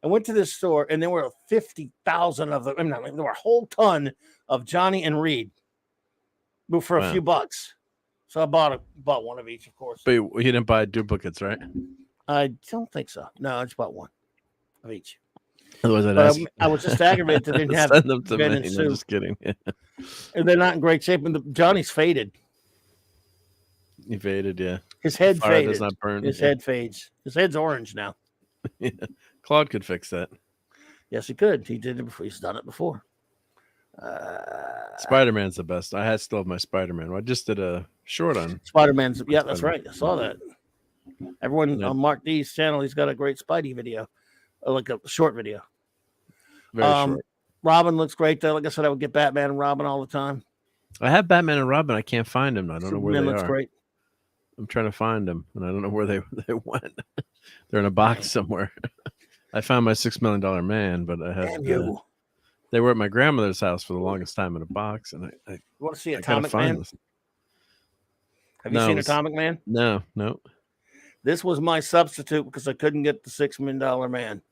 I went to this store and there were 50,000 of them. I mean, there were a whole ton of Johnny and Reed, but for a few bucks. So I bought one of each, of course. But you didn't buy duplicates, right? I don't think so. No, I just bought one of each. Otherwise, I was just aggravated that they didn't have send them to Ben me. and I'm Sue. just kidding. And they're not in great shape. And Johnny's faded. He faded, yeah. His head Fire faded. does not burn. His head fades. His head's orange now. Yeah. Claude could fix that. Yes, he could. He did it before. He's done it before. Spider-Man's the best. I still have my Spider-Man. I just did a short on Spider-Man's. Yeah, that's right. I saw that. Everyone Yeah. on Mark D's channel, he's got a great Spidey video, like a short video. very short. Robin looks great though. Like I said, I would get Batman and Robin all the time. I have Batman and Robin. I can't find them. I don't know where Superman they looks are. great. I'm trying to find them, and I don't know where they went. They're in a box somewhere. I found my $6 Million Man, but I have. Damn you! They were at my grandmother's house for the longest time in a box, and I You want to see gotta Atomic Man? this. Have you seen Atomic Man? No. This was my substitute because I couldn't get the $6 Million Man.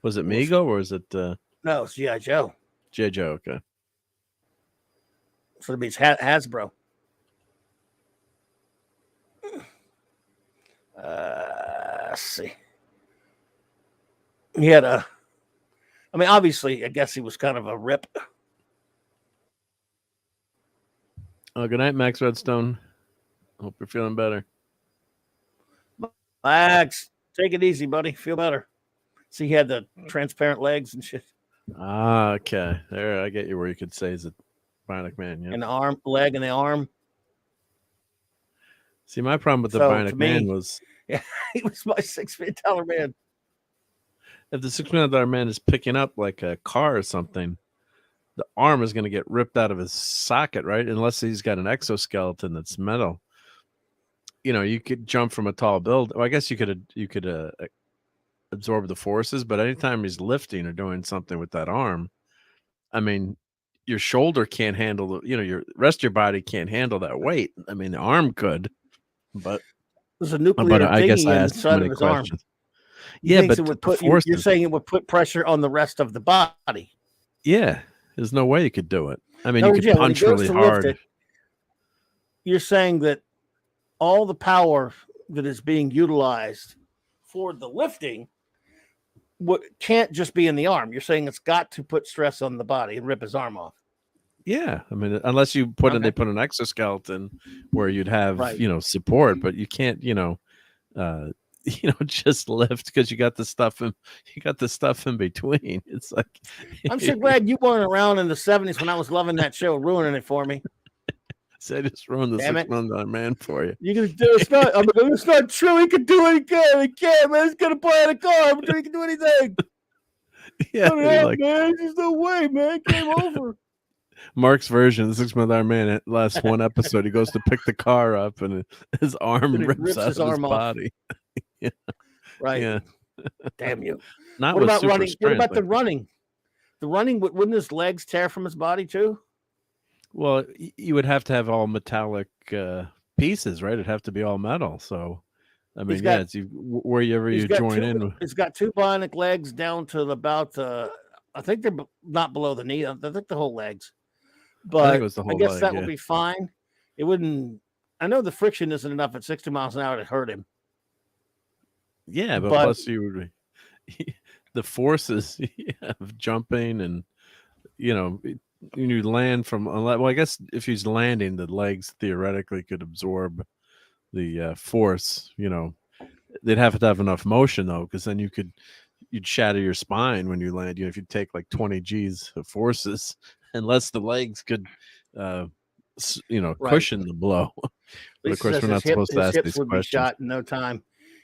Was it Mego or is it No, it's G.I. Joe. J. Joe? Okay. So it means Hasbro. Let's see. He had obviously, I guess he was kind of a rip. Good night, Max Redstone. Hope you're feeling better. Max, take it easy, buddy. Feel better. See, he had the transparent legs and shit. Ah, okay. There, I get you where you could say he's a Bionic Man. Yeah. And the leg and the arm. See, my problem with the So, Bionic to me- Man was He was my $6 Million Man. if the $6 Million Man is picking up like a car or something, the arm is going to get ripped out of his socket, right? Unless he's got an exoskeleton that's metal. You know, you could jump from a tall building. Well, I guess you could absorb the forces, but anytime he's lifting or doing something with that arm, I mean, your shoulder can't handle your rest of your body can't handle that weight. I mean, the arm could, but There's a nuclear I guess I thingy asked too inside of many his arm. questions. He Yeah, thinks but it would the put, forces, you're saying it would put pressure on the rest of the body. yeah, there's no way you could do it. I mean, No, you could yeah, when he punch goes really to lift hard. it, you're saying that all the power that is being utilized for the lifting can't just be in the arm. You're saying it's got to put stress on the body and rip his arm off. Yeah, I mean, unless you they put an exoskeleton where you'd have Right. support, but you can't just lift because you got the stuff in between. It's like I'm so glad you weren't around in the 70s when I was loving that show, ruining it for me. so I just ruined the Damn it. $6 Million Man for you. You can do it's not. I'm like, it's not true. He can do anything. He can't, man. He's gonna play in a car, but he can do anything. Yeah, Man. There's no way, man. Game over. Mark's version of the $6 Million Man. At last one episode, he goes to pick the car up, and his arm And it rips rips out his of his arm off. body. Right. Yeah. Damn you. Not What with about super running? What strength, about the like- running? The running, wouldn't his legs tear from his body too? Well, you would have to have all metallic pieces, right? It'd have to be all metal. So, I mean, got- it's wherever you join in. He's got two bionic legs down to about I think they're not below the knee. I think the whole legs. But I think it was the whole guess leg, that yeah. would be fine. It wouldn't. I know the friction isn't enough at 60 miles an hour to hurt him. Yeah, but But- plus you would the forces of jumping and you land from well, I guess if he's landing, the legs theoretically could absorb the force. They'd have to have enough motion though, because then you'd shatter your spine when you land. If you take like 20 G's of forces, unless the legs could Right. cushion the blow. But of Lisa course, says we're not supposed to his ask hips these would questions. be shot in no time.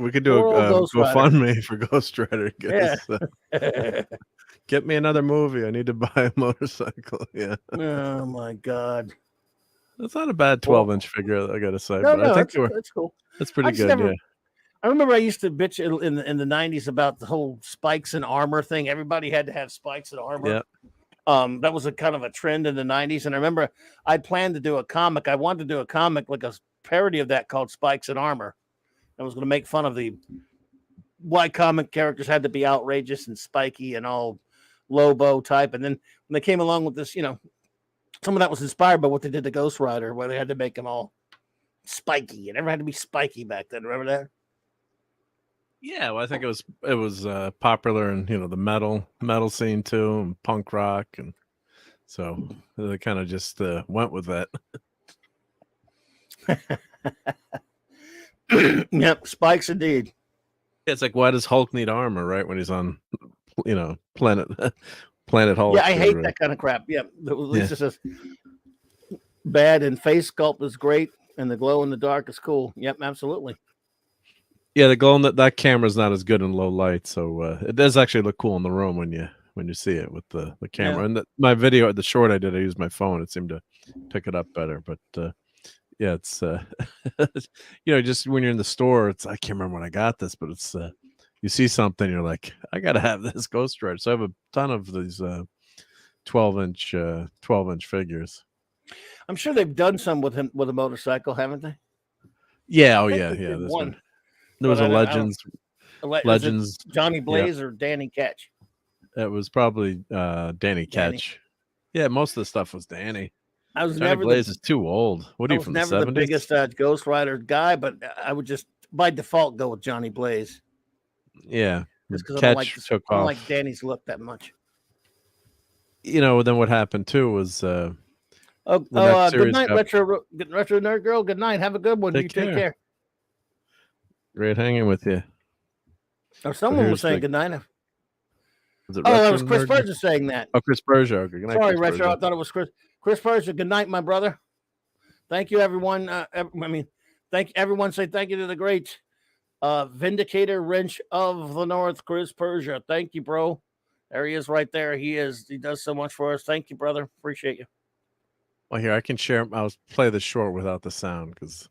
We could do Poor old a Ghost Rider. GoFundMe for Ghost Rider. Yeah. Get me another movie. I need to buy a motorcycle. Yeah. Oh my God. That's not a bad 12-inch figure, I gotta say. No, But I think that's cool. that's pretty I just good. never. Yeah. I remember I used to bitch in the 90s about the whole spikes and armor thing. Everybody had to have spikes and armor. Yeah. That was a kind of a trend in the 90s. And I remember I planned to do a comic. I wanted to do a comic like a parody of that called Spikes and Armor. I was going to make fun of why comic characters had to be outrageous and spiky and all Lobo type. And then when they came along with this, some of that was inspired by what they did to Ghost Rider, where they had to make them all spiky. It never had to be spiky back then. Remember that? Yeah, well, I think it was popular in the metal scene too, and punk rock, and so they kind of just went with that. Yep, spikes indeed. It's like, why does Hulk need armor, right? When he's on, planet Hulk. Yeah, I hate that kind of crap. Yeah, at least it says bad, and face sculpt is great, and the glow in the dark is cool. Yep, absolutely. Yeah, the glow in that camera's not as good in low light, so it does actually look cool in the room when you see it with the camera. Yeah. And my video, the short I did, I used my phone. It seemed to pick it up better. But yeah, it's just when you're in the store, I can't remember when I got this, but it's you see something, you're like, I gotta have this Ghost Rider. So I have a ton of these 12-inch figures. I'm sure they've done some with him with a motorcycle, haven't they? Yeah, There's one. There was a Legends. Legends. Johnny Blaze or Danny Ketch? It was probably Danny Ketch. Yeah, most of the stuff was Danny. Johnny Blaze is too old. What are you from the 70s? Never the biggest Ghost Rider guy, but I would just by default go with Johnny Blaze. Yeah, because I took don't off. like Danny's look that much. Then what happened too was good night, retro nerd girl. Good night. Have a good one. Take care. Great hanging with you. Or someone was saying good night. That was Chris Persia saying that. Oh, Chris Persia. Okay, good night. Sorry, Chris Retro. Persia. I thought it was Chris Persia. Good night, my brother. Thank you, everyone. Thank everyone. Say thank you to the great Vindicator Wrench of the North, Chris Persia. Thank you, bro. There he is right there. He does so much for us. Thank you, brother. Appreciate you. Well, here I can share. I'll play the short without the sound because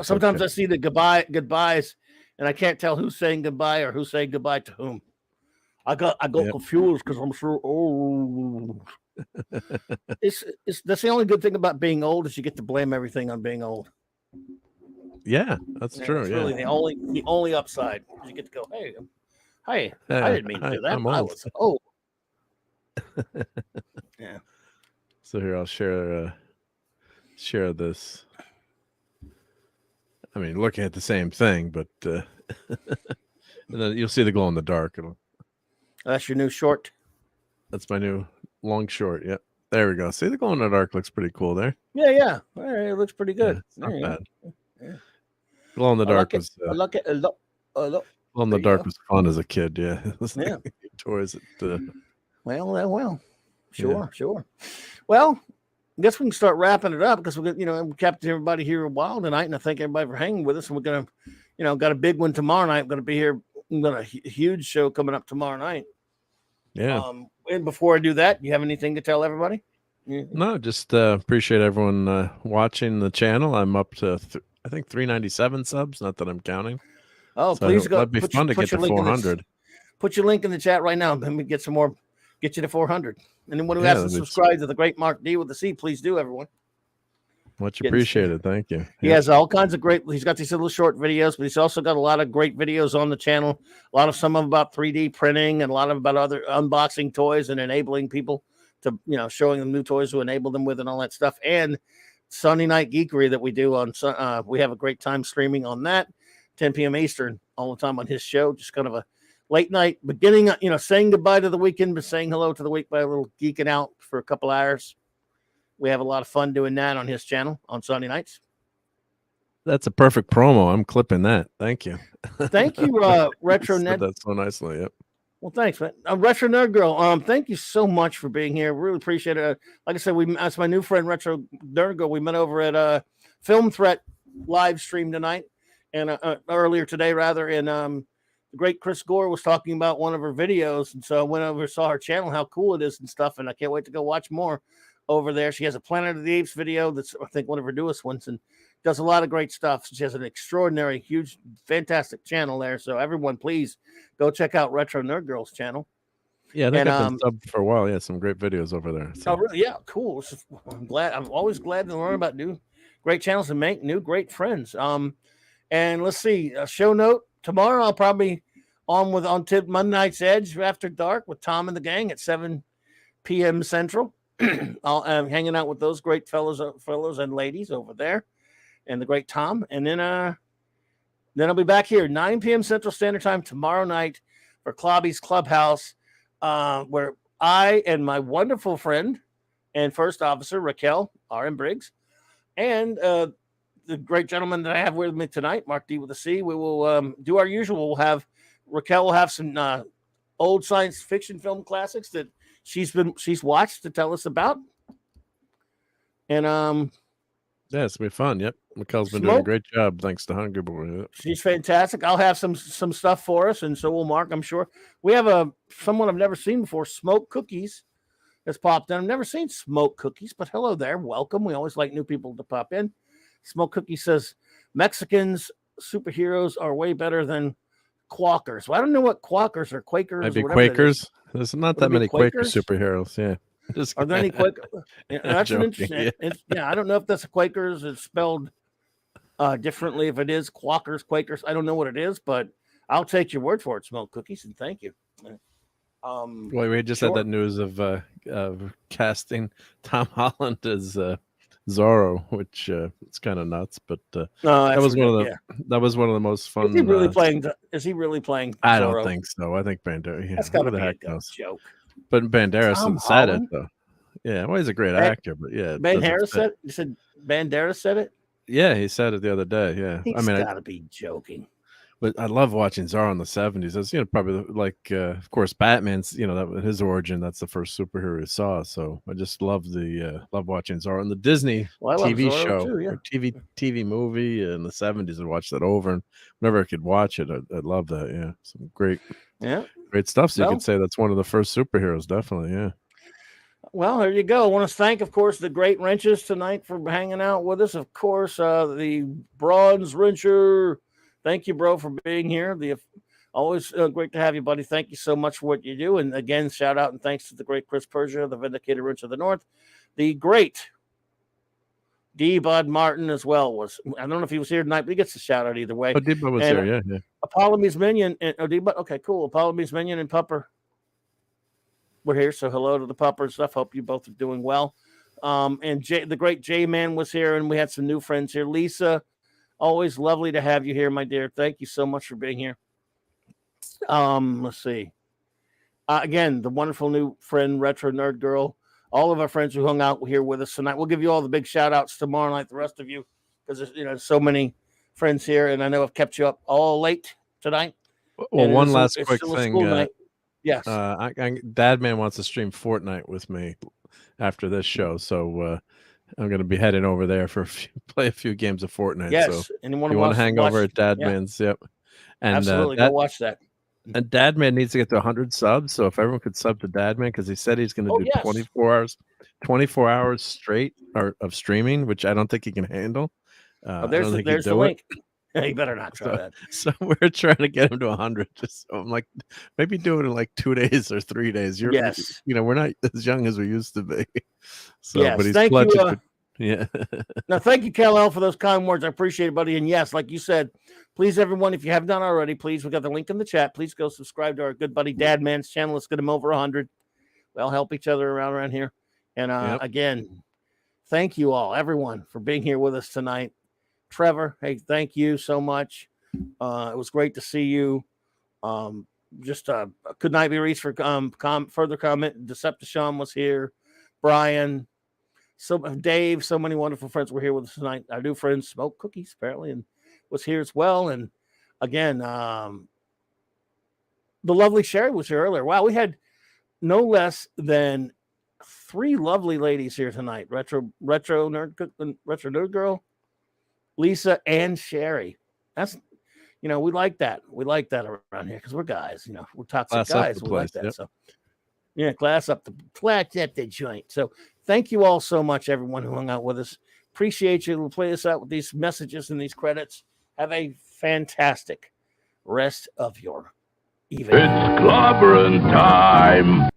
sometimes I see the goodbyes, and I can't tell who's saying goodbye or who's saying goodbye to whom. I got confused because I'm sure. Oh, that's the only good thing about being old is you get to blame everything on being old. Yeah, that's true. It's yeah, really the only upside. You get to go, hey, I didn't mean to do that. I was old. Yeah. So here I'll share this. I mean, looking at the same thing, but and then you'll see the glow in the dark. That's your new short. That's my new long short. Yep. There we go. See, the glow in the dark looks pretty cool there. Yeah. All right, it looks pretty good. Yeah, not bad. Yeah. Glow in the dark was. I like it a lot. Glow in the dark was fun as a kid. Yeah. Yeah. Toys. Well. Sure. Well, I guess we can start wrapping it up because we kept everybody here a while tonight, and I thank everybody for hanging with us. And we're gonna, got a big one tomorrow night. I'm gonna be here. We've got a huge show coming up tomorrow night. Yeah. And before I do that, you have anything to tell everybody? No, just appreciate everyone watching the channel. I'm up to I think 397 subs. Not that I'm counting. Oh, so please go. That'd be fun to get to 400. Put your link in the chat right now. Let me get some more. Get you to 400. Anyone who hasn't subscribed to the Great Mark D with the C, please do, everyone. Much appreciated. Thank you. He has all kinds of he's got these little short videos, but he's also got a lot of great videos on the channel. Some of them about 3D printing and a lot of about other unboxing toys and enabling people to, showing them new toys to enable them with and all that stuff. And Sunday Night Geekery that we do on, we have a great time streaming on that, 10 p.m. Eastern, all the time on his show. Just kind of a late night beginning, saying goodbye to the weekend, but saying hello to the week by a little geeking out for a couple hours. We have a lot of fun doing that on his channel on Sunday nights. That's a perfect promo. I'm clipping that. Thank you. Thank you, Retro Nerd. That's so nicely. Yep. Well, thanks, man. Retro Nerd Girl. Thank you so much for being here. Really appreciate it. Like I said, that's my new friend, Retro Nerd Girl. We met over at Film Threat live stream tonight. and earlier today, rather, and the great Chris Gore was talking about one of her videos, and so I went over, saw her channel, how cool it is and stuff, and I can't wait to go watch more over there. She has a Planet of the Apes video that's, I think, one of her newest ones, and does a lot of great stuff. She has an extraordinary, huge, fantastic channel there. So everyone, please go check out Retro Nerd Girl's channel. Yeah, I think I've been subbed for a while. Yeah, some great videos over there. So. Oh, really? Yeah, cool. I'm glad. I'm always glad to learn about new, great channels and make new great friends. And let's see, a show note tomorrow. I'll probably on Monday Night's Edge after dark with Tom and the gang at 7 p.m. Central. I'm hanging out with those great fellows and ladies over there, and the great Tom. And then I'll be back here 9 p.m. Central Standard Time tomorrow night for Clobby's Clubhouse, where I and my wonderful friend and first officer Raquel R.M. Briggs, and the great gentleman that I have with me tonight, Mark D with a C. We will do our usual. Raquel will have some old science fiction film classics that she's watched to tell us about. And yeah, it's gonna be fun. Yep, Raquel's been doing a great job, thanks to Hungry Boy. Yep. She's fantastic. I'll have some stuff for us, and so will Mark, I'm sure. We have someone I've never seen before, Smoke Cookies, has popped in. I've never seen Smoke Cookies, but hello there, welcome. We always like new people to pop in. Smoke Cookies says Mexicans superheroes are way better than Quakers. Well, I don't know what Quakers or Quakers. Maybe Quakers. There's not that many Quaker superheroes. Yeah. Are there any Quaker? That's an interesting. Yeah. I don't know if that's a Quakers. It's spelled differently. If it is Quakers, Quakers, I don't know what it is, but I'll take your word for it. Smoke Cookies, and thank you. Well, we just had that news of casting Tom Holland as Zorro, which it's kind of nuts, but that was one of the most fun. Is he really playing? I Zorro? don't think so. I think Banderas. Yeah, that's got to be a joke. But Banderas said it though. Yeah, well, he's a great actor, but yeah, You said Banderas said it. Yeah, he said it the other day. Yeah, He's got to be joking. But I love watching Zorro in the 70s. That's probably like of course Batman's that his origin. That's the first superhero he saw. So I just love watching Zorro and the Disney TV show or TV movie in the 70s. I watched that over, and whenever I could watch it, I love that. Yeah, some great stuff. So you could say that's one of the first superheroes, definitely. Yeah. Well, there you go. I want to thank, of course, the great Wrenches tonight for hanging out with us. Of course, the Bronze Wrencher. Thank you, bro, for being here. Always great to have you, buddy. Thank you so much for what you do. And again, shout out and thanks to the great Chris Persia, the Vindicated Wrench of the North. The great D. Bud Martin as well I don't know if he was here tonight, but he gets a shout out either way. Oh, D. Bud was here, yeah. Apollome's Minion and D. Bud. Okay, cool. Apollome's Minion and Pupper. We're here, so hello to the Pupper and stuff. Hope you both are doing well. And the great J-Man was here, and we had some new friends here. Lisa, always lovely to have you here, my dear. Thank you so much for being here. Let's see. Again, the wonderful new friend, Retro Nerd Girl. All of our friends who hung out here with us tonight. We'll give you all the big shout outs tomorrow night, the rest of you, because there's so many friends here, and I know I've kept you up all late tonight. Well, one last quick thing. Yes. Dad Man wants to stream Fortnite with me after this show, so I'm going to be heading over there play a few games of Fortnite. Yes, so you want to hang over at Dad Man's? Yep. And absolutely, go watch that. And Dad Man needs to get to 100 subs. So if everyone could sub to Dad Man, because he said he's going to do 24 hours straight of streaming, which I don't think he can handle. There's the link. You better not try that. So we're trying to get him to 100. So I'm like, maybe do it in like 2 days or 3 days. We're not as young as we used to be. So, yes, but he's thank you. Yeah. Now, thank you, Kal-El, for those kind words. I appreciate it, buddy. And yes, like you said, please, everyone, if you haven't done already, please, we got the link in the chat. Please go subscribe to our good buddy Dad Man's channel. Let's get him over 100. We'll help each other around here. And again, thank you all, everyone, for being here with us tonight. Trevor, hey, thank you so much. It was great to see you. Could not be reached for further comment. Decepticon was here. Brian, Dave, so many wonderful friends were here with us tonight. Our new friend Smoke Cookies, apparently, and was here as well. And again, the lovely Sherry was here earlier. Wow, we had no less than 3 lovely ladies here tonight. Retro Nerd Girl, Lisa, and Sherry. That's, we like that. We like that around here because we're guys. We're toxic Class up guys. the We like place, that. yep. So, yeah, class up the joint. So, thank you all so much, everyone who hung out with us. Appreciate you. We'll play us out with these messages and these credits. Have a fantastic rest of your evening. It's Clobberin time.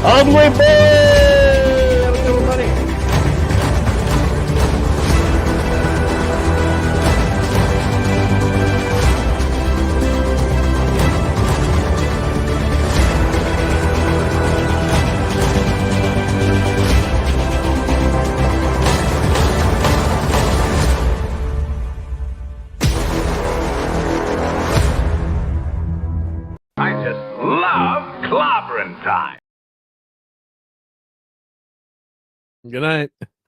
All the way back. Have a good one, buddy. I just love Clobberin time. Good night.